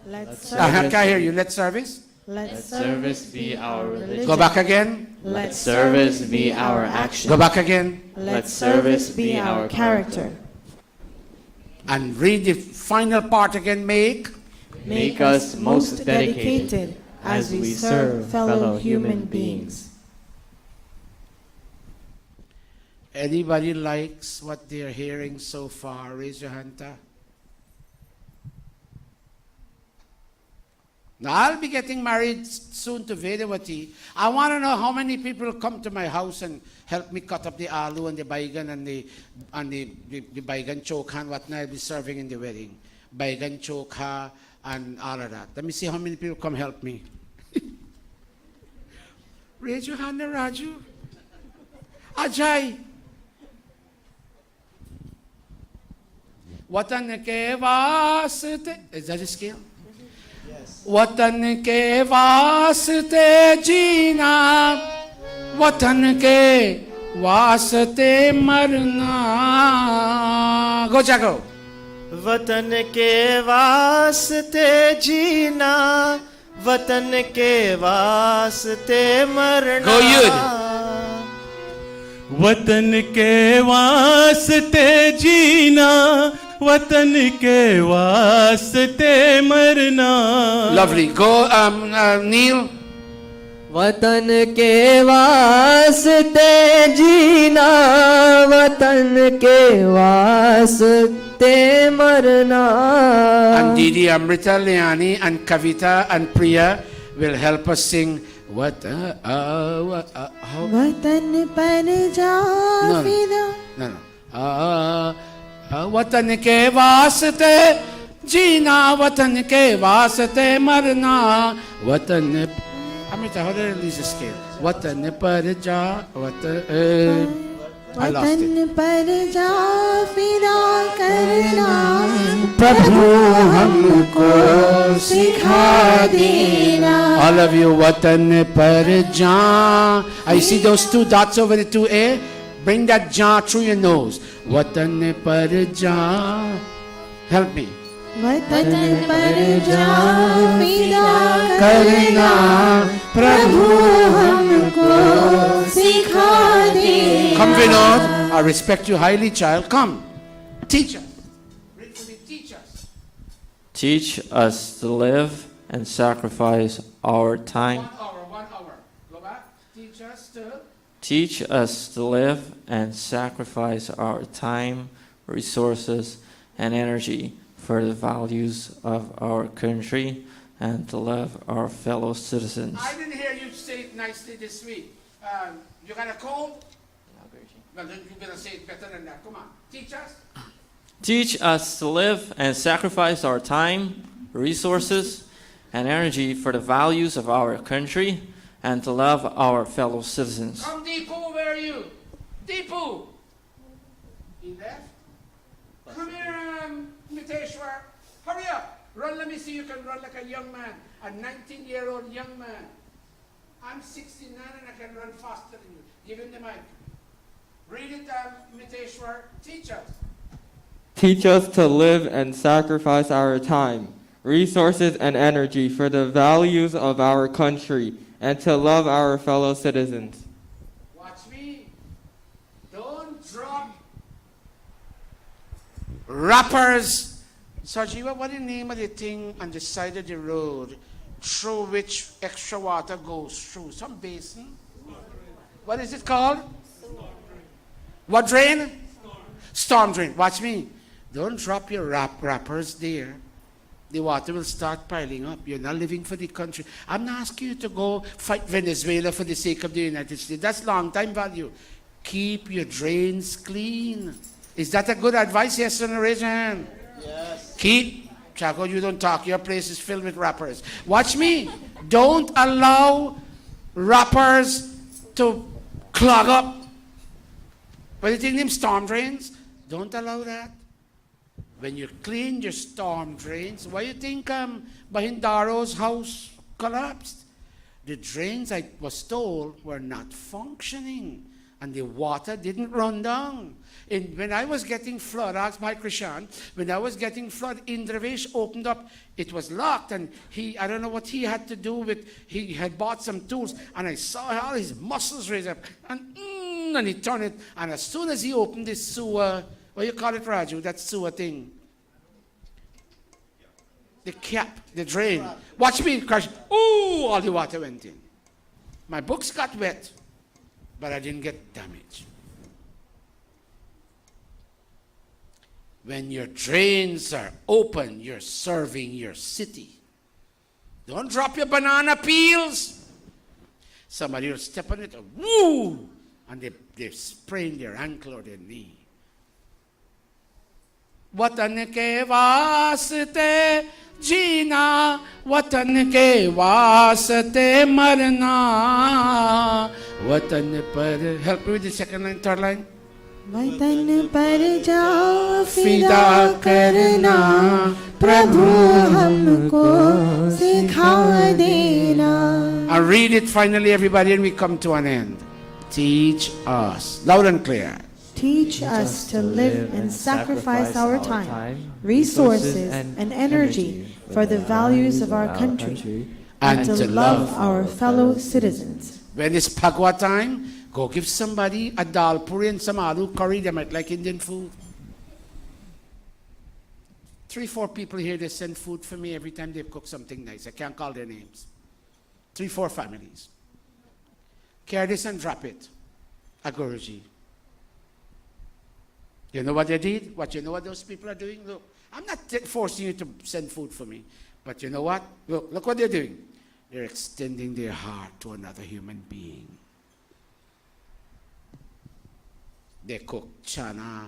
Let Can't hear you. Let service. Let service be our religion. Go back again. Let service be our action. Go back again. Let service be our character. And read the final part again. Make us most dedicated as we serve fellow human beings. Anybody likes what they're hearing so far? Raise your hand. Now, I'll be getting married soon to Vedavati. I want to know how many people come to my house and help me cut up the aloo and the baigan and the baigan chokha and whatnot I'll be serving in the wedding. Baigan chokha and all of that. Let me see how many people come help me. Raise your hand, Raju. Ajay. Watan ke vaste. Is that a scale? वतन के वास्ते जीना वतन के वास्ते मरना गो जागो वतन के वास्ते जीना वतन के वास्ते मरना गो युद्ध वतन के वास्ते जीना वतन के वास्ते मरना lovely go Neil वतन के वास्ते जीना वतन के वास्ते मरना. And Didi, Amrita, Leani and Kavita and Priya will help us sing वतन पर जा फिदा no वतन के वास्ते जीना वतन के वास्ते मरना वतन Amrita, how did I release the scale? वतन पर जा I lost वतन it. पर जा फिदा करना प्रभु हमको सिखा देना. All of you, वतन पर जा. I see those two dots over the 2A. Bring that ja through your nose. वतन पर जा. Help me. वतन पर जा फिदा करना प्रभु हमको सिखा दे. Come, Vinod. I respect you highly, child. Come. Teach us. Read for me. Teach us. Teach us to live and sacrifice our time. 1 hour. 1 hour. Go back. Teach us to. Teach us to live and sacrifice our time, resources, and energy for the values of our country and to love our fellow citizens. I didn't hear you say it nicely this week. You got a cold? Well, then you better say it better than that. Come on. Teach us. Teach us to live and sacrifice our time, resources, and energy for the values of our country and to love our fellow citizens. Come, Deepu. Where are you? Deepu. He left? Come here, Miteshwar. Hurry up. Run, let me see you can run like a young man. A 19-year-old young man. I'm 69 and I can run faster than you. Give him the mic. Read it, Miteshwar. Teach us. Teach us to live and sacrifice our time, resources, and energy for the values of our country and to love our fellow citizens. Watch me. Don't drop wrappers. Sarji, what is the name of the thing on the side of the road through which extra water goes through? Some basin? What is it called? What drain? Storm drain. Watch me. Don't drop your wrappers there. The water will start piling up. You're not living for the country. I'm not asking you to go fight Venezuela for the sake of the United States. That's long time value. Keep your drains clean. Is that a good advice? Yes or no? Raise your hand. Yes. Keep. Chaco, you don't talk. Your place is filled with wrappers. Watch me. Don't allow wrappers to clog up. What do you think them storm drains? Don't allow that. When you clean your storm drains, what do you think Bahindaro's house collapsed. The drains, I was told, were not functioning, and the water didn't run down. When I was getting flood, asked by Krishan, when I was getting flood, Indravesh opened up, it was locked, and I don't know what he had to do with, he had bought some tools, and I saw all his muscles raise up, and he turned it, and as soon as he opened this sewer, what do you call it, Raju, that sewer thing? The cap, the drain. Watch me crash. Ooh, all the water went in. My books got wet, but I didn't get damaged. When your drains are open, you're serving your city. Don't drop your banana peels. Somebody will step on it, and woo, and they sprain their ankle or their knee. वतन के वास्ते जीना, वतन के वास्ते मरना, वतन पर. Help me with the second line, third line. वतन पर जाओ फिदा करना, प्रभु हमको सिखा देना. And read it finally, everybody, and we come to an end. Teach us, loud and clear. Teach us to live and sacrifice our time, resources, and energy for the values of our country, and to love our fellow citizens. When it's Phagwa time, go give somebody a dal puri and some aloo curry. They might like Indian food. 3-4 people here, they send food for me every time they cook something nice. I can't call their names. 3-4 families. Carry this and drop it at Guruji. You know what they did? You know what those people are doing? Look, I'm not forcing you to send food for me. But you know what? Look what they're doing. They're extending their heart to another human being. They cook chana,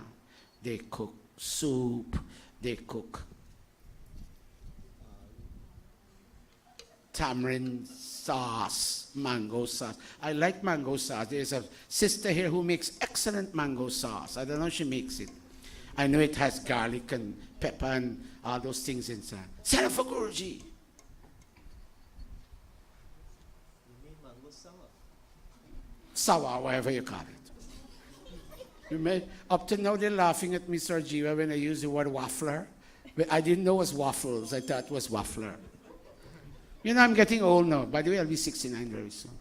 they cook soup, they cook tamarind sauce, mango sauce. I like mango sauce. There's a sister here who makes excellent mango sauce. I don't know if she makes it. I know it has garlic and pepper and all those things inside. Send it for Guruji. Sawa, whatever you call it. Up to now they're laughing at me, Sir Jiva, when I use the word waffler. I didn't know it was waffles. I thought it was waffler. You know, I'm getting old now. By the way, I'll be 69 very soon.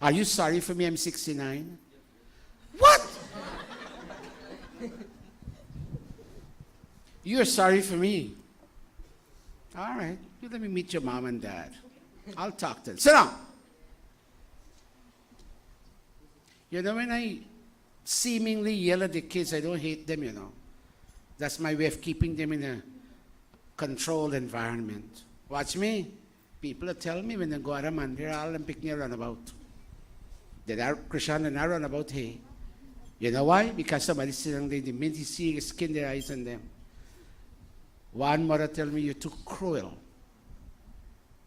Are you sorry for me? I'm 69. What? You're sorry for me. All right. You let me meet your mom and dad. I'll talk to them. Sit down. You know, when I seemingly yell at the kids, I don't hate them, you know. That's my way of keeping them in a controlled environment. Watch me. People will tell me when they go out of mandir, all them pick me a runabout. Krishan and I run about, hey. You know why? Because somebody's sitting there, the minute you see you skin their eyes on them. One mother tell me, you're too cruel.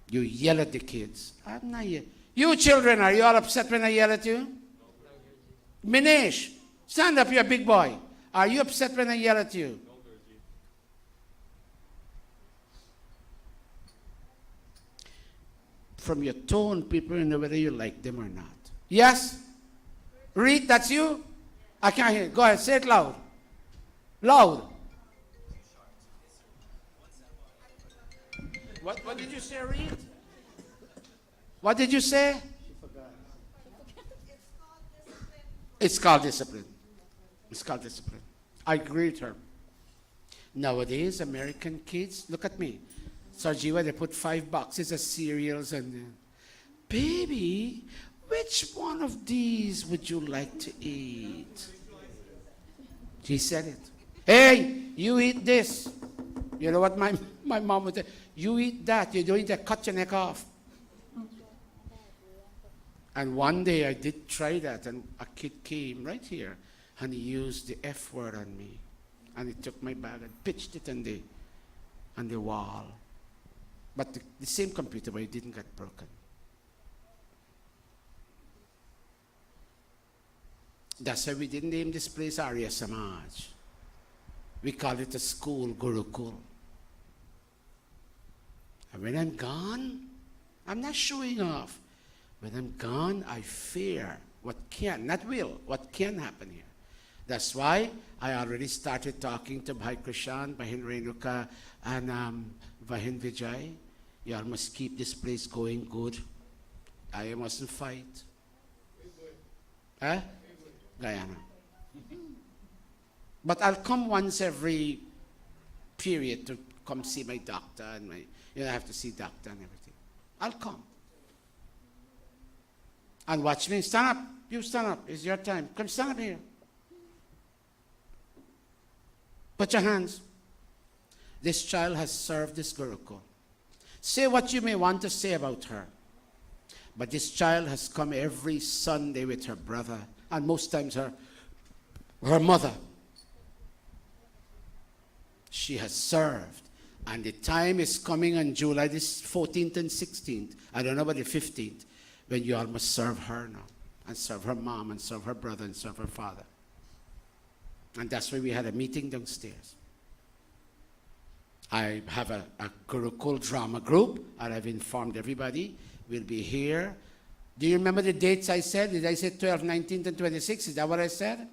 You yell at the kids. I'm not yelling. You children, are you all upset when I yell at you? Minesh, stand up, you're a big boy. Are you upset when I yell at you? From your tone, people know whether you like them or not. Yes? Read, that's you? I can't hear. Go ahead, say it loud. Loud. What did you say, Reed? What did you say? It's called discipline. It's called discipline. I agree with her. Nowadays, American kids, look at me. Sarjiva, they put 5 boxes of cereals and baby, which one of these would you like to eat? She said it. Hey, you eat this. You know what my mom would say? You eat that. You don't eat that. Cut your neck off. And one day I did try that, and a kid came right here, and he used the F word on me. And he took my bag and pitched it on the wall. But the same computer, but it didn't get broken. That's why we didn't name this place Arya Samaj. We called it a school, Gurukula. And when I'm gone, I'm not showing off. When I'm gone, I fear what can, not will, what can happen here. That's why I already started talking to Bhai Krishan, Bahin Renuka, and Bahin Vijay. You all must keep this place going good. I mustn't fight. Eh? Guyana. But I'll come once every period to come see my doctor and I have to see doctor and everything. I'll come. And watch me. Stand up. You stand up. It's your time. Come stand up here. Put your hands. This child has served this Gurukul. Say what you may want to say about her. But this child has come every Sunday with her brother, and most times her mother. She has served. And the time is coming on July this 14th and 16th. I don't know about the 15th, when you all must serve her now. And serve her mom, and serve her brother, and serve her father. And that's why we had a meeting downstairs. I have a Gurukul drama group, and I've informed everybody. We'll be here. Do you remember the dates I said? Did I say 12th, 19th, and 26th? Is that what I said?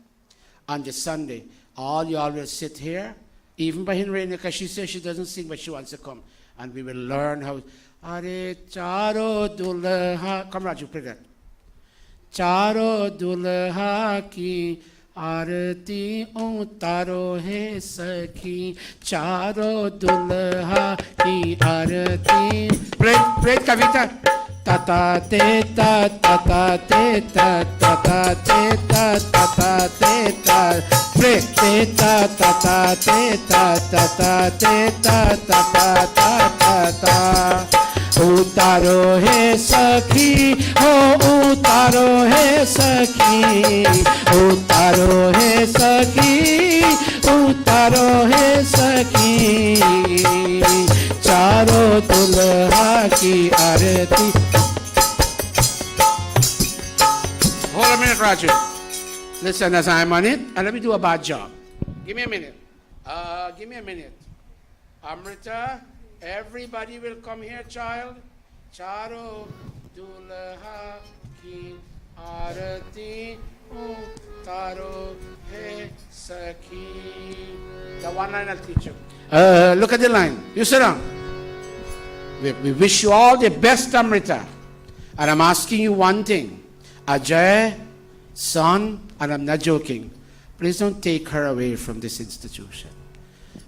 On the Sunday. All you all will sit here. Even Bahin Renuka, she says she doesn't sing, but she wants to come. And we will learn how. Are charo dulha. Come, Raju, play that. Charo dulha ki आरती उतारो है सखी चारों दुल्हा की आरती प्रेत कविता तता ते ता तता ते ता तता ते ता तता ते ता प्रेत ते ता तता ते ता तता ते ता तता ता ता उतारो है सखी हो उतारो है सखी उतारो है सखी उतारो है सखी चारों दुल्हा की आरती. Hold a minute, Raju. Listen, as I'm on it, and let me do a bad job. Give me a minute. Give me a minute. Amrita. Everybody will come here, child. Charo dulha ki arati utaro hai sakhi. The one line I'll teach you. Look at the line. You sit down. We wish you all the best, Amrita. And I'm asking you one thing. Ajay, son, and I'm not joking, please don't take her away from this institution.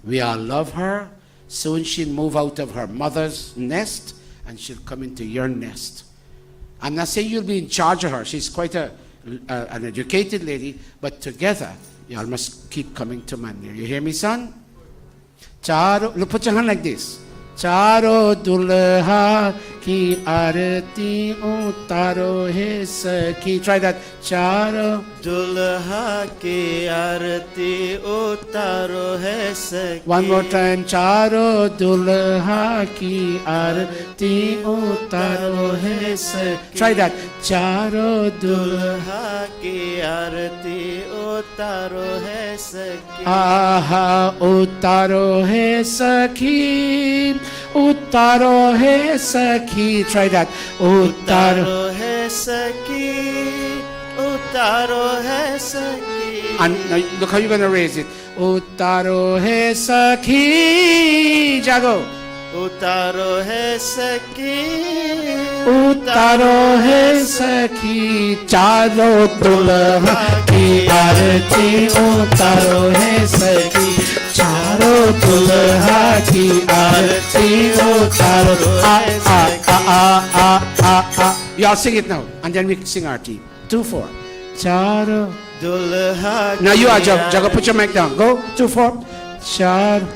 We all love her. Soon she'll move out of her mother's nest and she'll come into your nest. I'm not saying you'll be in charge of her. She's quite an educated lady, but together you all must keep coming to Mandir. You hear me, son? Charo, look, put your hand like this. Charo dulha ki arati utaro hai sakhi. Try that. Charo dulha ki arati utaro hai sakhi. One more time. Charo dulha ki arati utaro hai sakhi. Try that. Charo dulha ki arati utaro hai sakhi. Aha utaro hai sakhi. Utaro hai sakhi. Try that. Utaro hai sakhi. Utaro hai sakhi. And now look how you're going to raise it. Utaro hai sakhi. Jago. Utaro hai sakhi. Utaro hai sakhi. Charo dulha ki arati utaro hai sakhi. Charo dulha ki arati utaro hai sakhi. You all sing it now, and then we sing arati. 2-4. Charo dulha. Now you are Jago, put your mic down. Go 2-4. Charo.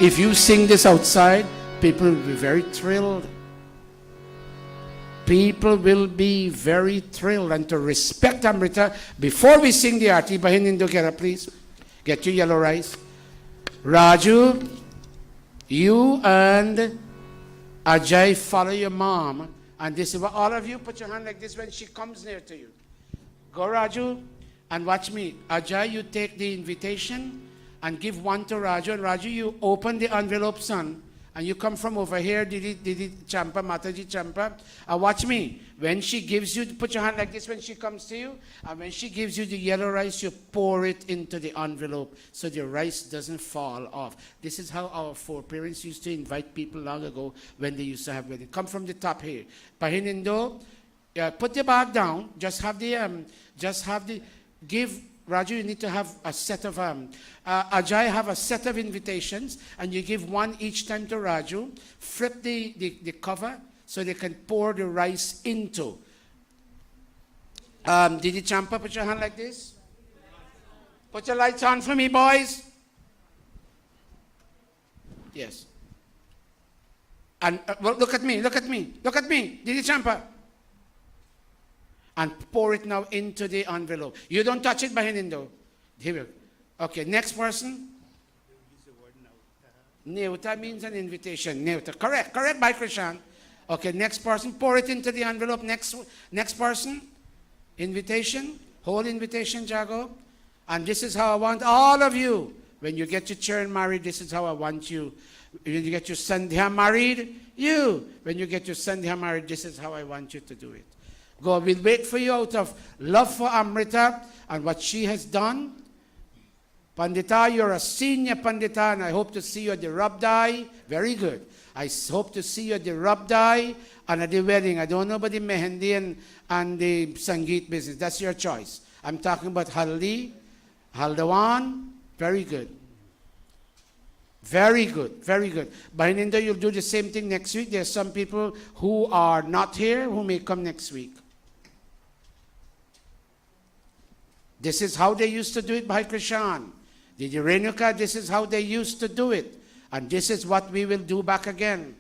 If you sing this outside, people will be very thrilled. People will be very thrilled. And to respect Amrita, before we sing the arti, Bahin Indukera, please. Get your yellow rice. Raju, you and Ajay follow your mom. And this is what all of you put your hand like this when she comes near to you. Go, Raju, and watch me. Ajay, you take the invitation. and give one to Raju. And Raju, you open the envelope, son, and you come from over here, Didi Champa, Mataji Champa. Watch me. When she gives you, put your hand like this when she comes to you, and when she gives you the yellow rice, you pour it into the envelope so the rice doesn't fall off. This is how our foreparents used to invite people long ago when they used to have wedding. Come from the top here. Pahinindo, put the bag down. Just have the, give. Raju, you need to have a set of, Ajay have a set of invitations, and you give one each time to Raju. Flip the cover so they can pour the rice into. Didi Champa, put your hand like this. Put your lights on for me, boys. Yes. And well, look at me. Didi Champa. And pour it now into the envelope. You don't touch it, Bahinindo. Here we go. Okay, next person. Neuta means an invitation. Neuta. Correct, by Krishan. Okay, next person. Pour it into the envelope. Next person. Invitation. Whole invitation, Jago. And this is how I want all of you. When you get your children married, this is how I want you. When you get your Sandhya married, you. When you get your Sandhya married, this is how I want you to do it. God will wait for you out of love for Amrita and what she has done. Pandita, you're a senior Pandita, and I hope to see you at the Rabdai. Very good. I hope to see you at the Rabdai and at the wedding. I don't know about the Mehendi and the Sangeet business. That's your choice. I'm talking about Haldi, Haldawan. Very good. Very good. Bahinindo, you'll do the same thing next week. There's some people who are not here who may come next week. This is how they used to do it by Krishan. The Renuka, this is how they used to do it. And this is what we will do back again.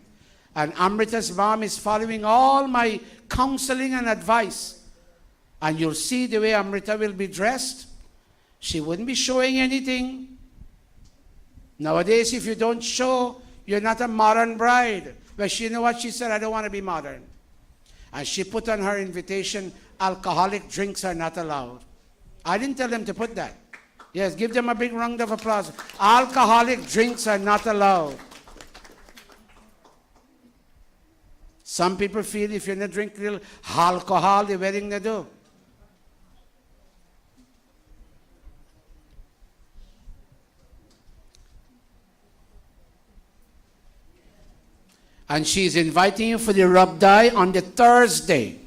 And Amrita's mom is following all my counseling and advice. And you'll see the way Amrita will be dressed. She wouldn't be showing anything. Nowadays, if you don't show, you're not a modern bride. But you know what she said? I don't want to be modern. And she put on her invitation, alcoholic drinks are not allowed. I didn't tell them to put that. Yes, give them a big round of applause. Alcoholic drinks are not allowed. Some people feel if you're not drinking real alcohol, the wedding they do. And she's inviting you for the Rabdai on the Thursday.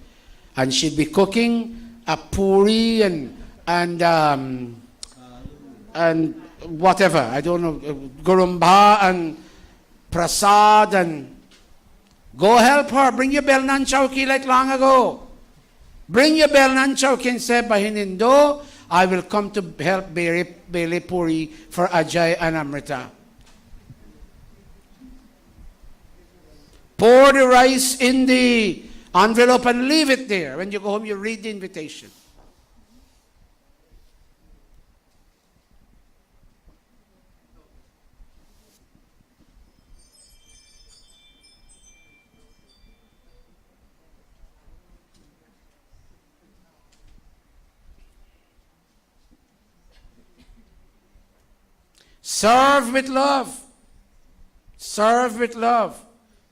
And she'll be cooking a puri and whatever, I don't know, gurumba and prasad, and go help her. Bring your belnan chowki like long ago. Bring your belnan chowki and say, Bahinindo, I will come to help Bele Puri for Ajay and Amrita. Pour the rice in the envelope and leave it there. When you go home, you read the invitation. Serve with love. Serve with love.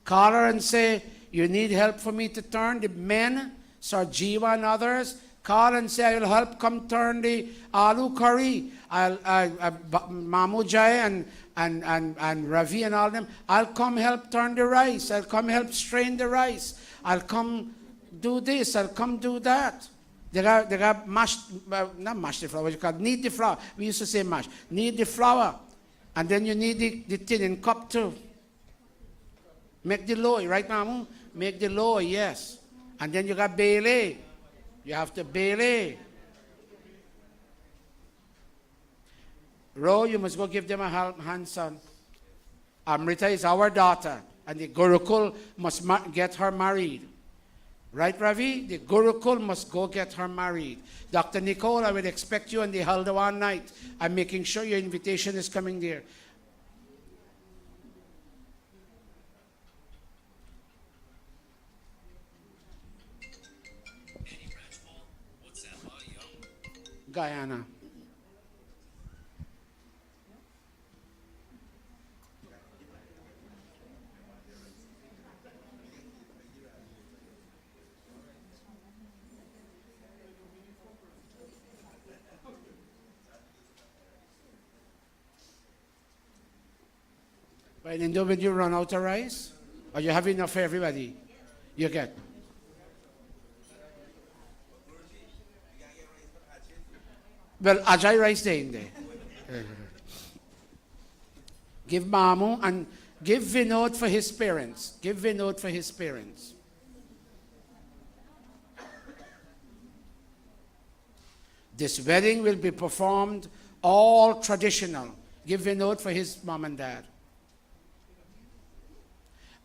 Call her and say, you need help for me to turn the men, Sarjiva and others. Call and say, I will help come turn the aloo curry. Mamu Jai and Ravi and all them. I'll come help turn the rice. I'll come help strain the rice. I'll come do this. I'll come do that. They got mashed, not mashed the flour, what you call knead the flour. We used to say mash. Knead the flour. And then you need the tin in cup too. Make the loy, right, Mamu? Make the loy, yes. And then you got bele. You have to bele. Ro, you must go give them a hand, son. Amrita is our daughter, and the Gurukul must get her married. Right, Ravi? The Gurukul must go get her married. Dr. Nicole, I would expect you on the Haldawan night. I'm making sure your invitation is coming there. Guyana. But in when you run out of rice, or you have enough for everybody, you get. Well, Ajay rice day in there. Give Mamu and give Vinod for his parents. Give Vinod for his parents. This wedding will be performed all traditional. Give Vinod for his mom and dad.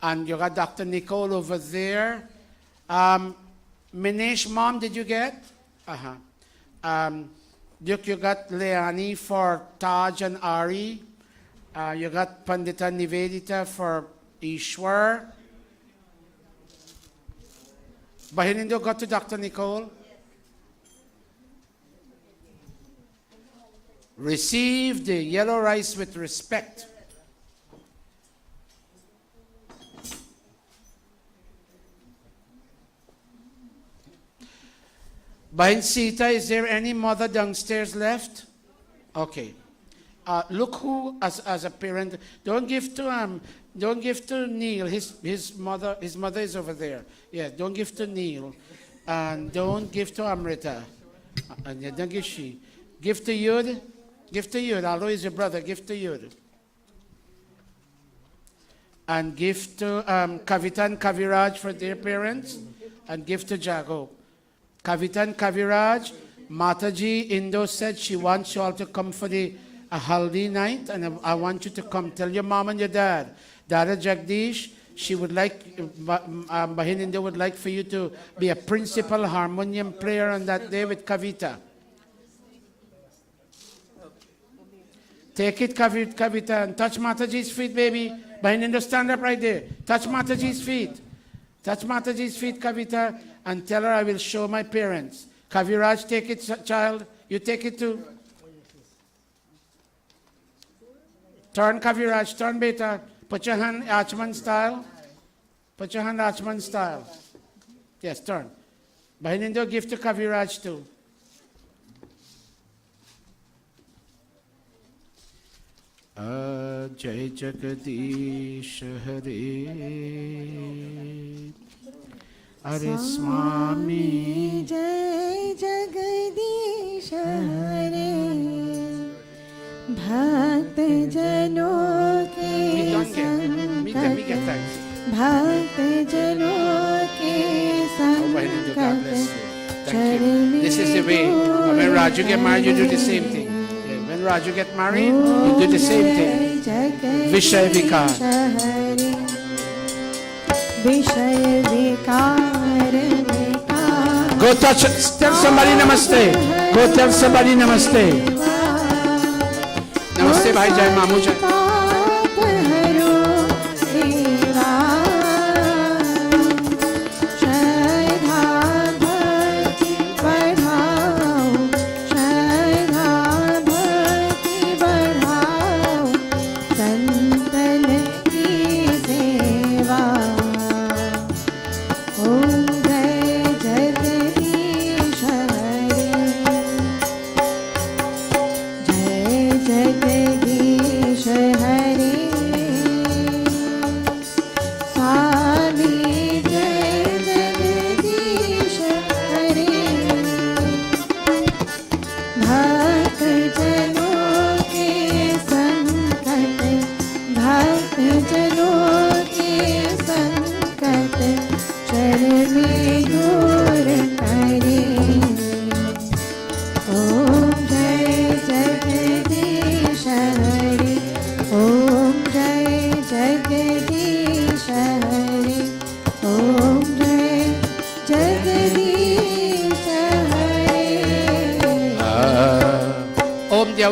And you got Dr. Nicole over there. Minesh, mom, did you get? Duke, you got Leani for Taj and Ari. You got Pandita Nivedita for Ishwar. Bahinindo got to Dr. Nicole. Receive the yellow rice with respect. Bahin Sita, is there any mother downstairs left? Okay. Look who, as a parent, don't give to Neil. His mother is over there. Yeah, don't give to Neil, and don't give to Amrita, and don't give she. Give to Yud. Give to Yud. Although he's your brother, give to Yud. And give to Kavita and Kaviraj for their parents, and give to Jago. Kavita and Kaviraj, Mataji Indo said she wants you all to come for the Haldi night, and I want you to come. Tell your mom and your dad. Dada Jagdish, she would like, Bahin Indo would like for you to be a principal harmonium player on that day with Kavita. Take it, Kavita, and touch Mataji's feet, baby. Bahin Indo, stand up right there. Touch Mataji's feet. Touch Mataji's feet, Kavita, and tell her I will show my parents. Kaviraj, take it, child. You take it too. Turn, Kaviraj, turn, beta. Put your hand Achman style. Put your hand Achman style. Yes, turn. Bahinindo, give to Kaviraj too. Jai Jagadish Hare Hare Swami Jai Jagadish Hare भक्त जनों के संकट भक्त जनों के संकट This is the way. When Raju get married, you do the same thing. When Raju get married, you do the same thing. Vishay Vikar. Vishay Vikar. Go touch, tell somebody namaste. Go tell somebody namaste. Namaste, bhai jai mamu jai.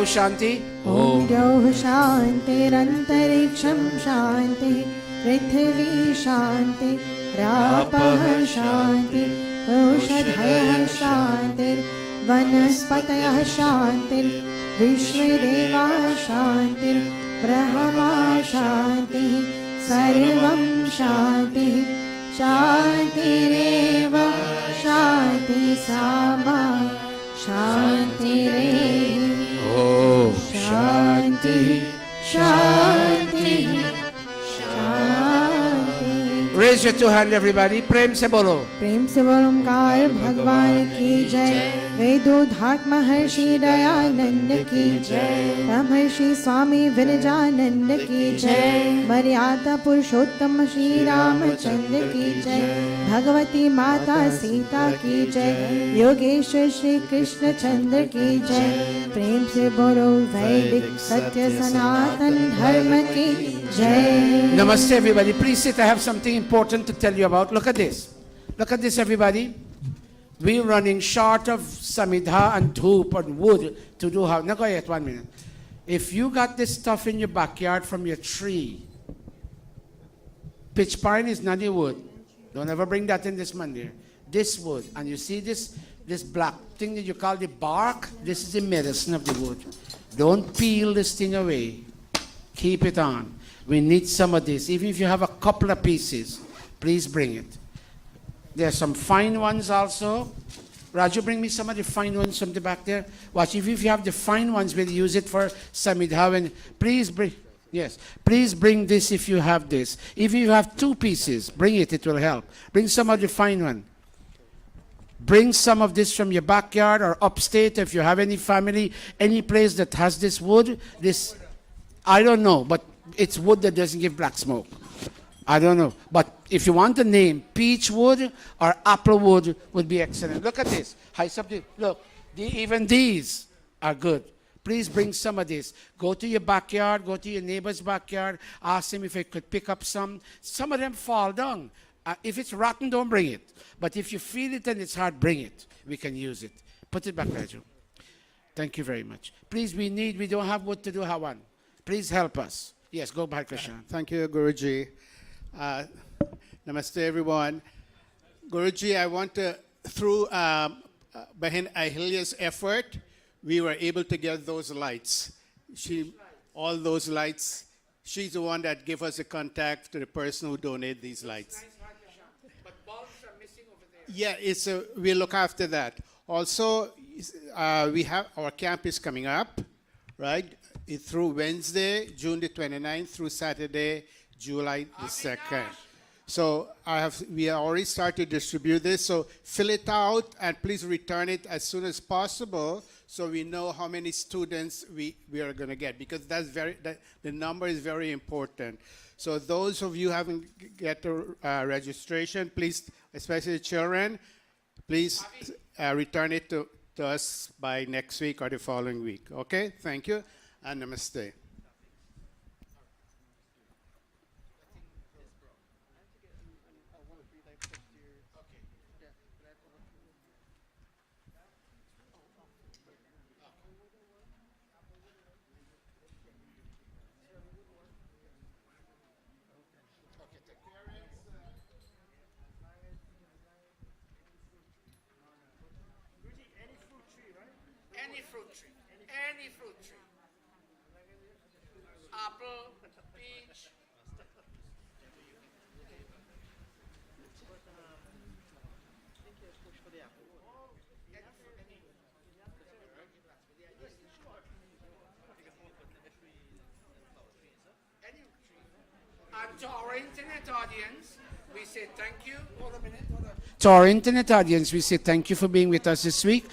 Shanti. Om Dhyauh Shantirantariksam Shanti Prithvi Shanti Rapah Shanti Oshadhayah Shanti Vanaspatayah Shanti Vishwadeva Shanti Brahma Shanti Sarvam Shanti Shantireva Shanti Sama Shantireva Shanti, Shanti, Raise your two hands, everybody. Prem se bolo. प्रेम से बोलो ओंकार भगवान की जय। वेदोधात महर्षि दयानंद की जय। महर्षि स्वामी विरजानंद की जय। मर्यादा पुरुषोत्तम श्री रामचंद्र की जय। भगवती माता सीता की जय। योगेश्वर श्री कृष्ण चंद्र की जय। प्रेम से बोलो वैदिक सत्य सनातन धर्म की जय। Namaste, everybody. Please sit. I have something important to tell you about. Look at this. Look at this, everybody. We're running short of samidha and dhoop and wood to do how. Now go ahead, 1 minute. If you got this stuff in your backyard from your tree, pitch pine is not the wood. Don't ever bring that in this Monday. This wood, and you see this black thing that you call the bark. This is the medicine of the wood. Don't peel this thing away. Keep it on. We need some of this. Even if you have a couple of pieces, please bring it. There are some fine ones also. Raju, bring me some of the fine ones from the back there. Watch, if you have the fine ones, we'll use it for samidha. And please bring, yes, please bring this if you have this. If you have 2 pieces, bring it, it will help. Bring some of the fine one. Bring some of this from your backyard or upstate if you have any family, any place that has this wood. This, I don't know, but it's wood that doesn't give black smoke. I don't know. But if you want the name, peach wood or apple wood would be excellent. Look at this. Look, even these are good. Please bring some of this. Go to your backyard, go to your neighbor's backyard, ask him if he could pick up some. Some of them fall down. If it's rotten, don't bring it. But if you feel it and it's hard, bring it. We can use it. Put it back, Raju. Thank you very much. Please, we don't have wood to do Hawan. Please help us. Yes, go back, Krishna. Thank you, Guruji. Namaste, everyone. Guruji, I want to, through Bahin Ahilya's effort, we were able to get those lights. All those lights, she's the one that gave us the contact to the person who donated these lights. But bulbs are missing over there. Yeah, we'll look after that. Also, we have our camp is coming up, right? Through Wednesday, June the 29th, through Saturday, July the 2nd. So we already started to distribute this. So fill it out and please return it as soon as possible so we know how many students we are going to get, because the number is very important. So those of you who haven't get the registration, please, especially the children, please return it to us by next week or the following week. Okay? Thank you. And namaste. Any fruit tree. Any fruit tree. Apple, peach. And to our internet audience, we say thank you. Hold a minute. To our internet audience, we say thank you for being with us this week.